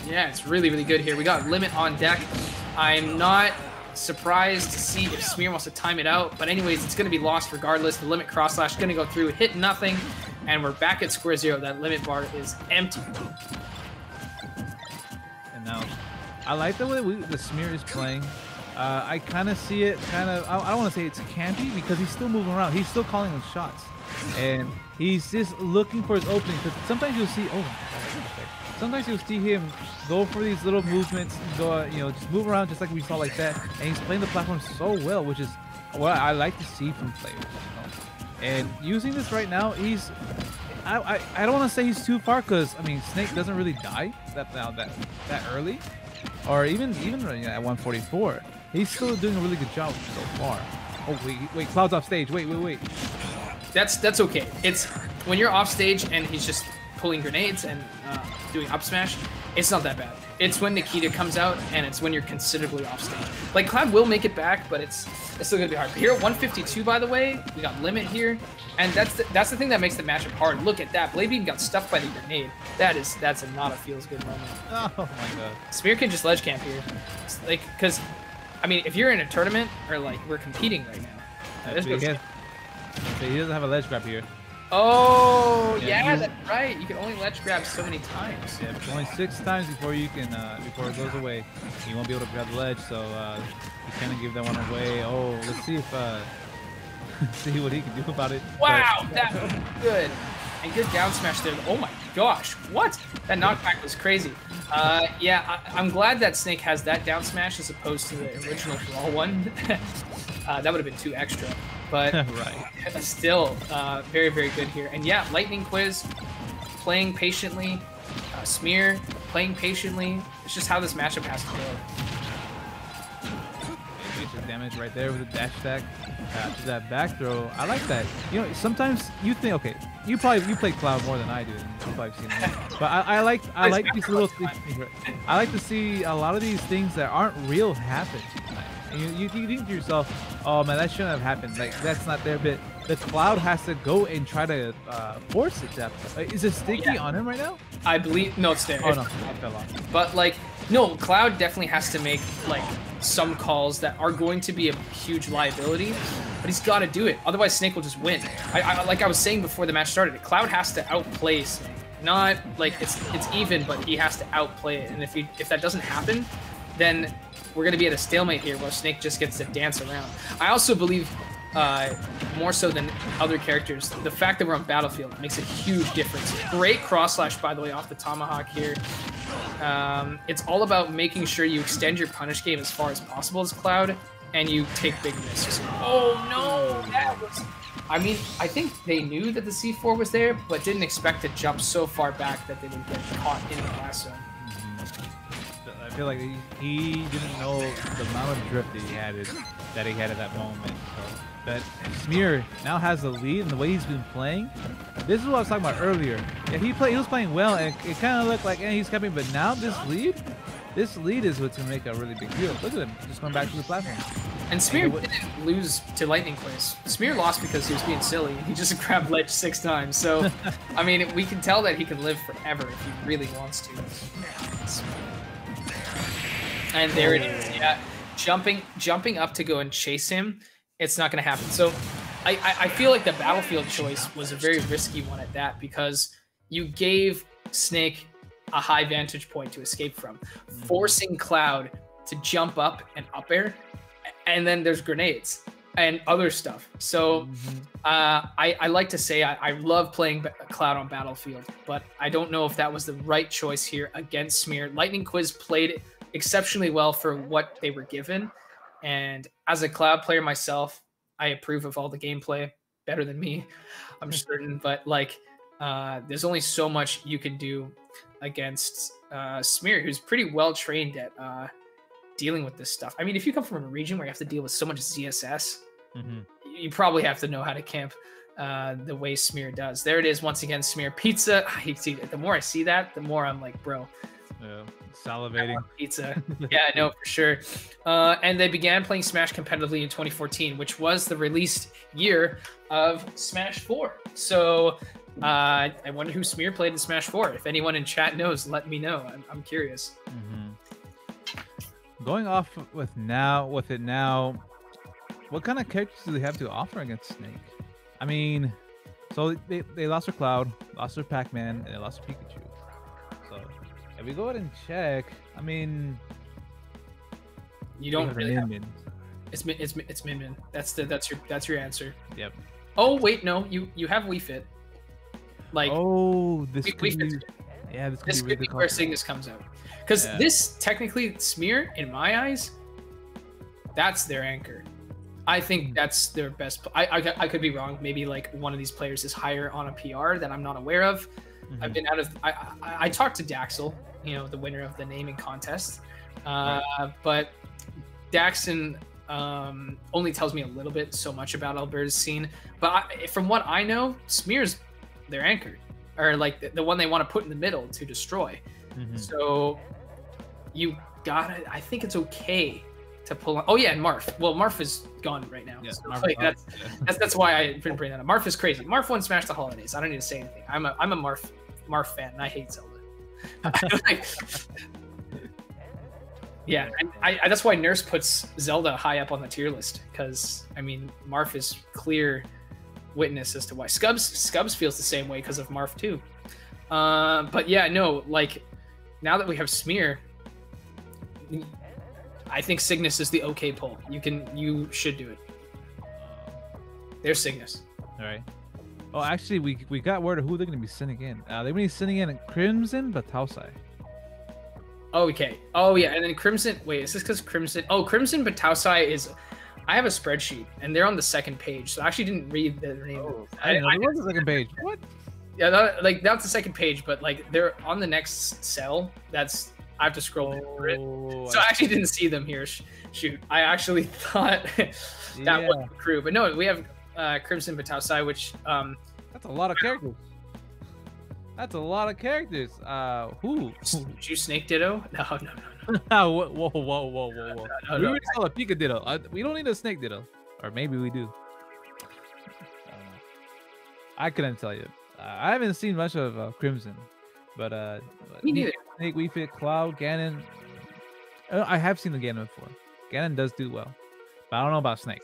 Yeah, it's really, really good here. We got Limit on deck. I'm not surprised to see if Smear wants to time it out, but anyways, it's going to be lost regardless. The Limit cross slash going to go through, hit nothing, and we're back at square zero. That Limit bar is empty. And now, I like the way the Smear is playing. I kind of see it I don't want to say it's campy because he's still moving around. He's still calling in shots. And he's just looking for his opening. Because sometimes you'll see, sometimes you'll see him go for these little movements, go, just move around just like we saw like that. And he's playing the platform so well, which is what I like to see from players. And using this right now, I don't want to say he's too far because I mean Snake doesn't really die that early, or even at 144. He's still doing a really good job so far. Oh wait, Cloud's off stage. Wait. That's okay. It's when you're off stage and he's just pulling grenades and doing up smash, it's not that bad. It's when Nikita comes out and it's when you're considerably off stage. Like Cloud will make it back, but it's still gonna be hard. But here at 152, by the way, we got Limit here, and that's the thing that makes the matchup hard. Look at that, Blade Beam got stuffed by the grenade. That's not a feels good moment. Oh my god. Smear can just ledge camp here, like because I mean if you're in a tournament or like we're competing right now. He doesn't have a ledge grab here. Oh, yeah, that's right. You can only ledge grab so many times. Yeah, but only 6 times before you can, before it goes away. You won't be able to grab the ledge, so you can't give that one away. Oh, let's see if, see what he can do about it. Wow, that was good. And good down smash there. Oh my gosh, what? That knockback was crazy. Yeah, I'm glad that Snake has that down smash as opposed to the original Brawl one. That would have been too extra. But right. Still, very, very good here. And yeah, Lightning Quiz, playing patiently. Smear, playing patiently. It's just how this matchup has to go. Some damage right there with the dash attack. After that back throw, I like that. Sometimes you think, okay, you play Cloud more than I do. You've probably seen it. But I like these little things. I like to see a lot of these things that aren't real happen. And you think to yourself, oh man, that shouldn't have happened. Like that's not there. But the Cloud has to go and try to force it. Is it sticky on him right now? I believe no, it's there. Oh no, I fell off. But like, no, Cloud definitely has to make like some calls that are going to be a huge liability, but he's got to do it. Otherwise, Snake will just win. Like I was saying before the match started, Cloud has to outplay Snake. Not like it's even, but he has to outplay it. And if that doesn't happen, then we're going to be at a stalemate here where Snake just gets to dance around. I also believe, more so than other characters, the fact that we're on Battlefield makes a huge difference. Great cross slash, by the way, off the Tomahawk here. It's all about making sure you extend your punish game as far as possible as Cloud, and you take big misses. Oh no, that was... I mean, I think they knew that the C4 was there, but didn't expect to jump so far back that they would get caught in the blast zone. I feel like he didn't know the amount of drift that he had at that moment. So, but Smear now has the lead, and the way he's been playing, this is what I was talking about earlier. Yeah, he was playing well, and it kind of looked like he's coming, but now this lead is what's gonna make a really big deal. Look at him just going back to the platform. And Smear didn't lose to Lightning Quiz. Smear lost because he was being silly. He just grabbed ledge 6 times. So, I mean, we can tell that he can live forever if he really wants to. And there it is. Yeah, jumping up to go and chase him. It's not going to happen. So, I feel like the Battlefield choice was a very risky one at that because you gave Snake a high vantage point to escape from, forcing Cloud to jump up and up air, and then there's grenades and other stuff. So I like to say I love playing Cloud on Battlefield, but I don't know if that was the right choice here against Smear. Lightning Quiz played exceptionally well for what they were given, and as a Cloud player myself, I approve of all the gameplay. Better than me, I'm certain, but like there's only so much you can do against Smear, who's pretty well trained at dealing with this stuff. I mean, if you come from a region where you have to deal with so much ZSS, you probably have to know how to camp the way Smear does. There it is once again, Smear pizza. The more I see that, the more I'm like, bro. Yeah, salivating. Pizza. Yeah, I know for sure. And they began playing Smash competitively in 2014, which was the release year of Smash 4. So I wonder who Smear played in Smash 4. If anyone in chat knows, let me know. I'm curious. Going off with it now, what kind of characters do they have to offer against Snake? I mean, so they lost their Cloud, lost their Pac-Man, and they lost their Pikachu. So if we go ahead and check, I mean, you don't really have, Min. it's Min Min. That's your answer. Yep. Oh wait, no, you have Wii Fit. Like, oh, this could Wii be, Fit's yeah, this this could could be be really where cool. Cygnus comes out, because this technically Smear, in my eyes, that's their anchor. I think that's their best. I could be wrong. Maybe like one of these players is higher on a PR that I'm not aware of. I've been out of. I talked to Daxel, you know, the winner of the naming contest, but Daxon only tells me a little bit, so much about Alberta's scene. But from what I know, Smear's their anchor, or like the one they want to put in the middle to destroy. So you gotta. I think it's okay to pull on. Oh yeah, and Marth. Well, Marth is gone right now. Yeah, So, Marth like, is that's why I didn't bring that up. Marth is crazy. Marth won Smash the Holidays. I don't need to say anything. I'm a Marth fan, and I hate Zelda. Like, yeah, I that's why Nurse puts Zelda high up on the tier list, because I mean Marth is clear witness as to why. Scubs feels the same way because of Marth too. But yeah, no, like now that we have Smear, I think Cygnus is the okay pull. You should do it. There's Cygnus. All right. Oh, actually, we got word of who they're gonna be sending in. They're gonna be sending in Crimson Batausai. Oh, okay. Oh yeah, and then Crimson. Wait, is this because Crimson? Oh, Crimson Batausai is. I have a spreadsheet, and they're on the second page. So I actually didn't read their name. Oh, I didn't know there was a second page. What? Yeah, that's the second page, but like they're on the next cell. I have to scroll through it. So I actually didn't see them here. Shoot, I actually thought that was the crew, but no, we have Crimson Batausai, which that's a lot of characters. That's a lot of characters. Who? Did you Snake Ditto? No. Whoa. No, We already saw a Pika Ditto. We don't need a Snake Ditto, or maybe we do. I don't know. I couldn't tell you. I haven't seen much of Crimson, but Me neither. Snake, Wii Fit, Cloud, Ganon. I have seen the Ganon before. Ganon does do well, but I don't know about Snake.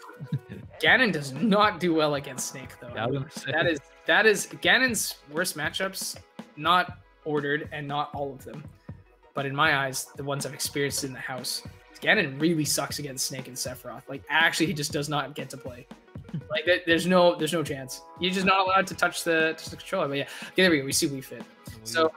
Ganon does not do well against Snake, though. Yeah, I was gonna say. That is Ganon's worst matchups, not ordered and not all of them, but in my eyes, the ones I've experienced in the house, Ganon really sucks against Snake and Sephiroth. Like, actually, he just does not get to play. Like, there's no chance. You're just not allowed to touch the controller. But yeah, okay, there we go. We see Wii Fit. So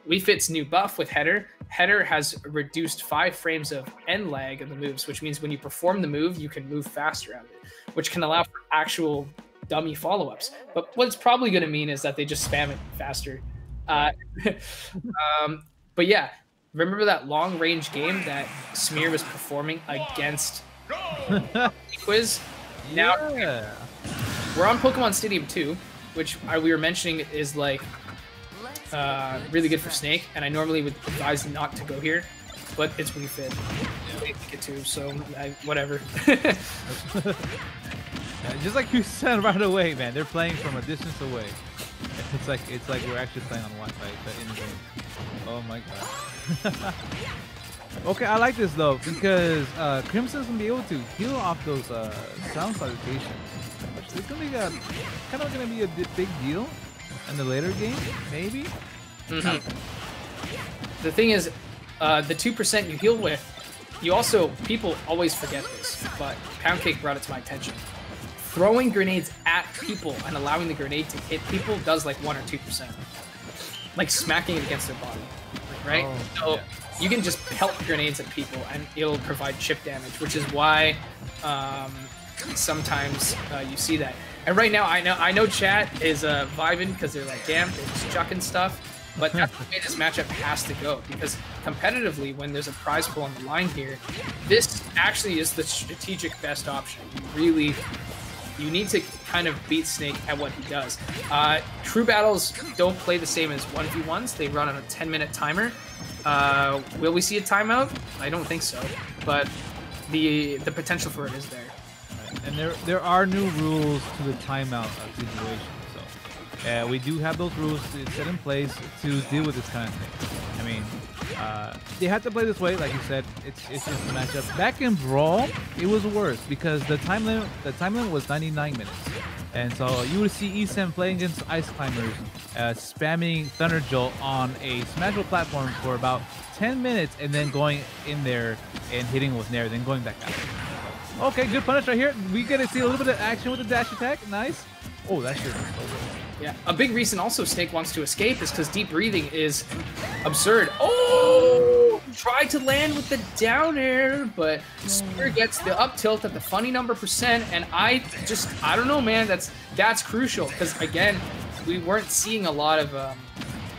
Wii Fit's new buff with Header. Header has reduced 5 frames of end lag of the moves, which means when you perform the move, you can move faster out of it, which can allow for actual dummy follow-ups. But what it's probably going to mean is that they just spam it faster. But yeah, remember that long-range game that Smear was performing against Quiz? Now we're on Pokemon Stadium 2, which we were mentioning is like really good for Snake, and I normally would advise not to go here, but it's Wii Fit. They think it too, so whatever. Just like you said right away, man, they're playing from a distance away. It's like we're actually playing on Wi-Fi in the game. Oh my god. Okay, I like this though because Crimson's gonna be able to heal off those sound salutations. It's gonna be kind of a big deal in the later game, maybe. The thing is, the 2% you heal with, people always forget this, but Poundcake brought it to my attention. Throwing grenades at people and allowing the grenade to hit people does like 1 or 2%, like smacking it against their body, right? So you can just pelt grenades at people and it'll provide chip damage, which is why sometimes you see that. And right now, I know chat is vibing because they're like, damn, they're just chucking stuff. But that's the way this matchup has to go, because competitively, when there's a prize pool on the line here, this actually is the strategic best option. You need to kind of beat Snake at what he does. True battles don't play the same as 1v1s. They run on a 10-minute timer. Will we see a timeout? I don't think so, but the potential for it is there. And there are new rules to the timeout situation. So we do have those rules set in place to deal with this kind of thing. I mean, they had to play this way, like you said. It's just a matchup. Back in Brawl, it was worse because the time limit was 99 minutes, and so you would see ESEM playing against Ice Climbers, spamming Thunder Jolt on a Smashville platform for about 10 minutes, and then going in there and hitting with Nair, then going back out. Okay, good punish right here. We get to see a little bit of action with the dash attack. Nice. Oh, that shit was so good. Yeah, a big reason also Snake wants to escape is because deep breathing is absurd. Oh! Tried to land with the down air, but Spear gets the up tilt at the funny number %, and I don't know, man. That's crucial because again, we weren't seeing a lot of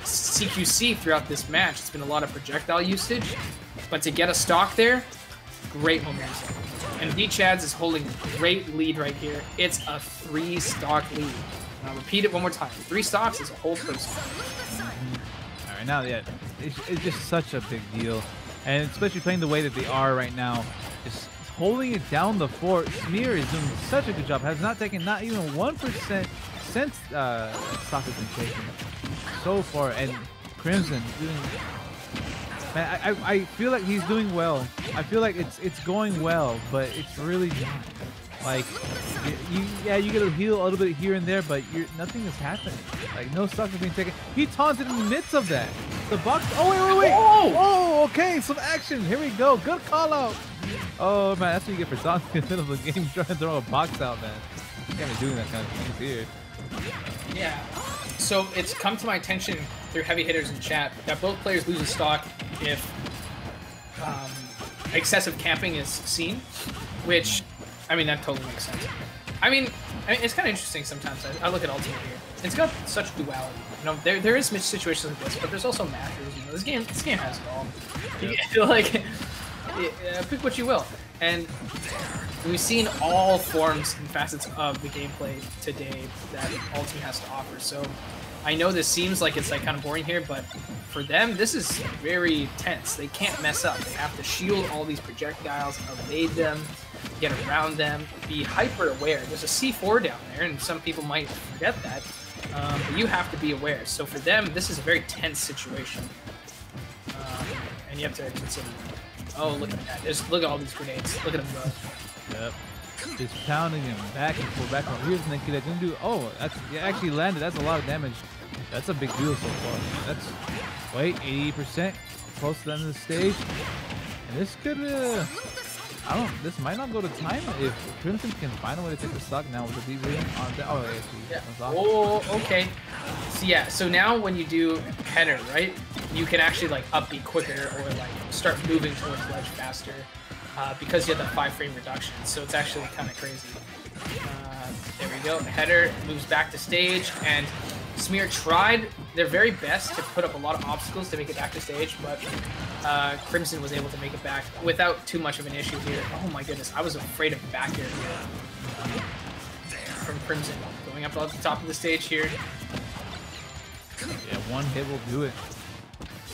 CQC throughout this match. It's been a lot of projectile usage, but to get a stock there, great momentum. And D-Chads is holding a great lead right here. It's a 3-stock lead. And I'll repeat it one more time. 3 stocks is a whole person. All right, now, yeah, it's just such a big deal. And especially playing the way that they are right now, just holding it down the fort. Smear is doing such a good job. Has not taken not even 1% since stock has been taken so far. And Crimson doing... Man, I feel like he's doing well. I feel like it's going well, but it's really not. Like, you get to heal a little bit here and there, but nothing is happening. Like, no stock is being taken. He taunted in the midst of that. The box. Oh, wait. Oh, okay. Some action. Here we go. Good call out. Oh, man. That's what you get for taunting in the middle of the game, trying to throw a box out, man. You can't be doing that kind of thing here. Yeah. So it's come to my attention through heavy hitters in chat that both players lose a stock if excessive camping is seen, which, I mean, that totally makes sense. I mean it's kind of interesting sometimes. I look at Ultimate here. It's got such duality. You know, there is situations like this, but there's also mashers. You know, this game has it all. You feel like pick what you will. And we've seen all forms and facets of the gameplay today that Ultimate has to offer. So I know this seems like it's like kind of boring here, but for them, this is very tense. They can't mess up. They have to shield all these projectiles, evade them, get around them, be hyper aware. There's a C4 down there, and some people might forget that, but you have to be aware. So for them, this is a very tense situation, and you have to consider. Oh, look at that! Look at all these grenades. Look at them go. Yep. Just pounding him back and forth, back and forth. Here's the kid that didn't do. Oh, it actually landed. That's a lot of damage. That's a big deal so far. That's wait, 80%, close to the end of the stage, and this could. This might not go to time if Crimson can find a way to take the stock now with the DB on the. Oh, yeah. Oh, okay. So yeah, so now when you do header, right, you can actually like upbeat quicker or like start moving towards ledge faster. Because you have that 5-frame reduction, so it's actually kind of crazy. There we go. Header moves back to stage, and Smear tried their very best to put up a lot of obstacles to make it back to stage, but Crimson was able to make it back without too much of an issue here. Oh my goodness, I was afraid of back air from Crimson. Going up to the top of the stage here. Yeah, one hit will do it.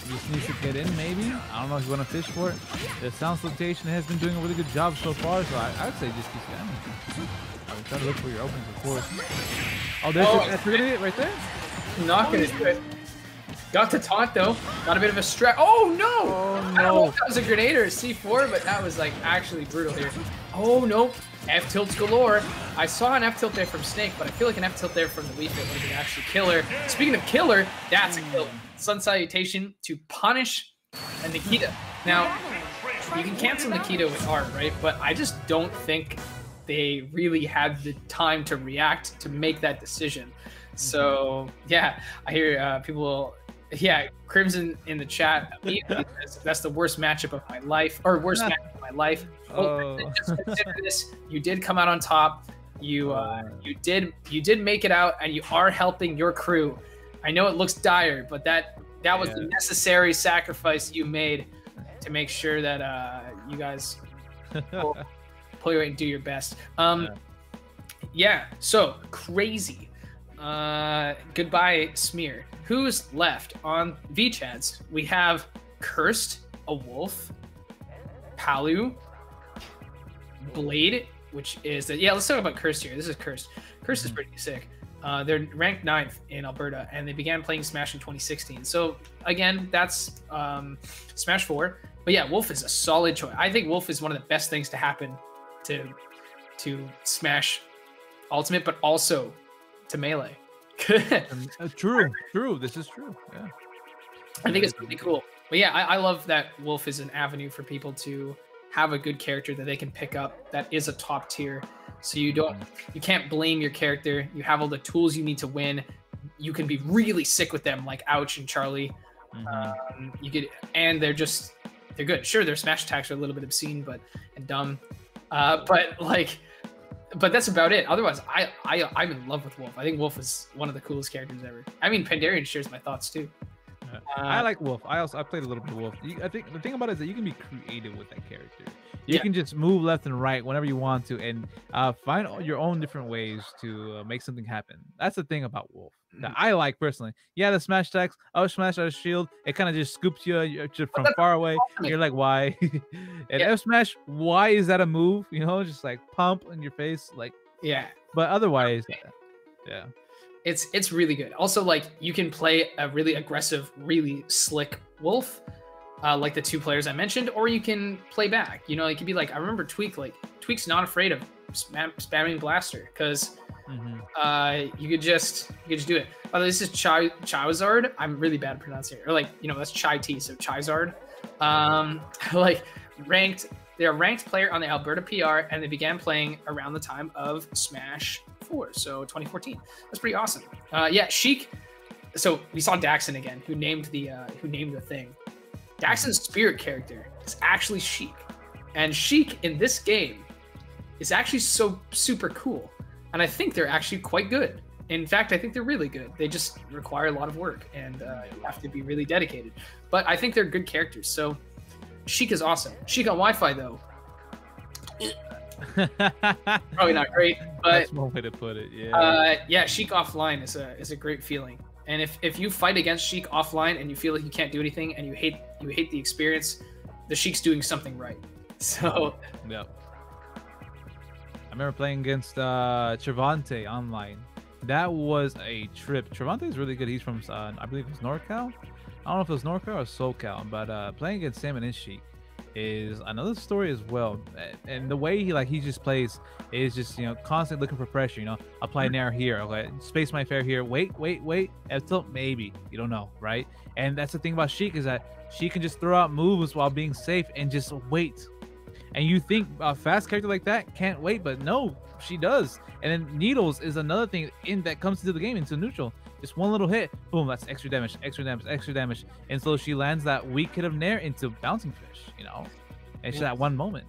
He just needs to get in, maybe. I don't know if you want to fish for it. The sound solicitation has been doing a really good job so far, so I would say just keep spamming. I would try to look for your opens, of course. Oh, that's it right there. Not gonna do it. Got to taunt though. Got a bit of a stretch. Oh no! Oh, I don't know if that was a grenade or a C4, but that was like actually brutal here. Oh no! F tilts galore. I saw an F tilt there from Snake, but I feel like an F tilt there from the Wii Fit would have been actually killer. Speaking of killer, that's a killer. Sun Salutation to punish a Nikita. Now, you can cancel Nikita with art, right? But I just don't think they really had the time to react to make that decision. So yeah, I hear people. Yeah, Crimson in the chat. That's the worst matchup of my life, or worst matchup of my life. Just consider this. You did come out on top. You did make it out, and you are helping your crew. I know it looks dire, but that was the necessary sacrifice you made to make sure that you guys pull your weight and do your best. Yeah, so crazy. Goodbye, Smear. Who's left on VChads? We have Cursed, a wolf, Palu, Blade, which is the let's talk about Cursed here. This is Cursed. Cursed is pretty sick. They're ranked 9th in Alberta, and they began playing Smash in 2016. So again, that's Smash 4. But yeah, Wolf is a solid choice. I think Wolf is one of the best things to happen to Smash Ultimate, but also to Melee. True. This is true. Yeah. I think it's pretty cool. But yeah, I love that Wolf is an avenue for people to have a good character that they can pick up that is a top tier. So you can't blame your character. You have all the tools you need to win. You can be really sick with them, like Ouch and Charlie. And they're good. Sure, their smash attacks are a little bit obscene, and dumb. But that's about it. Otherwise, I'm in love with Wolf. I think Wolf is one of the coolest characters ever. I mean, Pandarian shares my thoughts too. I like Wolf. I played a little bit of Wolf. I think the thing about it is that you can be creative with that character. You can just move left and right whenever you want to, and find your own different ways to make something happen. That's the thing about Wolf that I like personally. Yeah, the smash attacks, smash out of shield, it kind of just scoops you from far away. You're like, why? And F smash, why is that a move? You know, just like pump in your face, like But otherwise, yeah. It's really good. Also, like, you can play a really aggressive, really slick Wolf, like the 2 players I mentioned, or you can play back. You know, it could be like, I remember Tweak's not afraid of spamming Blaster, because you could just do it. By the way, this is Charizard. I'm really bad at pronouncing it. Or like, that's Chai T, so Charizard. They're a ranked player on the Alberta PR, and they began playing around the time of Smash 4, so 2014. That's pretty awesome. Sheik. So we saw Daxon again, who named the thing. Daxon's spirit character is actually Sheik, and Sheik in this game is actually so super cool, and I think they're actually quite good. In fact, I think they're really good. They just require a lot of work, and you have to be really dedicated. But I think they're good characters. So Sheik is awesome. Sheik on Wi-Fi though, probably not great, but that's one way to put it. Yeah. Sheik offline is a great feeling. And if you fight against Sheik offline and you feel like you can't do anything and you hate the experience, the Sheik's doing something right. So yeah. I remember playing against Trevante online. That was a trip. Trevante is really good. He's from I believe it's NorCal. I don't know if it was NorCal or SoCal, but playing against him and his Sheik is another story as well. And the way he just plays is just constantly looking for pressure. Apply nair here, okay, space my fair here, wait until maybe, you don't know, right? And that's the thing about Sheik, is that she can just throw out moves while being safe and just wait. And you think a fast character like that can't wait, but no, she does. And then Needles is another thing that comes into the game, into neutral. Just one little hit, boom, that's extra damage. And so she lands that weak hit of nair into bouncing fish, and it's that one moment.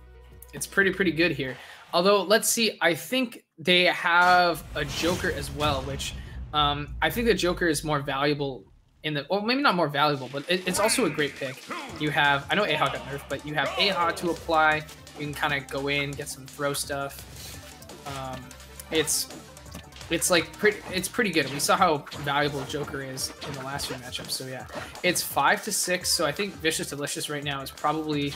It's pretty good here. Although, let's see, I think they have a Joker as well, which I think the Joker is more valuable well, maybe not more valuable, but it's also a great pick. You have, I know Aha got nerfed, but you have Aha to apply. You can kind of go in, get some throw stuff. It's pretty good. We saw how valuable Joker is in the last few matchups. So yeah, it's 5-6. So I think Vicious Delicious right now is probably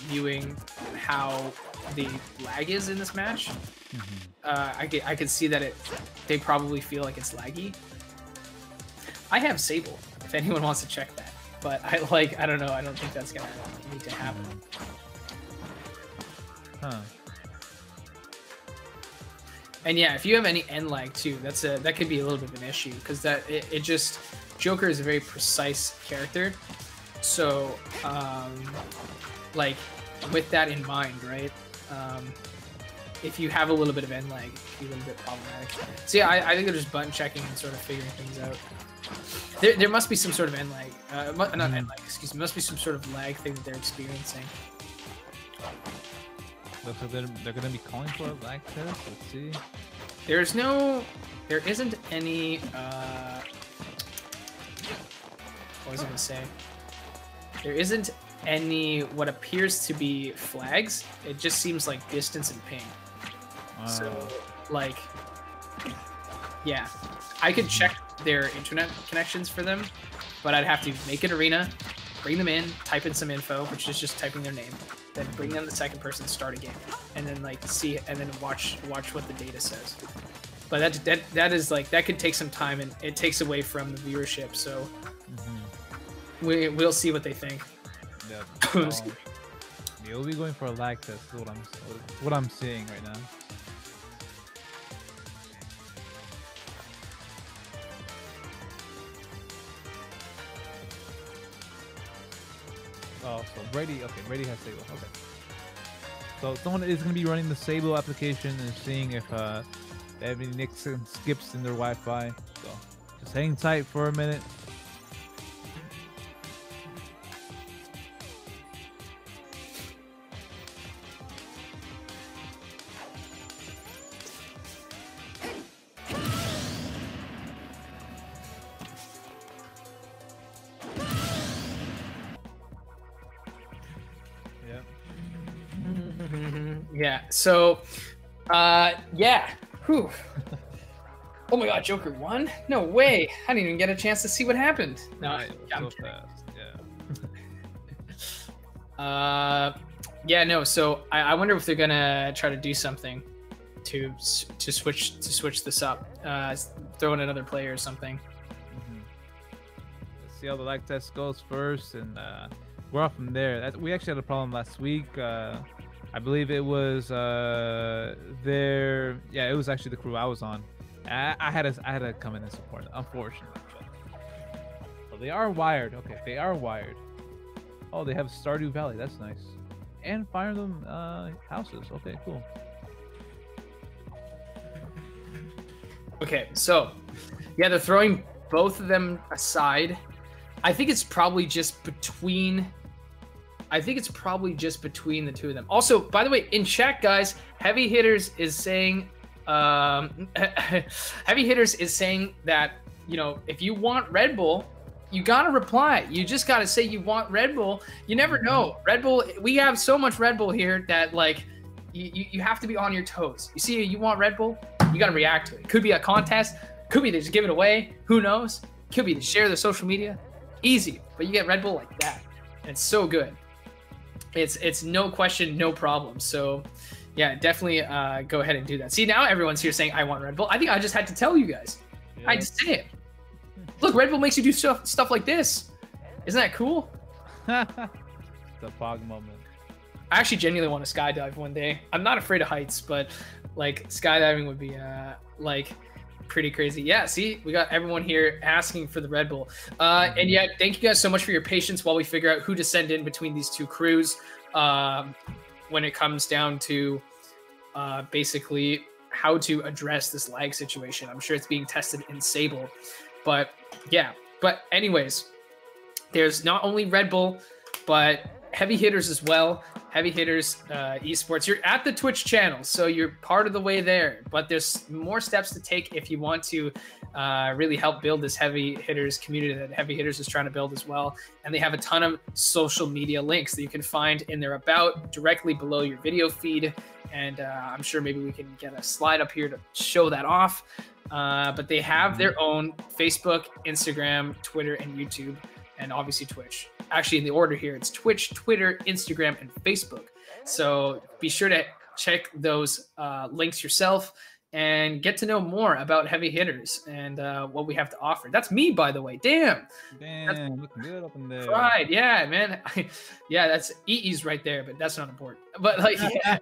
viewing how the lag is in this match. I can see that they probably feel like it's laggy. I have Sable, if anyone wants to check that, but I don't know. I don't think that's gonna need to happen. And yeah, if you have any end lag too, that could be a little bit of an issue, because Joker is a very precise character. So with that in mind, right? If you have a little bit of end lag, it can be a little bit problematic. So yeah, I think they're just button checking and sort of figuring things out. There must be some sort of end lag, not end lag, excuse me. Must be some sort of lag thing that they're experiencing. Looks like they're going to be calling for a lag test. Let's see. There isn't any. What was I going to say? There isn't any what appears to be flags. It just seems like distance and ping. So, like, yeah, I could check their internet connections for them, but I'd have to make an arena, bring them in, type in some info, which is just typing their name, then bring them the second person, start a game, and then like see, and then watch what the data says. But that is like, that could take some time, and it takes away from the viewership. So we'll see what they think. Yeah. You'll be going for a lag test. Is what I'm seeing right now. Oh, so Brady. Okay, Brady has Sable. Okay. So someone is going to be running the Sable application and seeing if they have any nicks and skips in their Wi-Fi. So just hang tight for a minute. Yeah. So, yeah. Whew. Oh my God, Joker won? No way! I didn't even get a chance to see what happened. No, I'm kidding. Fast. Yeah. Yeah. No. So I wonder if they're gonna try to do something to switch this up. Throw in another player or something. Let's see how the lag test goes first, and we're off from there. We actually had a problem last week. I believe it was their. Yeah, it was actually the crew I was on. I had to come in and support it, unfortunately. But they are wired. Okay, they are wired. Oh, they have Stardew Valley. That's nice. And Fire Emblem houses. Okay, cool. Okay, so yeah, they're throwing both of them aside. I think it's probably just between the two of them. Also, by the way, in chat, guys, Heavy Hitters is saying Heavy Hitters is saying that, you know, if you want Red Bull, you gotta reply. You just gotta say you want Red Bull. You never know. Red Bull, we have so much Red Bull here that like you have to be on your toes. You see, you want Red Bull, you gotta react to it. Could be a contest, could be they just give it away. Who knows? Could be to share their social media. Easy, but you get Red Bull like that, and it's so good. It's no question, no problem. So yeah, definitely go ahead and do that. See, now everyone's here saying I want Red Bull. I think I just had to tell you guys. I had to say it. Look, Red Bull makes you do stuff like this. Isn't that cool? The Pog moment. I actually genuinely want to skydive one day. I'm not afraid of heights, but like skydiving would be like pretty crazy. Yeah, see, we got everyone here asking for the Red Bull. And yeah, thank you guys so much for your patience while we figure out who to send in between these two crews when it comes down to basically how to address this lag situation. I'm sure it's being tested in Sable, but yeah. But anyways, there's not only Red Bull, but Heavy Hitters as well. Heavy Hitters Esports. You're at the Twitch channel, so you're part of the way there. But there's more steps to take if you want to really help build this Heavy Hitters community that Heavy Hitters is trying to build as well. And they have a ton of social media links that you can find in their About directly below your video feed. And I'm sure maybe we can get a slide up here to show that off. But they have their own Facebook, Instagram, Twitter, and YouTube, and obviously Twitch. Actually, in the order here, it's Twitch, Twitter, Instagram, and Facebook. So be sure to check those links yourself and get to know more about Heavy Hitters and what we have to offer. That's me, by the way. Damn, looking good up in there. Pride, yeah, man. Yeah, that's EE's right there, but that's not important. But like, yeah.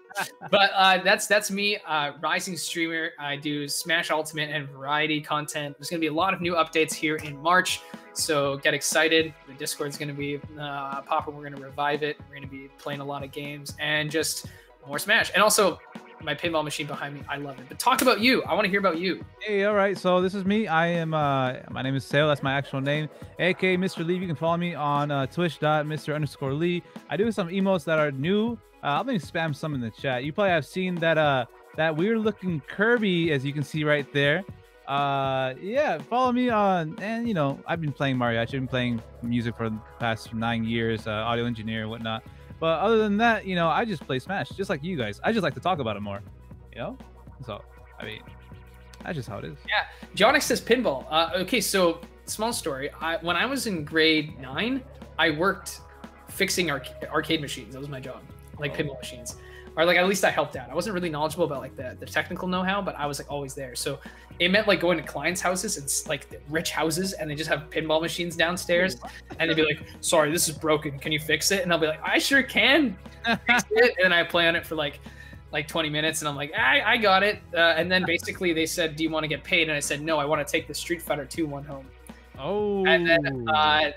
But that's me, rising streamer. I do Smash Ultimate and variety content. There's gonna be a lot of new updates here in March. So get excited. The Discord's going to be popping. We're going to revive it. We're going to be playing a lot of games and just more Smash. And also my pinball machine behind me. I love it. But talk about you. I want to hear about you. Hey, all right. So this is me. I am, my name is Sale. That's my actual name. aka Mr. Lee. You can follow me on twitch.Mr_Lee. I do some emotes that are new. I'll maybe spam some in the chat. You probably have seen that, that weird looking Kirby, as you can see right there. Yeah, follow me on, and you know, I've been playing Mario. I've been playing music for the past 9 years, audio engineer and whatnot. But other than that, you know, I just play Smash just like you guys. I just like to talk about it more, you know. So I mean, that's just how it is. Yeah, Jonix says pinball. Okay, so small story. When I was in grade 9, I worked fixing arcade machines. That was my job, like pinball machines, or like at least I helped out. I wasn't really knowledgeable about like the technical know-how, but I was like always there. So it meant like going to clients' houses and like rich houses, and they just have pinball machines downstairs, and they'd be like, "Sorry, this is broken. Can you fix it?" And I'll be like, "I sure can fix it," and I play on it for like 20 minutes, and I'm like, I got it. And then basically they said, "Do you want to get paid?" And I said, "No, I want to take the Street Fighter 2 one home." Oh. And then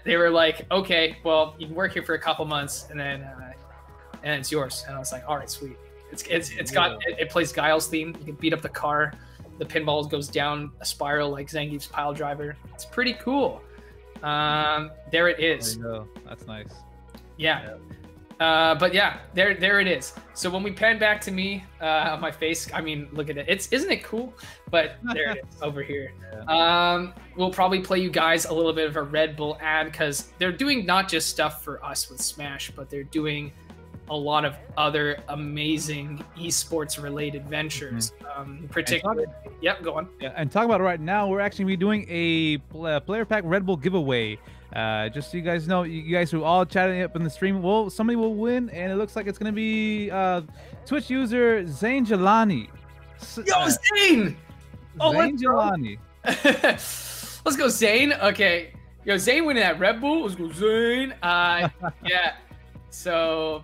they were like, "Okay, well, you can work here for a couple months, and then and it's yours." And I was like, "All right, sweet." It plays Guile's theme. You can beat up the car. The pinball goes down a spiral like Zangief's pile driver. It's pretty cool. There it is. There you go. That's nice. Yeah. But yeah, there it is. So when we pan back to me, my face, I mean, look at it. Isn't it cool? But there it is over here. Yeah. We'll probably play you guys a little bit of a Red Bull ad because they're doing not just stuff for us with Smash, but they're doing a lot of other amazing esports related ventures. Particularly, yep, go on. Yeah, and talk about it right now. We're actually doing a player pack Red Bull giveaway. Just so you guys know, you guys who all chatting up in the stream, somebody will win, and it looks like it's gonna be Twitch user Zane Jelani. Yo, Zane! Oh, Zane Jelani. Let's go, Zane. Okay, yo, Zane winning that Red Bull. Let's go, Zane. Yeah. So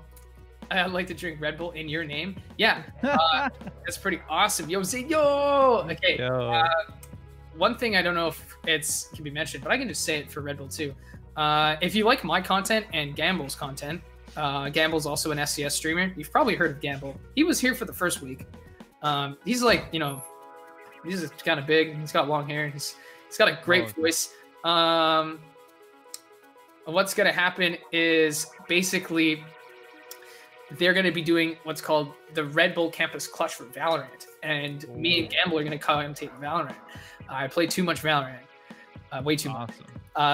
I'd like to drink Red Bull in your name. Yeah, that's pretty awesome. Yo, Zane, yo. Okay. Yo. One thing I don't know if it can be mentioned, but I can just say it for Red Bull too. If you like my content and Gamble's content, Gamble's also an SCS streamer. You've probably heard of Gamble. He was here for the first week. He's like, he's kind of big. He's got long hair. He's got a great voice. What's going to happen is basically they're going to be doing what's called the Red Bull Campus Clutch for Valorant. And me and Gamble are going to commentate Valorant. I play too much Valorant, way too much.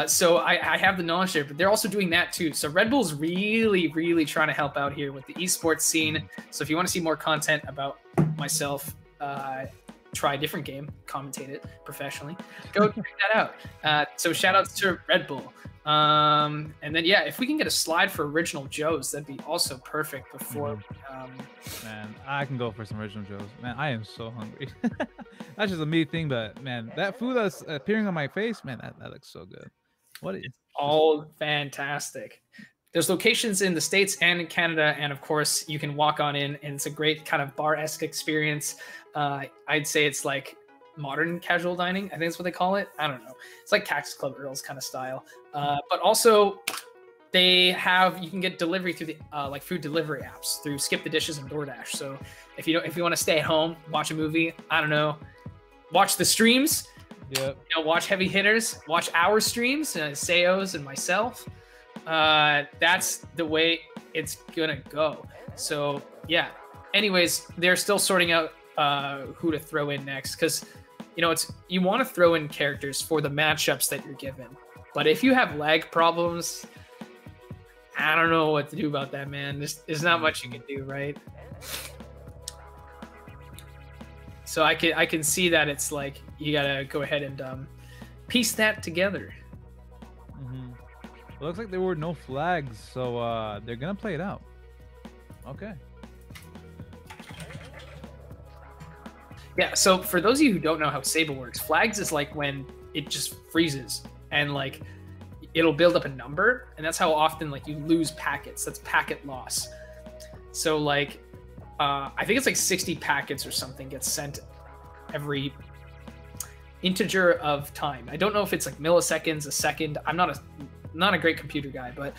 So I have the knowledge there, but they're also doing that too. So Red Bull's really, really trying to help out here with the esports scene. So if you want to see more content about myself, try a different game, commentate it professionally, go check that out. So shout outs to Red Bull. And then, yeah, if we can get a slide for Original Joe's, that'd be also perfect before. Man, I can go for some Original Joe's. Man, I am so hungry. That's just a me thing, but man, that food that's appearing on my face, man, that looks so good. It's all fantastic. There's locations in the States and in Canada, and of course, you can walk on in, and it's a great kind of bar-esque experience. I'd say it's like modern casual dining. I think that's what they call it. I don't know. It's like Cactus Club Earls kind of style. But also, you can get delivery through the like food delivery apps through Skip the Dishes and DoorDash. So if you want to stay at home, watch a movie, I don't know, watch the streams. Yep. Watch heavy hitters, watch our streams, Seos and myself. That's the way it's gonna go. So yeah. Anyways, they're still sorting out who to throw in next because you want to throw in characters for the matchups that you're given. But if you have lag problems, I don't know what to do about that, man. There's not much you can do, right? So I can see that it's like you gotta go ahead and piece that together. It looks like there were no flags, so they're gonna play it out. Okay. Yeah, so for those of you who don't know how Sable works, flags is like when it just freezes and like it'll build up a number, and that's how often like you lose packets. That's packet loss. So like I think it's like 60 packets or something gets sent every integer of time. I don't know if it's like milliseconds, a second. I'm not a great computer guy, but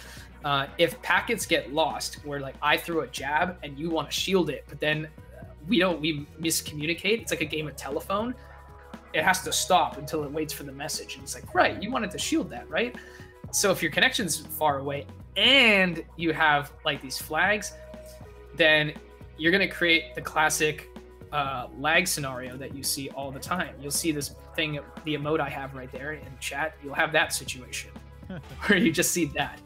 if packets get lost where like I threw a jab and you want to shield it, but then we miscommunicate, it's like a game of telephone, it has to stop until it waits for the message, and it's like, right, you wanted to shield that, right? So if your connection's far away and you have like these flags, then you're going to create the classic lag scenario that you see all the time. You'll see this thing, the emote I have right there in chat, you'll have that situation where you just see that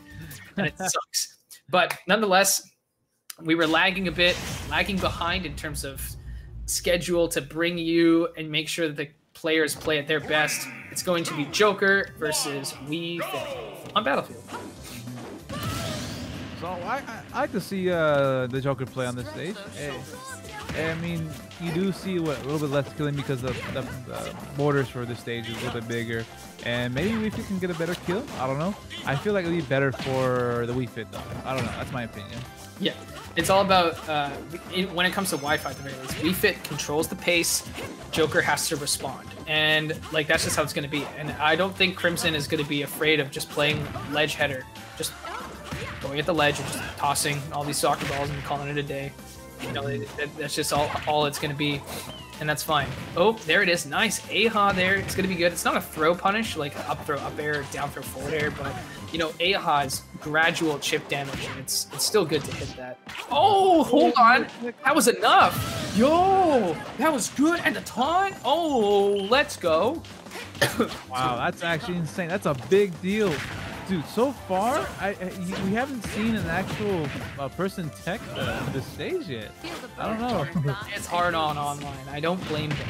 and it sucks. But nonetheless, we were lagging behind in terms of schedule to bring you and make sure that the players play at their best. It's going to be Joker versus Wii Fit on Battlefield. So I like to see the Joker play on this stage. I mean, you do see what a little bit less killing because the borders for this stage is a little bit bigger, and maybe if you can get a better kill, I don't know. I feel like it'd be better for the Wii Fit though. I don't know. That's my opinion. Yeah, it's all about when it comes to Wi-Fi at the very least. Wii Fit controls the pace. Joker has to respond, and like that's just how it's going to be. And I don't think Crimson is going to be afraid of just playing ledge header, just going at the ledge and just tossing all these soccer balls and calling it a day. You know, that's just all it's going to be, and that's fine. Oh, there it is. Nice. Aha there. It's going to be good. It's not a throw punish, like up throw up air, down throw forward air, but, you know, Aha's gradual chip damage, and it's still good to hit that. Oh, hold on. That was enough. Yo, that was good. And the taunt. Oh, let's go. Wow, that's actually insane. That's a big deal. Dude, so far, we haven't seen an actual person tech the stage yet. I don't know. It's hard on online. I don't blame them.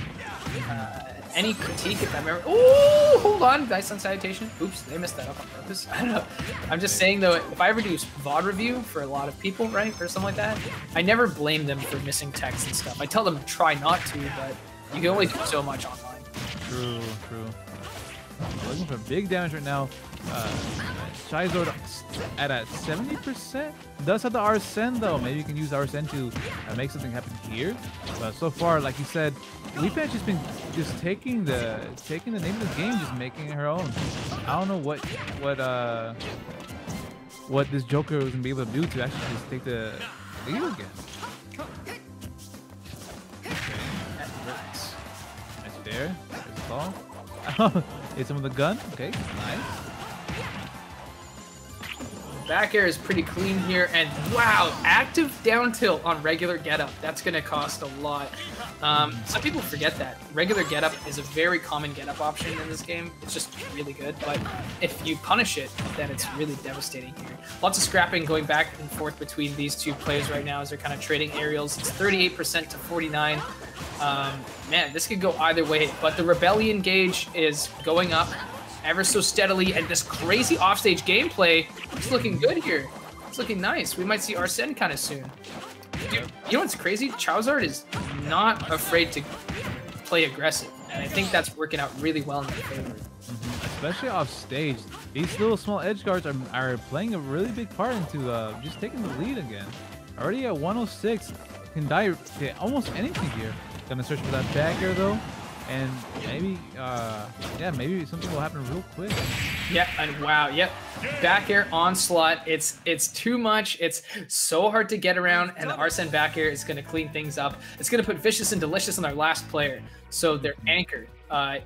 Any critique if I'm ever... Oh, hold on. Dice on salutation. Oops, they messed that up on purpose. I don't know. I'm just saying, though, if I ever do VOD review for a lot of people, right, or something like that, I never blame them for missing text and stuff. I tell them try not to, but you can only do so much online. True. Looking for big damage right now. Charizard at a 70%. Does have the Arsene though. Maybe you can use Arsene to make something happen here. But so far, like you said, Leaf's just been taking the name of the game, just making it her own. I don't know what this Joker was gonna be able to do to actually just take the lead again. Nice there. There's the ball. Hit him with a gun. Okay, nice. Back air is pretty clean here, and wow, active down tilt on regular getup. That's going to cost a lot. Some people forget that. Regular getup is a very common getup option in this game. It's just really good, but if you punish it, then it's really devastating here. Lots of scrapping going back and forth between these two players right now as they're kind of trading aerials. It's 38% to 49. Man, this could go either way, but the Rebellion gauge is going up ever so steadily, and this crazy offstage gameplay is looking good here. It's looking nice. We might see Arsene kind of soon. Dude, you know what's crazy? Charizard is not afraid to play aggressive, and I think that's working out really well in their favor. Especially off stage, these little small edge guards are playing a really big part into just taking the lead again. Already at 106, can die to almost anything here. Gonna search for that back air though. And maybe, yeah, maybe something will happen real quick. Yeah, and wow, yep. Back air onslaught. It's too much. It's so hard to get around, and the Arsene back air is going to clean things up. It's going to put Vicious and Delicious on their last player, so they're anchored.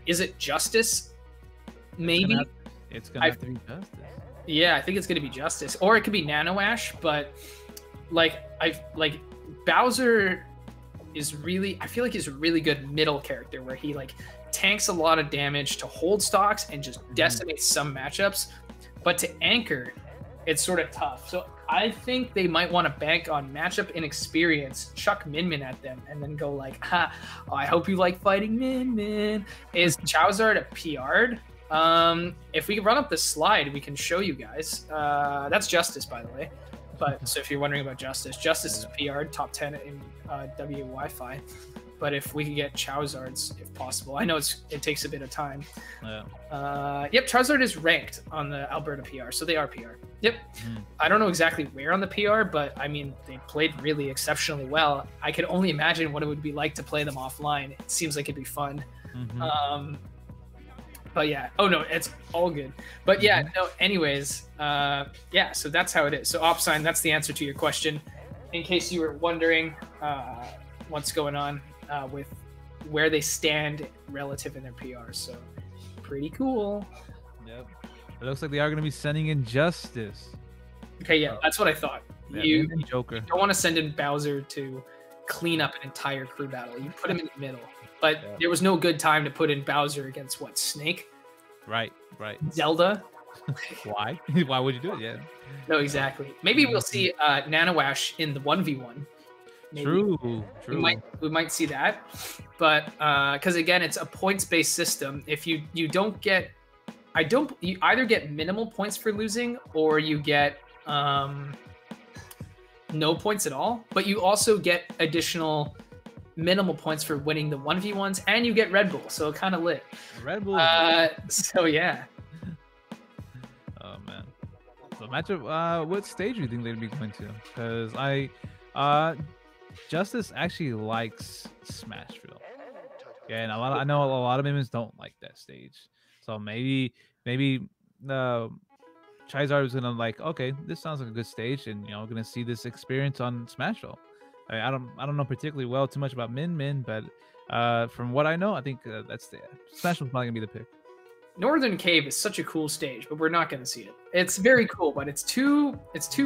Is it Justice? Maybe. It's gonna have to be Justice. Yeah, I think it's going to be Justice, or it could be Nano Ash. But like Bowser is really, I feel like he's a really good middle character where he like tanks a lot of damage to hold stocks and just decimates some matchups, but to anchor, it's sort of tough. So I think they might want to bank on matchup inexperience, chuck Min Min at them, and then go like, ha, oh, I hope you like fighting Min Min. Is Charizard a PR'd? If we run up the slide, we can show you guys. That's Justice, by the way. But so if you're wondering about Justice is PR'd top 10 in W Wi-Fi. But if we could get Charizards, if possible, I know it takes a bit of time. Yeah. Yep, Charizard is ranked on the Alberta PR, so they are PR. Yep. I don't know exactly where on the PR, but I mean they played really exceptionally well. I could only imagine what it would be like to play them offline. It seems like it'd be fun. But yeah, oh no, it's all good. But yeah, no, anyways, yeah, so that's how it is. So Opsign, that's the answer to your question. In case you were wondering what's going on with where they stand relative in their PR. So pretty cool. Yep. It looks like they are going to be sending in Justice. Okay, yeah, that's what I thought. Yeah, You Joker. don't want to send in Bowser to clean up an entire crew battle. You put him in the middle. But there was no good time to put in Bowser against what, Snake? Right. Zelda? Why? Why would you do it? Yeah. No, exactly. Maybe we'll see Nano Ash in the 1v1. maybe. True. We might see that, but because again, it's a points-based system. If you don't get, you either get minimal points for losing, or you get no points at all. But you also get additional minimal points for winning the 1v1s, and you get Red Bull, so it kind of lit. Red Bull. So yeah. Oh man. So matchup. What stage do you think they'd be going to? Because Justice actually likes Smashville. Yeah, and I know a lot of minions don't like that stage. So maybe Charizard was gonna like, okay, this sounds like a good stage, and we're gonna see this experience on Smashville. I don't know particularly well too much about Min, but from what I know, I think that's the Smashville's probably gonna be the pick. Northern Cave is such a cool stage, but we're not going to see it. It's very cool, but it's too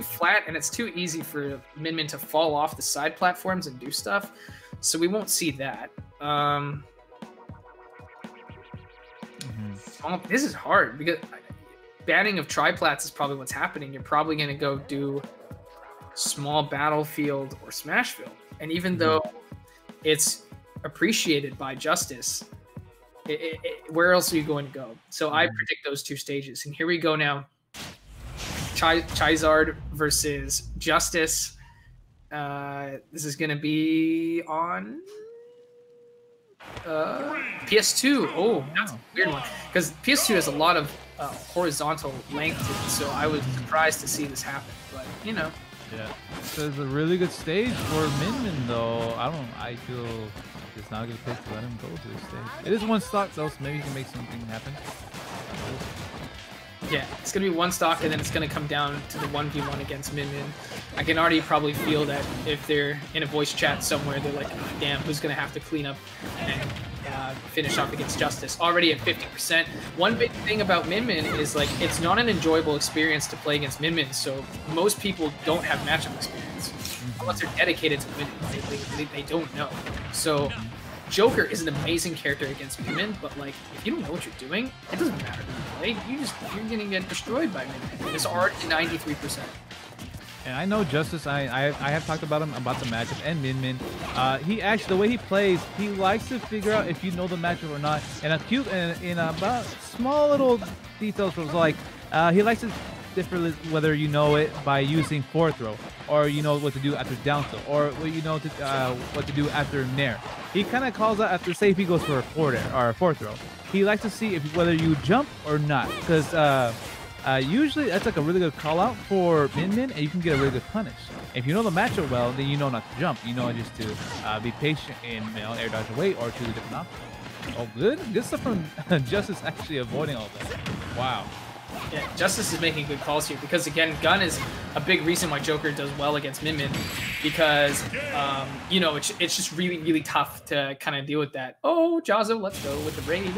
flat, and it's too easy for Min to fall off the side platforms and do stuff. So we won't see that. This is hard because banning of triplats is probably what's happening. You're probably going to go do Small Battlefield or Smashville, and even though it's appreciated by Justice, where else are you going to go? So I predict those two stages. And here we go now. Charizard versus Justice. This is going to be on PS2. Oh, that's a weird one. Because PS2 has a lot of horizontal length to it, so I was surprised to see this happen. But, Yeah. So it's a really good stage for Min, though. I feel it's not a good pick to let him go to this stage. It is one stock, though, so maybe he can make something happen. Yeah, it's going to be one stock, and then it's going to come down to the 1v1 against Min. I can already probably feel that if they're in a voice chat somewhere, they're like, damn, who's going to have to clean up and finish off against Justice? Already at 50%. One big thing about Min is, like, it's not an enjoyable experience to play against Min, so most people don't have matchup experience. Unless they're dedicated to winning, they don't know. So Joker is an amazing character against Min, but like if you don't know what you're doing, it doesn't matter who you play. You're gonna get destroyed by Min. It's already 93%. And I know Justice. I have talked about him about the matchup and Min. He actually, the way he plays, he likes to figure out if you know the matchup or not. And a cute and about small little details was like he likes to differ whether you know it by using forward throw, or you know what to do after down tilt, or you know what to do after nair. He kind of calls out after, say if he goes for a forward air or a forward throw. He likes to see whether you jump or not, because usually that's like a really good call out for Min, and you can get a really good punish. If you know the matchup well, then you know not to jump. You know just to be patient and air dodge away or choose a different option. Oh, good stuff from Justice actually avoiding all that. Wow. Yeah, Justice is making good calls here because, again, Gun is a big reason why Joker does well against Min because, you know, it's just really, really tough to kind of deal with that. Oh, Jazzo, let's go with the raid.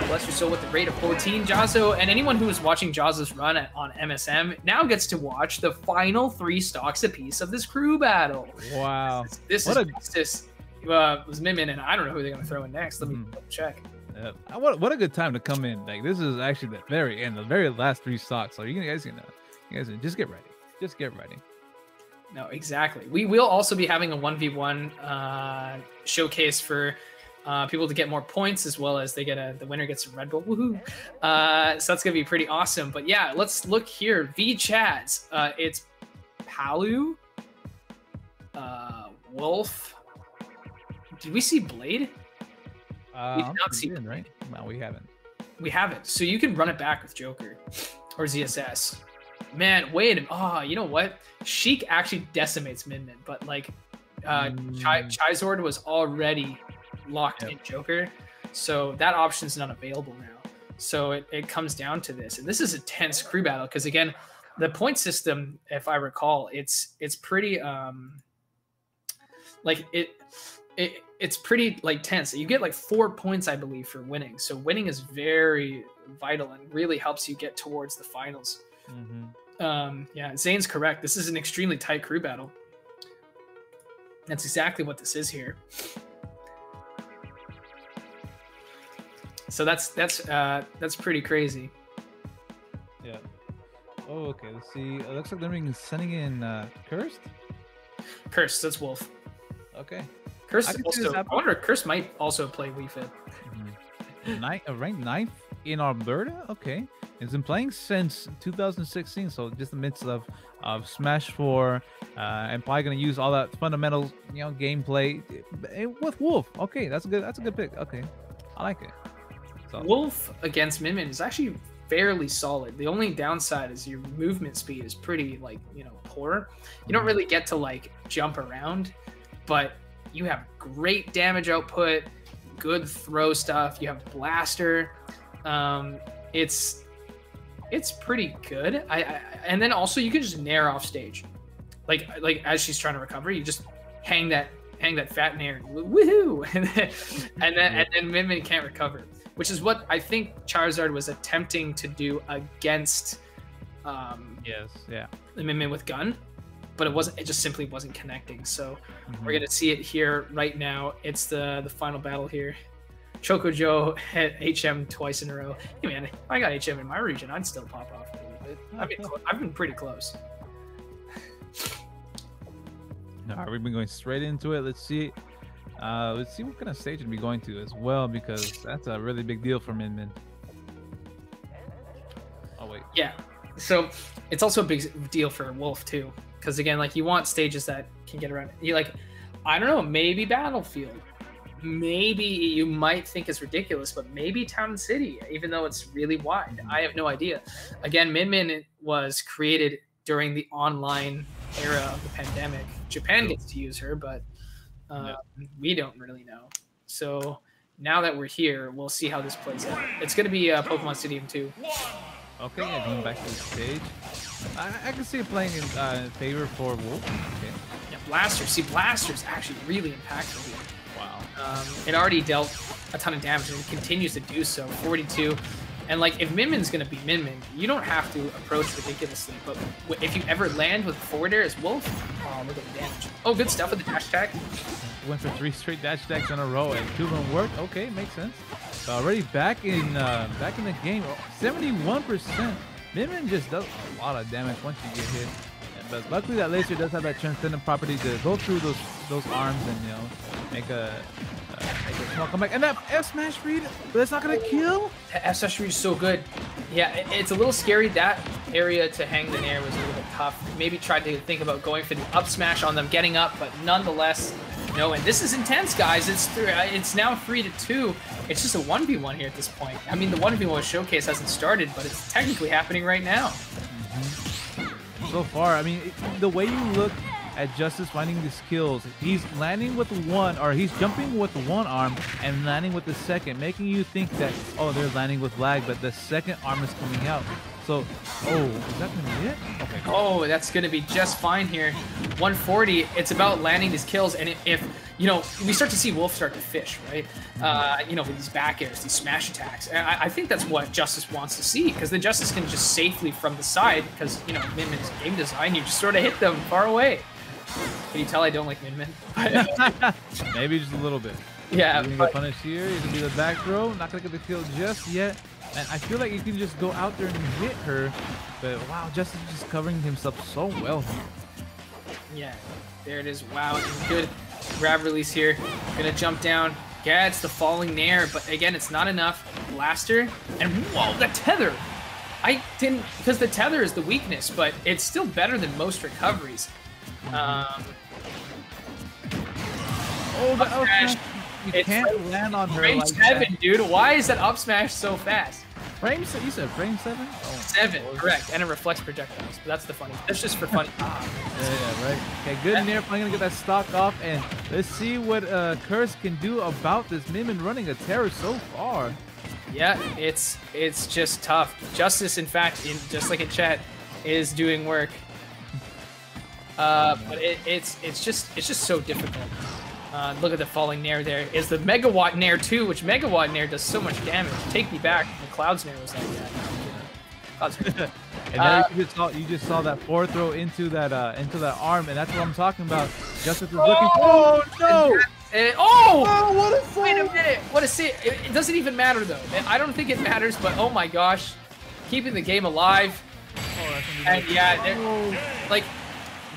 Bless your soul with the raid of 14. Jazzo, and anyone who is watching Jazzo's run on MSM now gets to watch the final 3 stocks apiece of this crew battle. Wow. This was Min, and I don't know who they're going to throw in next. Let me check. What a good time to come in. Like, this is actually the very end, the very last 3 stocks. So you guys just get ready. Just get ready. No, exactly. We will also be having a 1v1 showcase for people to get more points, as well as the winner gets a Red Bull. Woohoo! So that's gonna be pretty awesome. But yeah, let's look here. V Chads. It's Palu, Wolf. Did we see Blade? We did not see Blade, right? No, we haven't. We haven't. So you can run it back with Joker or ZSS. Man, wait. Oh, you know what? Sheik actually decimates Min, but like Charizard was already locked in Joker, so that option's not available now. So it comes down to this, and this is a tense crew battle because, again, the point system, if I recall, it's pretty like it's pretty like tense. You get like 4 points, I believe, for winning. So winning is very vital and really helps you get towards the finals. Yeah, Zane's correct. This is an extremely tight crew battle. That's exactly what this is here. So that's pretty crazy. Yeah. Oh, okay. Let's see. It looks like they're sending in Cursed. Cursed. That's Wolf. Okay. Curse I can see also. this I happen. wonder if Curse might also play Wii Fit. Ranked ninth in Alberta. Okay, he's been playing since 2016, so just the midst of Smash 4, and probably gonna use all that fundamental gameplay with Wolf. Okay, that's a good pick. Okay, I like it. So Wolf against Min Min is actually fairly solid. The only downside is your movement speed is pretty poor. You don't really get to like jump around, but you have great damage output, good throw stuff. You have blaster. It's pretty good. And then also you can just nair off stage, like as she's trying to recover, you just hang that fat nair, woohoo, and then Min Min can't recover, which is what I think Charizard was attempting to do against the Min Min with gun, but it just simply wasn't connecting. So we're gonna see it here right now. It's the final battle here. Choco Joe hit HM twice in a row. Hey man, if I got HM in my region, I'd still pop off a little bit. I've been pretty close. All right, we've been going straight into it. Let's see what kind of stage it'll be going to as well, because that's a really big deal for Min Min. Oh wait. Yeah. So it's also a big deal for Wolf too, because again, like you want stages that can get around. You like, I don't know, maybe Battlefield. Maybe you might think it's ridiculous, but maybe Town City, even though it's really wide. I have no idea. Again, Min Min was created during the online era of the pandemic. Japan gets to use her, but we don't really know. So now that we're here, we'll see how this plays out. It's going to be Pokemon Stadium 2. Okay, yeah, going back to the stage. I can see it playing in favor for Wolf. Okay. Yeah, Blaster. See, Blaster's actually really impactful here. Wow. It already dealt a ton of damage and it continues to do so. 42. And like, if Min Min's gonna be Min Min, you don't have to approach ridiculously. But if you ever land with forward air as Wolf, look at the damage. Oh, good stuff with the dash attack. Went for 3 straight dash attacks in a row, and 2 of them worked. Okay, makes sense. So already back in the game, 71%. Min Min just does a lot of damage once you get hit. But luckily that laser does have that transcendent property to go through those arms and make a small comeback. And that F smash read, but that's not gonna kill. F smash read is so good. Yeah, it's a little scary. That area to hang the nair was a little bit tough. Maybe tried to think about going for the up smash on them, getting up, but nonetheless, no. And this is intense, guys. It's now 3-2. It's just a 1v1 here at this point. I mean, the 1v1 showcase hasn't started, but it's technically happening right now. So far, I mean, the way you look at Justice finding these kills, he's landing with one, or he's jumping with one arm and landing with the second, making you think that, oh, they're landing with lag, but the second arm is coming out. So, oh, is that gonna be it? Okay. Oh, that's gonna be just fine here. 140. It's about landing these kills, and if we start to see Wolf start to fish, right? With these back airs, these smash attacks. And I think that's what Justice wants to see, because then Justice can just safely from the side, because Min Min's game design, you just sort of hit them far away. Can you tell I don't like Min Min? Maybe just a little bit. Yeah. He's gonna get punished here. He's gonna do the back throw. Not gonna get the kill just yet. And I feel like you can just go out there and hit her. But wow, Justice is just covering himself so well here. Yeah, there it is. Wow, good grab release here. Gonna jump down. Yeah, it's the falling nair, but again, it's not enough. Blaster. And whoa, the tether. I didn't, because the tether is the weakness, but it's still better than most recoveries. Oh, but okay. You can't land on her frame like 7, that. dude. Why is that up smash so fast? You said frame 7? Oh, 7, correct. And it reflects projectiles. But that's the funny. That's just for fun. Yeah, right. Okay, good nair. Probably gonna get that stock off, and let's see what Curse can do about this. Min Min running a terror so far. Yeah, it's just tough. Justice, in fact, just like in chat, is doing work. But it's just so difficult. Look at the falling nair there. Is the megawatt nair too, which megawatt nair does so much damage. Take me back. The Cloud's nair was like that. Cloud's nair. And there you just saw that forward throw into that arm, and that's what I'm talking about. Justice is looking. Oh no! What a save! Wait a minute. What a save! It doesn't even matter though. I don't think it matters, but oh my gosh, keeping the game alive. And yeah, like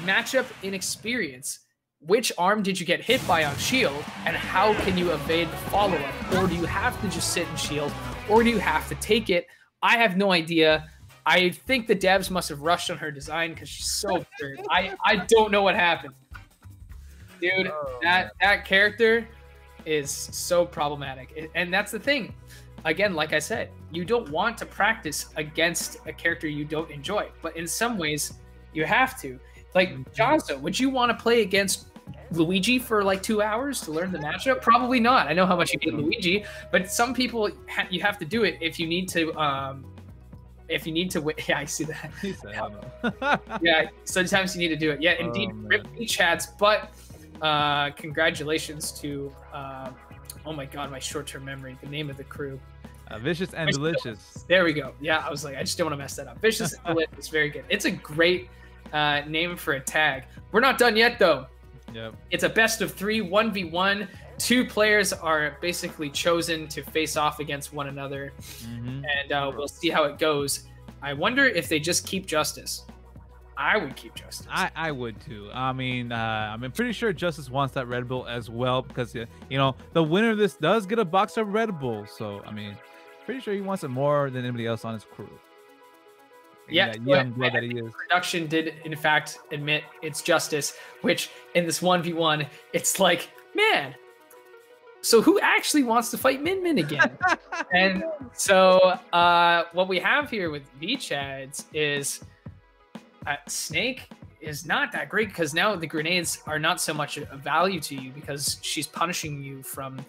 matchup inexperience which arm did you get hit by on shield, and how can you evade the follow-up? Or do you have to just sit and shield, or do you have to take it? I have no idea. I think the devs must have rushed on her design because she's so absurd. I don't know what happened. Dude, that character is so problematic. And that's the thing. Again, like I said, you don't want to practice against a character you don't enjoy. But in some ways, you have to. Like, Jonzo, would you want to play against Luigi for like 2 hours to learn the matchup? Probably not. I know how much you hate Luigi, but some people, you have to do it if you need to win. Yeah, I see that. Yeah, sometimes you need to do it. Yeah, indeed. Rip Chads, but congratulations to oh my god, my short-term memory, the name of the crew. Vicious and Delicious. There we go. Yeah, I was like, I just don't want to mess that up. Vicious and Delicious, very good. It's a great name for a tag. We're not done yet though. Yep. It's a best of 3, 1v1. 2 players are basically chosen to face off against one another, and we'll see how it goes. I wonder if they just keep Justice. I would keep Justice. I would too. I mean, I'm pretty sure Justice wants that Red Bull as well, because you know the winner of this does get a box of Red Bull. So I mean, pretty sure he wants it more than anybody else on his crew. Yeah, young blood that he is. Production did in fact admit it's Justice, which in this 1v1, it's like, man, so who actually wants to fight Min Min again? And so what we have here with V-Chads is Snake is not that great, because now the grenades are not so much a value to you because she's punishing you from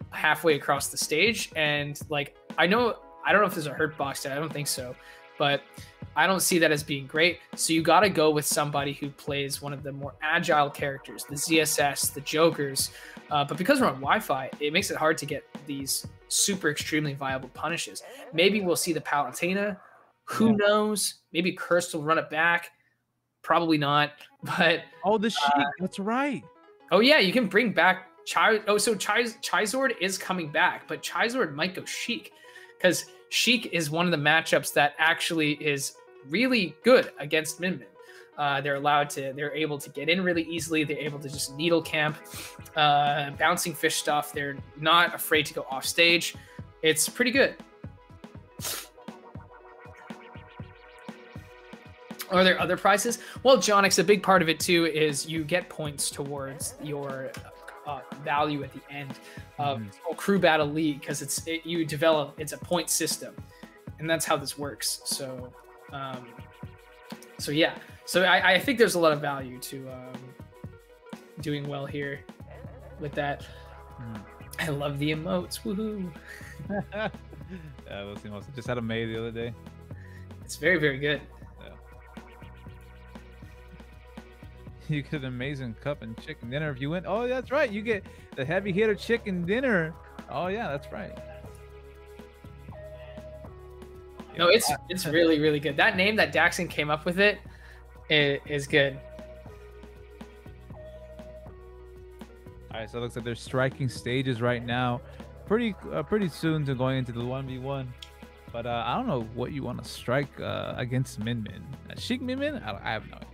halfway across the stage. And like, I don't know if there's a hurt box there. I don't think so, but I don't see that as being great. So you got to go with somebody who plays one of the more agile characters, the ZSS, the Jokers. But because we're on Wi-Fi, it makes it hard to get these super extremely viable punishes. Maybe we'll see the Palutena. Who knows? Maybe Curse will run it back. Probably not. But the Sheik. That's right. Oh yeah, you can bring back Chai. Oh, so Charizard is coming back, but Charizard might go Sheik, because Sheik is one of the matchups that actually is really good against Min Min. They're able to get in really easily. They're able to just needle camp, bouncing fish stuff. They're not afraid to go off stage. It's pretty good. Are there other prizes? Well, Jonix, a big part of it too is you get points towards your value at the end of Crew Battle League, because it's a point system, and that's how this works. So, yeah. So I think there's a lot of value to doing well here with that. I love the emotes. Woohoo! Yeah, those emotes. I just had them made the other day. It's very, very good. You get an amazing cup and chicken dinner if you win. Oh, that's right. You get the heavy hitter chicken dinner. Oh yeah, that's right. No, it's really, really good. That name that Daxon came up with it is good. All right, so it looks like they're striking stages right now. Pretty soon to going into the 1v1. But I don't know what you want to strike against Min Min. Sheik Min Min? I have no idea.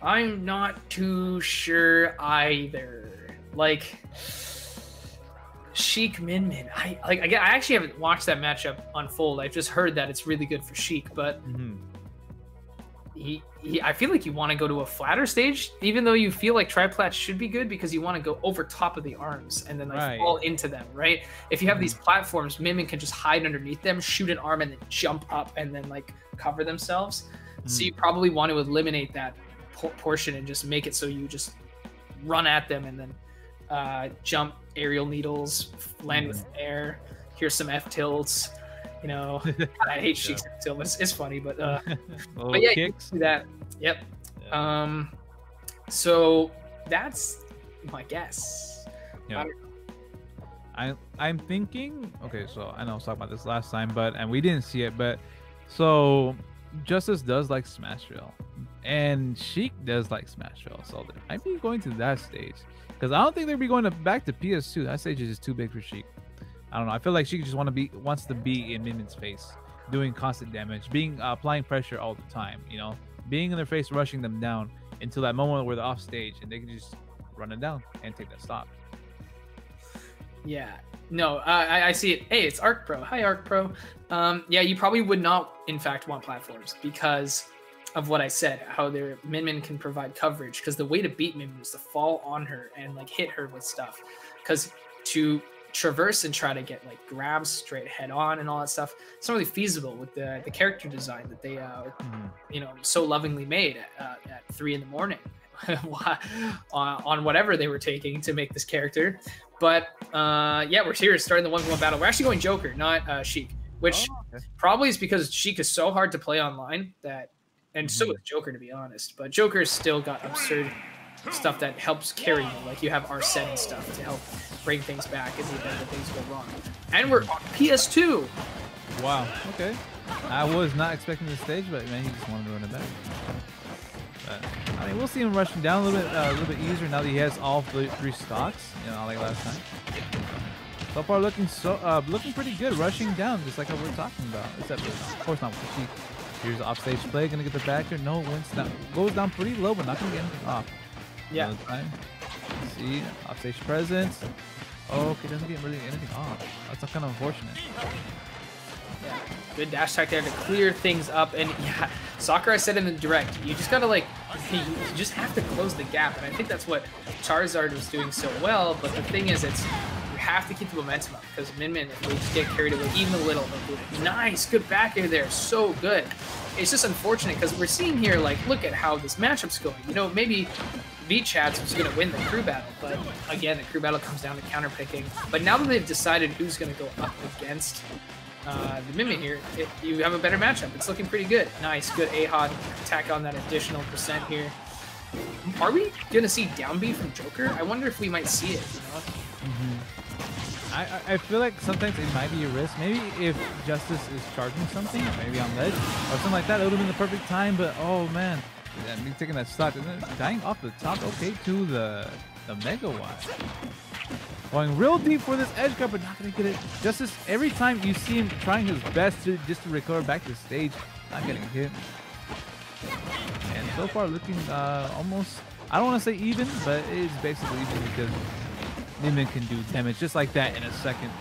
I'm not too sure either. Like, Sheik Min Min. I actually haven't watched that matchup unfold. I've just heard that it's really good for Sheik, but I feel like you want to go to a flatter stage, even though you feel like triplats should be good, because you want to go over top of the arms and then fall into them, right? If you have these platforms, Min Min can just hide underneath them, shoot an arm, and then jump up and then like cover themselves. So you probably want to eliminate that portion and just make it so you just run at them and then jump, aerial needles, land with air. Here's some F tilts. You know, I hate Sheik's F tilt. It's funny, but yeah, kicks. You can see that. Yep. Yeah. So that's my guess. Yeah. I'm thinking. Okay, so I know I was talking about this last time, and we didn't see it, but so Justice does like Smash Drill, and Sheik does like Smash Drill, so they might be going to that stage, because I don't think they'll be going back to PS2. That stage is just too big for Sheik. I don't know. I feel like Sheik just wants to be in Min Min's face, doing constant damage, applying pressure all the time. You know, being in their face, rushing them down. until that moment where they're off stage and they can just run it down and take that stop. Yeah. No, I see it. Hey, it's Arc Pro. Hi, Arc Pro. Yeah, you probably would not, in fact, want platforms because of what I said, how their Min can provide coverage. Because the way to beat Min is to fall on her and like hit her with stuff. Because to traverse and try to get like grabs straight head on and all that stuff, it's not really feasible with the character design that they you know, so lovingly made at 3 in the morning on whatever they were taking to make this character. But yeah, we're here starting the 1v1 battle. We're actually going Joker, not Sheik, which probably is because Sheik is so hard to play online that, and so is Joker, to be honest. But Joker's still got absurd stuff that helps carry you. Like you have Arsene and stuff to help bring things back in the event that things go wrong. And we're on PS2. Wow. Okay. I was not expecting this stage, but man, he just wanted to run it back. But, I mean, we'll see him rushing down a little bit easier now that he has all 3 stocks. You know, like last time. So far, looking pretty good, rushing down just like what we're talking about. Except, of course, not with the Sheik. Here's the offstage play, gonna get the back here. No, goes down pretty low, but not gonna get anything off. Yeah. Let's see, offstage presence. Oh, okay, doesn't get really anything off. That's kind of unfortunate. Yeah, good dash attack there to clear things up. And yeah, Sakura said in the direct, you just gotta like, you just have to close the gap. And I think that's what Charizard was doing so well. But the thing is, you have to keep the momentum up because Min, if they just get carried away even a little, nice, good back air there, so good. It's just unfortunate because we're seeing here, like, look at how this matchup's going. You know, maybe V-Chats was going to win the crew battle, but again, the crew battle comes down to counter picking. But now that they've decided who's going to go up against the Min here, you have a better matchup. It's looking pretty good. Nice, good AHOD, tack on that additional percent here. Are we going to see down B from Joker? I wonder if we might see it, you know? I feel like sometimes it might be a risk. Maybe if Justice is charging something, maybe on ledge or something like that, it would have been the perfect time. But oh man, yeah, me taking that stock and then dying off the top. Okay, to the Mega Watt. Going real deep for this edge guard, but not gonna get it. Justice, every time you see him trying his best to recover back to the stage, not getting hit. And so far looking almost, I don't want to say even, but it is basically even because Min can do damage just like that in a second.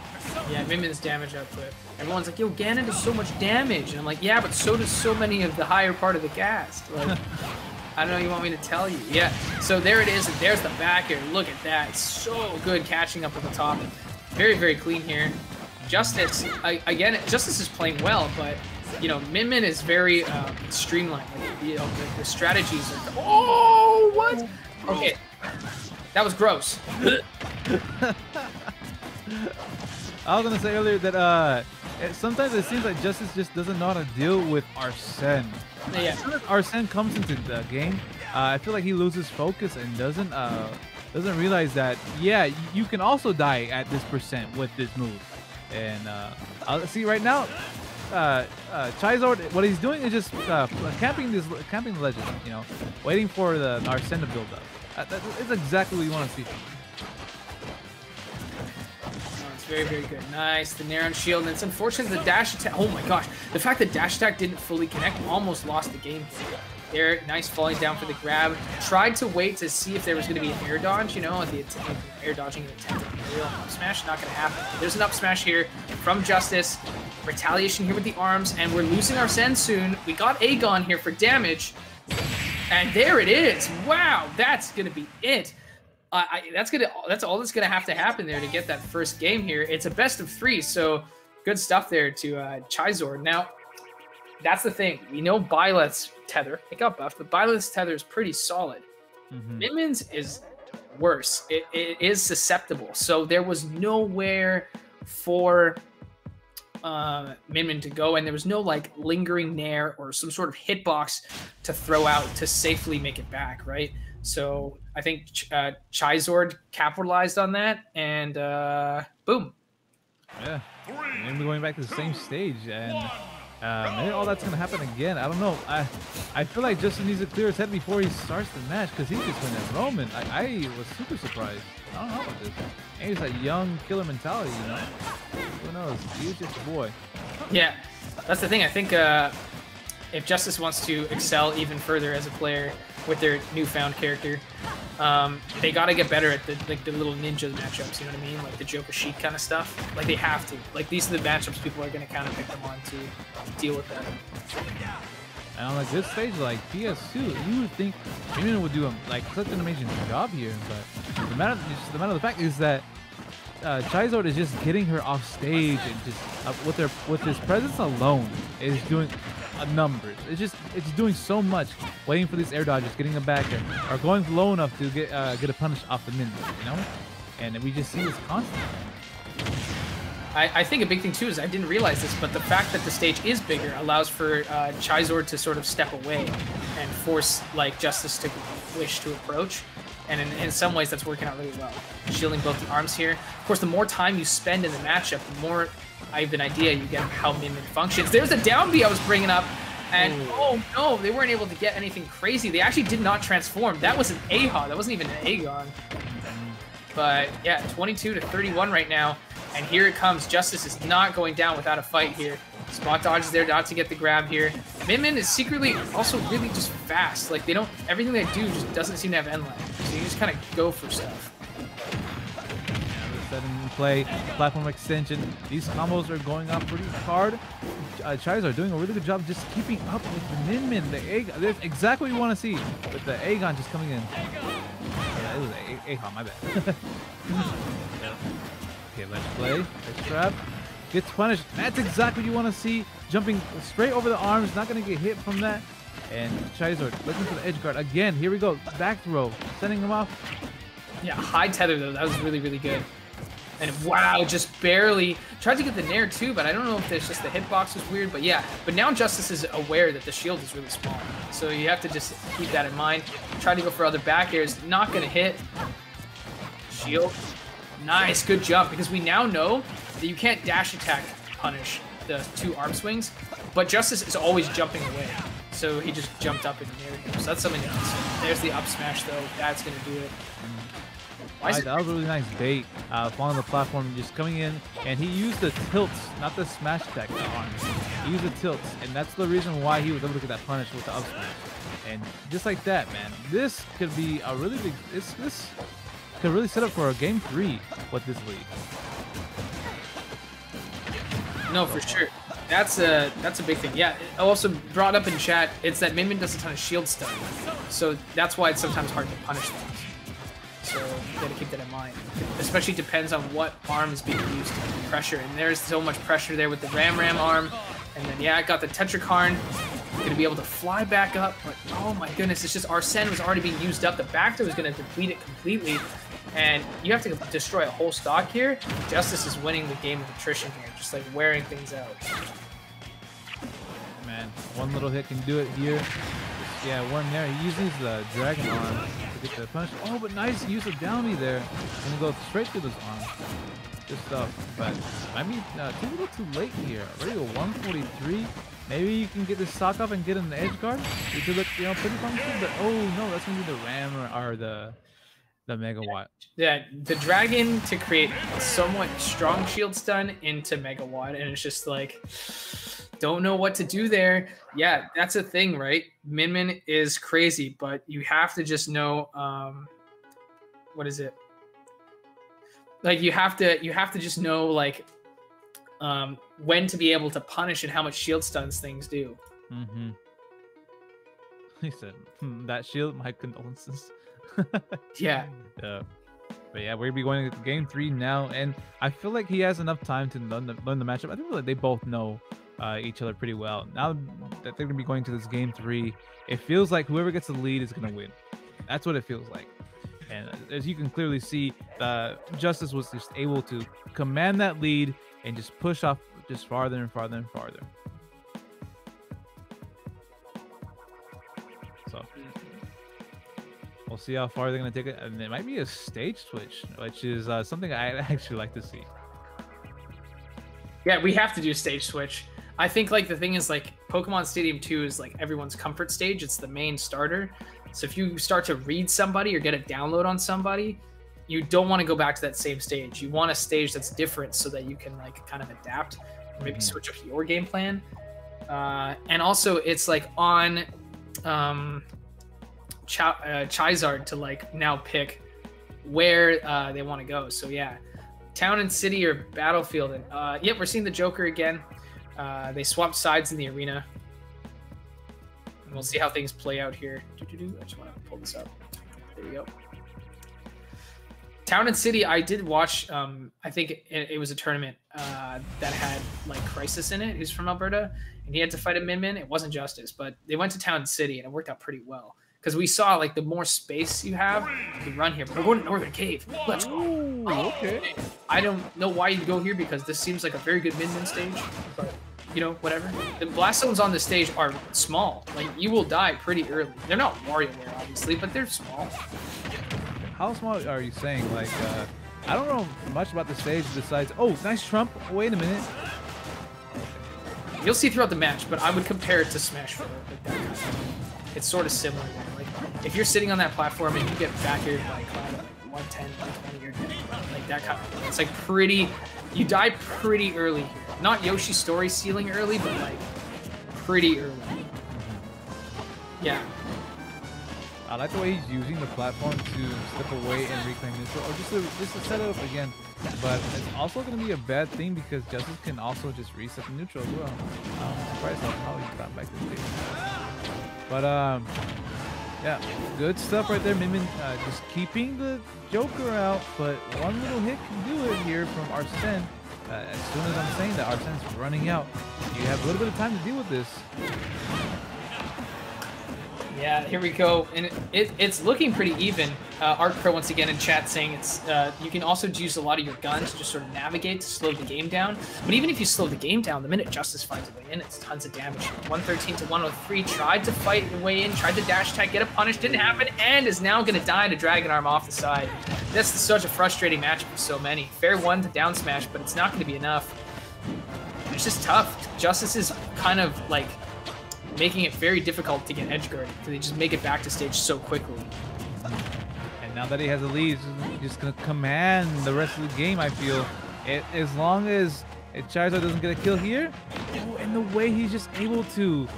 Yeah, Min's damage output. Everyone's like, yo, Ganon does so much damage. And I'm like, yeah, but so does so many of the higher part of the cast. Like, I don't know, you want me to tell you. Yeah, so there it is, and there's the back air. Look at that. It's so good catching up at the top. Very, very clean here. Justice, again, Justice is playing well, but, you know, Min is very streamlined. Like, you know, the strategies are... Oh, what? Okay. That was gross. I was gonna say earlier that sometimes it seems like Justice just doesn't know how to deal with Arsene. Yeah. As soon as Arsene comes into the game, I feel like he loses focus and doesn't realize that you can also die at this percent with this move. And I'll see right now, Charizard, what he's doing is just camping the legend, you know, waiting for the Arsene to build up. That's exactly what you want to see. Oh, it's very, very good. Nice, the Nair on shield, and it's unfortunate the dash attack. Oh my gosh, the fact that dash attack didn't fully connect almost lost the game. There, nice falling down for the grab. Tried to wait to see if there was going to be an air dodge, you know, the air dodging attempt at the real up smash. Not going to happen. There's an up smash here from Justice. Retaliation here with the arms, and we're losing Arsene soon. We got Aegon here for damage. And there it is. Wow, that's gonna be it. That's all that's gonna have to happen there to get that first game here. It's a best of 3, so good stuff there to Charizard. Now, that's the thing. We know Byleth's tether. It got buffed, but Byleth's tether is pretty solid. Min's is worse. It is susceptible. So there was nowhere for Min to go, and there was no like lingering nair or some sort of hitbox to throw out to safely make it back, right? So I think Charizard capitalized on that, and boom. Yeah, and we're going back to the same stage, and maybe all that's gonna happen again. I don't know. I feel like Justin needs to clear his head before he starts the match because he just went at Roman. I was super surprised. I don't know about this. And he's that young killer mentality, you know. Who knows? He's just a boy. Yeah, that's the thing. I think if Justice wants to excel even further as a player, with their newfound character. They gotta get better at the little ninja matchups, you know what I mean? Like the Joker Sheik kind of stuff. Like they have to. Like these are the matchups people are gonna kind of pick them on to deal with that. And on like this stage, like PS2, you would think Minion would do like such an amazing job here, but the matter of the fact is that Charizard is just getting her off stage and just with his presence alone is doing numbers. It's doing so much, waiting for these air dodges, getting them back, or going low enough to get a punish off the minion, you know. And we just see this constantly. I think a big thing too is I didn't realize this, but the fact that the stage is bigger allows for Charizard to sort of step away and force like Justice to wish to approach. And in some ways, that's working out really well. Shielding both the arms here. Of course, the more time you spend in the matchup, the more I have an idea you get of how Min-Min functions. There's a down B I was bringing up, and oh no, they weren't able to get anything crazy. They actually did not transform. That was an AHA. That wasn't even an Aegon. But yeah, 22 to 31 right now. And here it comes. Justice is not going down without a fight here. Spot dodge is there not to get the grab here. Min-Min is secretly also really just fast. Like they don't, everything they do just doesn't seem to have end lag. So you just kind of go for stuff. Set in play, platform extension. These combos are going up pretty hard. Charizard doing a really good job just keeping up with the Min-Min. The Aegon, that's exactly what you want to see. With the Aegon just coming in. Yeah, it was Aegon, my bad. Okay, let's play. Let's trap. Gets punished. That's exactly what you want to see. Jumping straight over the arms. Not going to get hit from that. And Charizard looking for the edge guard. Again, here we go. Back throw. Sending him off. Yeah, high tether though. That was really, really good. And wow, just barely. Tried to get the Nair too, but I don't know if it's just the hitbox was weird. But yeah, but now Justice is aware that the shield is really small. So you have to just keep that in mind. Try to go for other back airs. Not going to hit. Shield. Nice, good jump, because we now know that you can't dash attack punish the two arm swings, but Justice is always jumping away. So he just jumped up and nailed him. So that's something else. There's the up smash though. That's going to do it. That was a really nice bait. Following the platform, just coming in, and he used the tilts, not the smash attack arms. He used the tilts, and that's the reason why he was able to get that punish with the up smash. And just like that, man, this could be a really big. This could really set up for a game 3 with this league. No, for sure. That's a big thing. Yeah, it also brought up in chat, it's that Min-Min does a ton of shield stuff. So that's why it's sometimes hard to punish things. So you gotta keep that in mind. Especially depends on what arm is being used to pressure. And there's so much pressure there with the Ram arm. And then yeah, I got the Tetrakarn. Gonna be able to fly back up, but oh my goodness, it's just Arsene was already being used up. The back throw was gonna deplete it completely. And you have to destroy a whole stock here. Justice is winning the game of attrition here, just like wearing things out. Man, one little hit can do it here. Yeah, one there. He uses the Dragon Arm to get the punch. Oh, but nice use of Downy there. And go straight through those arms. Good stuff. But I mean, too little too late here. Already to 143. Maybe you can get this stock off and get in the edge guard. It could look, you know, pretty functional. But oh no, that's gonna be the Ram or the Megawatt. Yeah, the Dragon to create a somewhat strong shield stun into Megawatt, and it's just like, don't know what to do there. Yeah, that's a thing, right? Min-Min is crazy, but you have to just know, what is it? Like you have to just know like when to be able to punish and how much shield stuns things do. Mm-hmm. He said, that shield, my condolences. Yeah. But yeah, we're gonna be going to game 3 now, and I feel like he has enough time to learn the matchup. I think like they both know each other pretty well. Now that they're gonna be going to this game 3, it feels like whoever gets the lead is gonna win. That's what it feels like. And as you can clearly see, Justice was just able to command that lead and just push off just farther and farther and farther. So we'll see how far they're going to take it. And it might be a stage switch, which is something I actually like to see. Yeah, we have to do a stage switch. I think like the thing is like Pokemon Stadium 2 is like everyone's comfort stage. It's the main starter. So if you start to read somebody or get a download on somebody, you don't want to go back to that same stage. You want a stage that's different so that you can like kind of adapt or maybe switch up your game plan. And also it's like on Charizard to like now pick where they want to go. So yeah, town and city or battlefield. And yep, we're seeing the Joker again. They swapped sides in the arena. And we'll see how things play out here. I just want to pull this up. There you go. Town and City, I did watch. I think it was a tournament that had like Crisis in it, who's from Alberta, and he had to fight a Min. It wasn't Justice, but they went to Town and City, and it worked out pretty well because we saw like the more space you have, you run here. But we're going to Northern Cave. Let's go. Ooh, okay. I don't know why you'd go here because this seems like a very good Min stage, but you know, whatever. The blast zones on this stage are small. Like you will die pretty early. They're not WarioWare, obviously, but they're small. How small are you saying? Like, I don't know much about the stage besides. Oh, nice Trump. Wait a minute. You'll see throughout the match, but I would compare it to Smash 4. Like that kind of thing. It's sort of similar. Like if you're sitting on that platform and you get back here by cloud like 110, 120, you're dead. Like that kind of thing. It's like pretty. You die pretty early here. Not Yoshi's story ceiling early, but like pretty early. Yeah. I like the way he's using the platform to step away and reclaim neutral, or just to set it up again. But it's also going to be a bad thing because Justice can also just reset the neutral as well. I'm surprised how he got back to the stage. But yeah, good stuff right there. Min just keeping the Joker out, but one little hit can do it here from Arsene. As soon as I'm saying that Arsene's running out, you have a little bit of time to deal with this. Yeah, here we go, and it's looking pretty even. Art Pro once again in chat saying it's you can also use a lot of your guns to just sort of navigate to slow the game down. But even if you slow the game down, the minute Justice finds a way in, it's tons of damage. 113 to 103, tried to fight the way in, tried to dash attack, get a punish, didn't happen, and is now going to die to Dragon Arm off the side. That's such a frustrating match for so many. Fair one to down smash, but it's not going to be enough. It's just tough. Justice is kind of like making it very difficult to get edge guarded because they just make it back to stage so quickly. And now that he has a lead, he's just gonna command the rest of the game. I feel, as long as Charizard doesn't get a kill here, oh, and the way he's just able to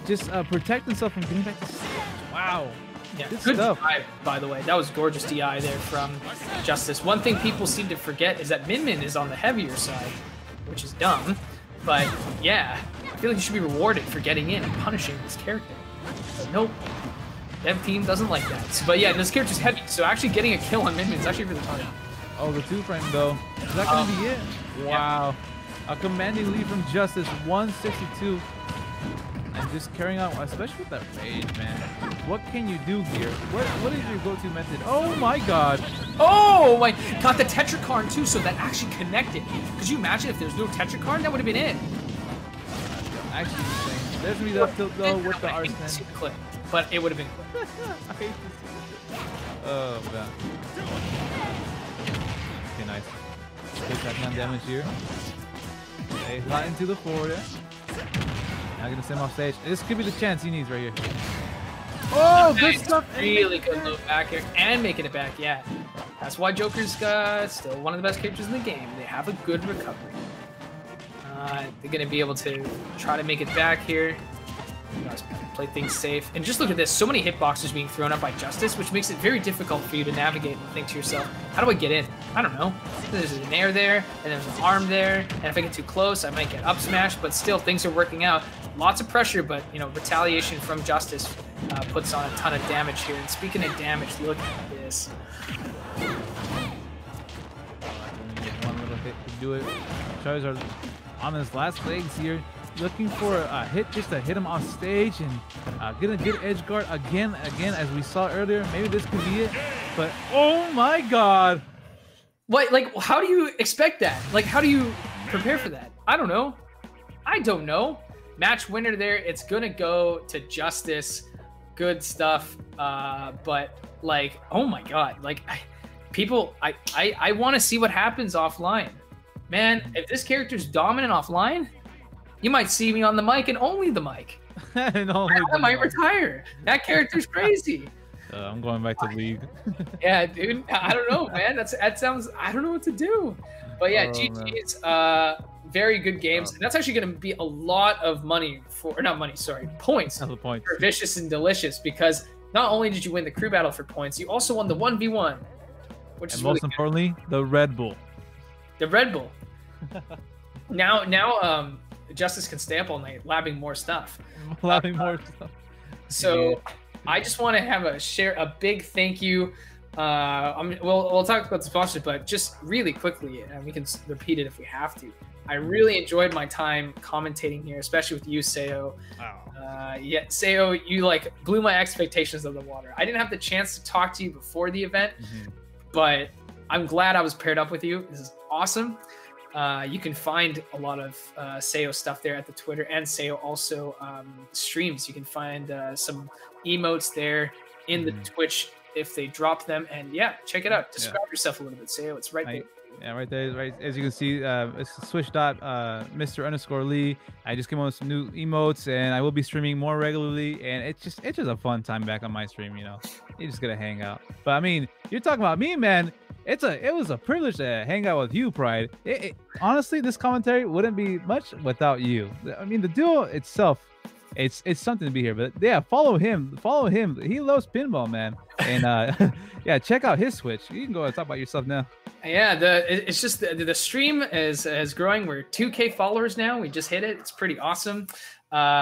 just protect himself from getting back to stage. Wow. Yeah, good stuff. DI, by the way. That was gorgeous DI there from Justice. One thing people seem to forget is that Min is on the heavier side, which is dumb. But yeah, I feel like you should be rewarded for getting in and punishing this character. But nope, dev team doesn't like that. So, but yeah, this character's heavy, so actually getting a kill on Min is actually really hard. Oh, the 2-frame though. Is that gonna be it? Wow. Yeah. A commanding lead from Justice, 162. And just carrying on, especially with that rage, man. What can you do here? What is your go-to method? Oh my god. Oh my, got the Tetrakarn too, so that actually connected. Could you imagine if there's no Tetrakarn? That would have been it. Actually insane. There's me up tilt though with the Arsene. Clip, but it would have been clip. I hate to see this. Oh man. Okay, nice. Good takedown damage here. Okay, not into the forward there. Not gonna send him off stage. This could be the chance he needs right here. Oh, good stuff. Really good low back here and making it back. Yeah, that's why Joker's still one of the best characters in the game. They have a good recovery. They're gonna be able to try to make it back here. Play things safe. And just look at this. So many hitboxes being thrown up by Justice, which makes it very difficult for you to navigate and think to yourself, how do I get in? I don't know. There's an air there, and there's an arm there, and if I get too close, I might get up smash, but still, things are working out. Lots of pressure, but, you know, retaliation from Justice puts on a ton of damage here. And speaking of damage, look at this. One little hit to do it. Charizard on his last legs here, looking for a hit just to hit him off stage and get a good edge guard again as we saw earlier. Maybe this could be it, but oh my god. What, like, how do you expect that? Like, how do you prepare for that? I don't know. I don't know. Match winner there. It's gonna go to Justice. Good stuff. But like, oh my god. Like, I want to see what happens offline. Man, if this character's dominant offline, you might see me on the mic and only the mic. And only I might retire. That character's crazy. I'm going back to League. Yeah, dude. I don't know, man. That sounds. I don't know what to do. But yeah, GG's. Very good games. And that's actually going to be a lot of money for, or not money, sorry, points That's the point. for Vicious and Delicious, because not only did you win the crew battle for points, you also won the 1v1, which And is most really good. importantly, the Red Bull. The Red Bull. now, Justice can stay up all night labbing more stuff. Labbing more stuff. So I just want to have a big thank you. We'll talk about the sponsors, but just really quickly, and we can repeat it if we have to. I really enjoyed my time commentating here, especially with you, Seo. Wow. Yeah, Seo, you like blew my expectations out of the water. I didn't have the chance to talk to you before the event, but I'm glad I was paired up with you. This is awesome. You can find a lot of Seo stuff there at the Twitter, and Seo also streams. You can find some emotes there in the Twitch if they drop them. And yeah, check it out. Describe yourself a little bit, Seo. It's right there. Yeah, right there, right as you can see, it's Mr_Lee. I just came up with some new emotes, and I will be streaming more regularly. And it's just a fun time back on my stream. You know, you just gotta hang out. But I mean, you're talking about me, man. It was a privilege to hang out with you, Pride. Honestly, this commentary wouldn't be much without you. I mean, the duo itself, it's something to be here. But yeah, follow him. He loves pinball, man. And yeah, check out his Twitch. You can go and talk about yourself now. Yeah, it's just the stream is growing. We're 2K followers now. We just hit it. It's pretty awesome.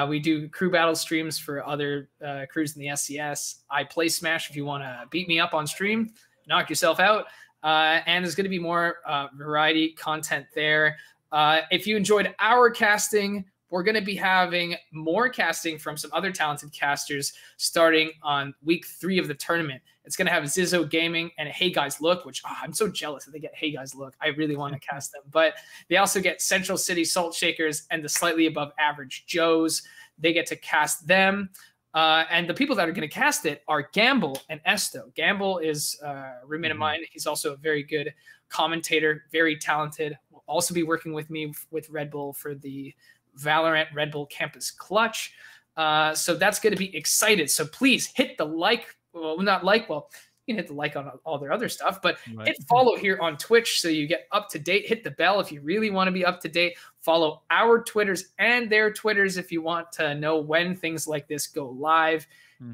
We do crew battle streams for other crews in the SCS. I play Smash if you want to beat me up on stream, knock yourself out. And there's going to be more variety content there. If you enjoyed our casting, we're going to be having more casting from some other talented casters starting on week 3 of the tournament. It's going to have Zizzo Gaming and Hey Guys Look, which I'm so jealous that they get Hey Guys Look. I really want to cast them. But they also get Central City Salt Shakers and the slightly above average Joes. They get to cast them. And the people that are going to cast it are Gamble and Esto. Gamble is a roommate of mine. He's also a very good commentator, very talented. Will also be working with me with Red Bull for the Valorant Red Bull Campus Clutch. So that's going to be excited. So please hit the like. Well, not like. Well, you can hit the like on all their other stuff, but hit follow here on Twitch so you get up to date. Hit the bell if you really want to be up to date. Follow our Twitters and their Twitters if you want to know when things like this go live.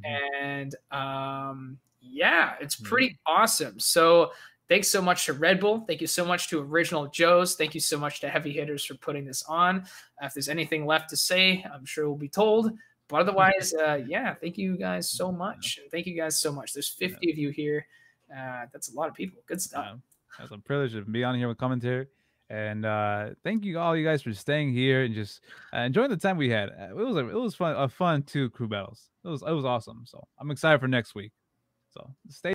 And yeah, it's pretty awesome. So thanks so much to Red Bull. Thank you so much to Original Joe's. Thank you so much to Heavy Hitters for putting this on. If there's anything left to say, I'm sure we'll be told. But otherwise, yeah, thank you guys so much. And thank you guys so much. There's 50 of you here. That's a lot of people. Good stuff. It's a privilege to be on here with commentary. And thank you all you guys for staying here and just enjoying the time we had. It was fun, 2 crew battles. It was awesome. So I'm excited for next week. So stay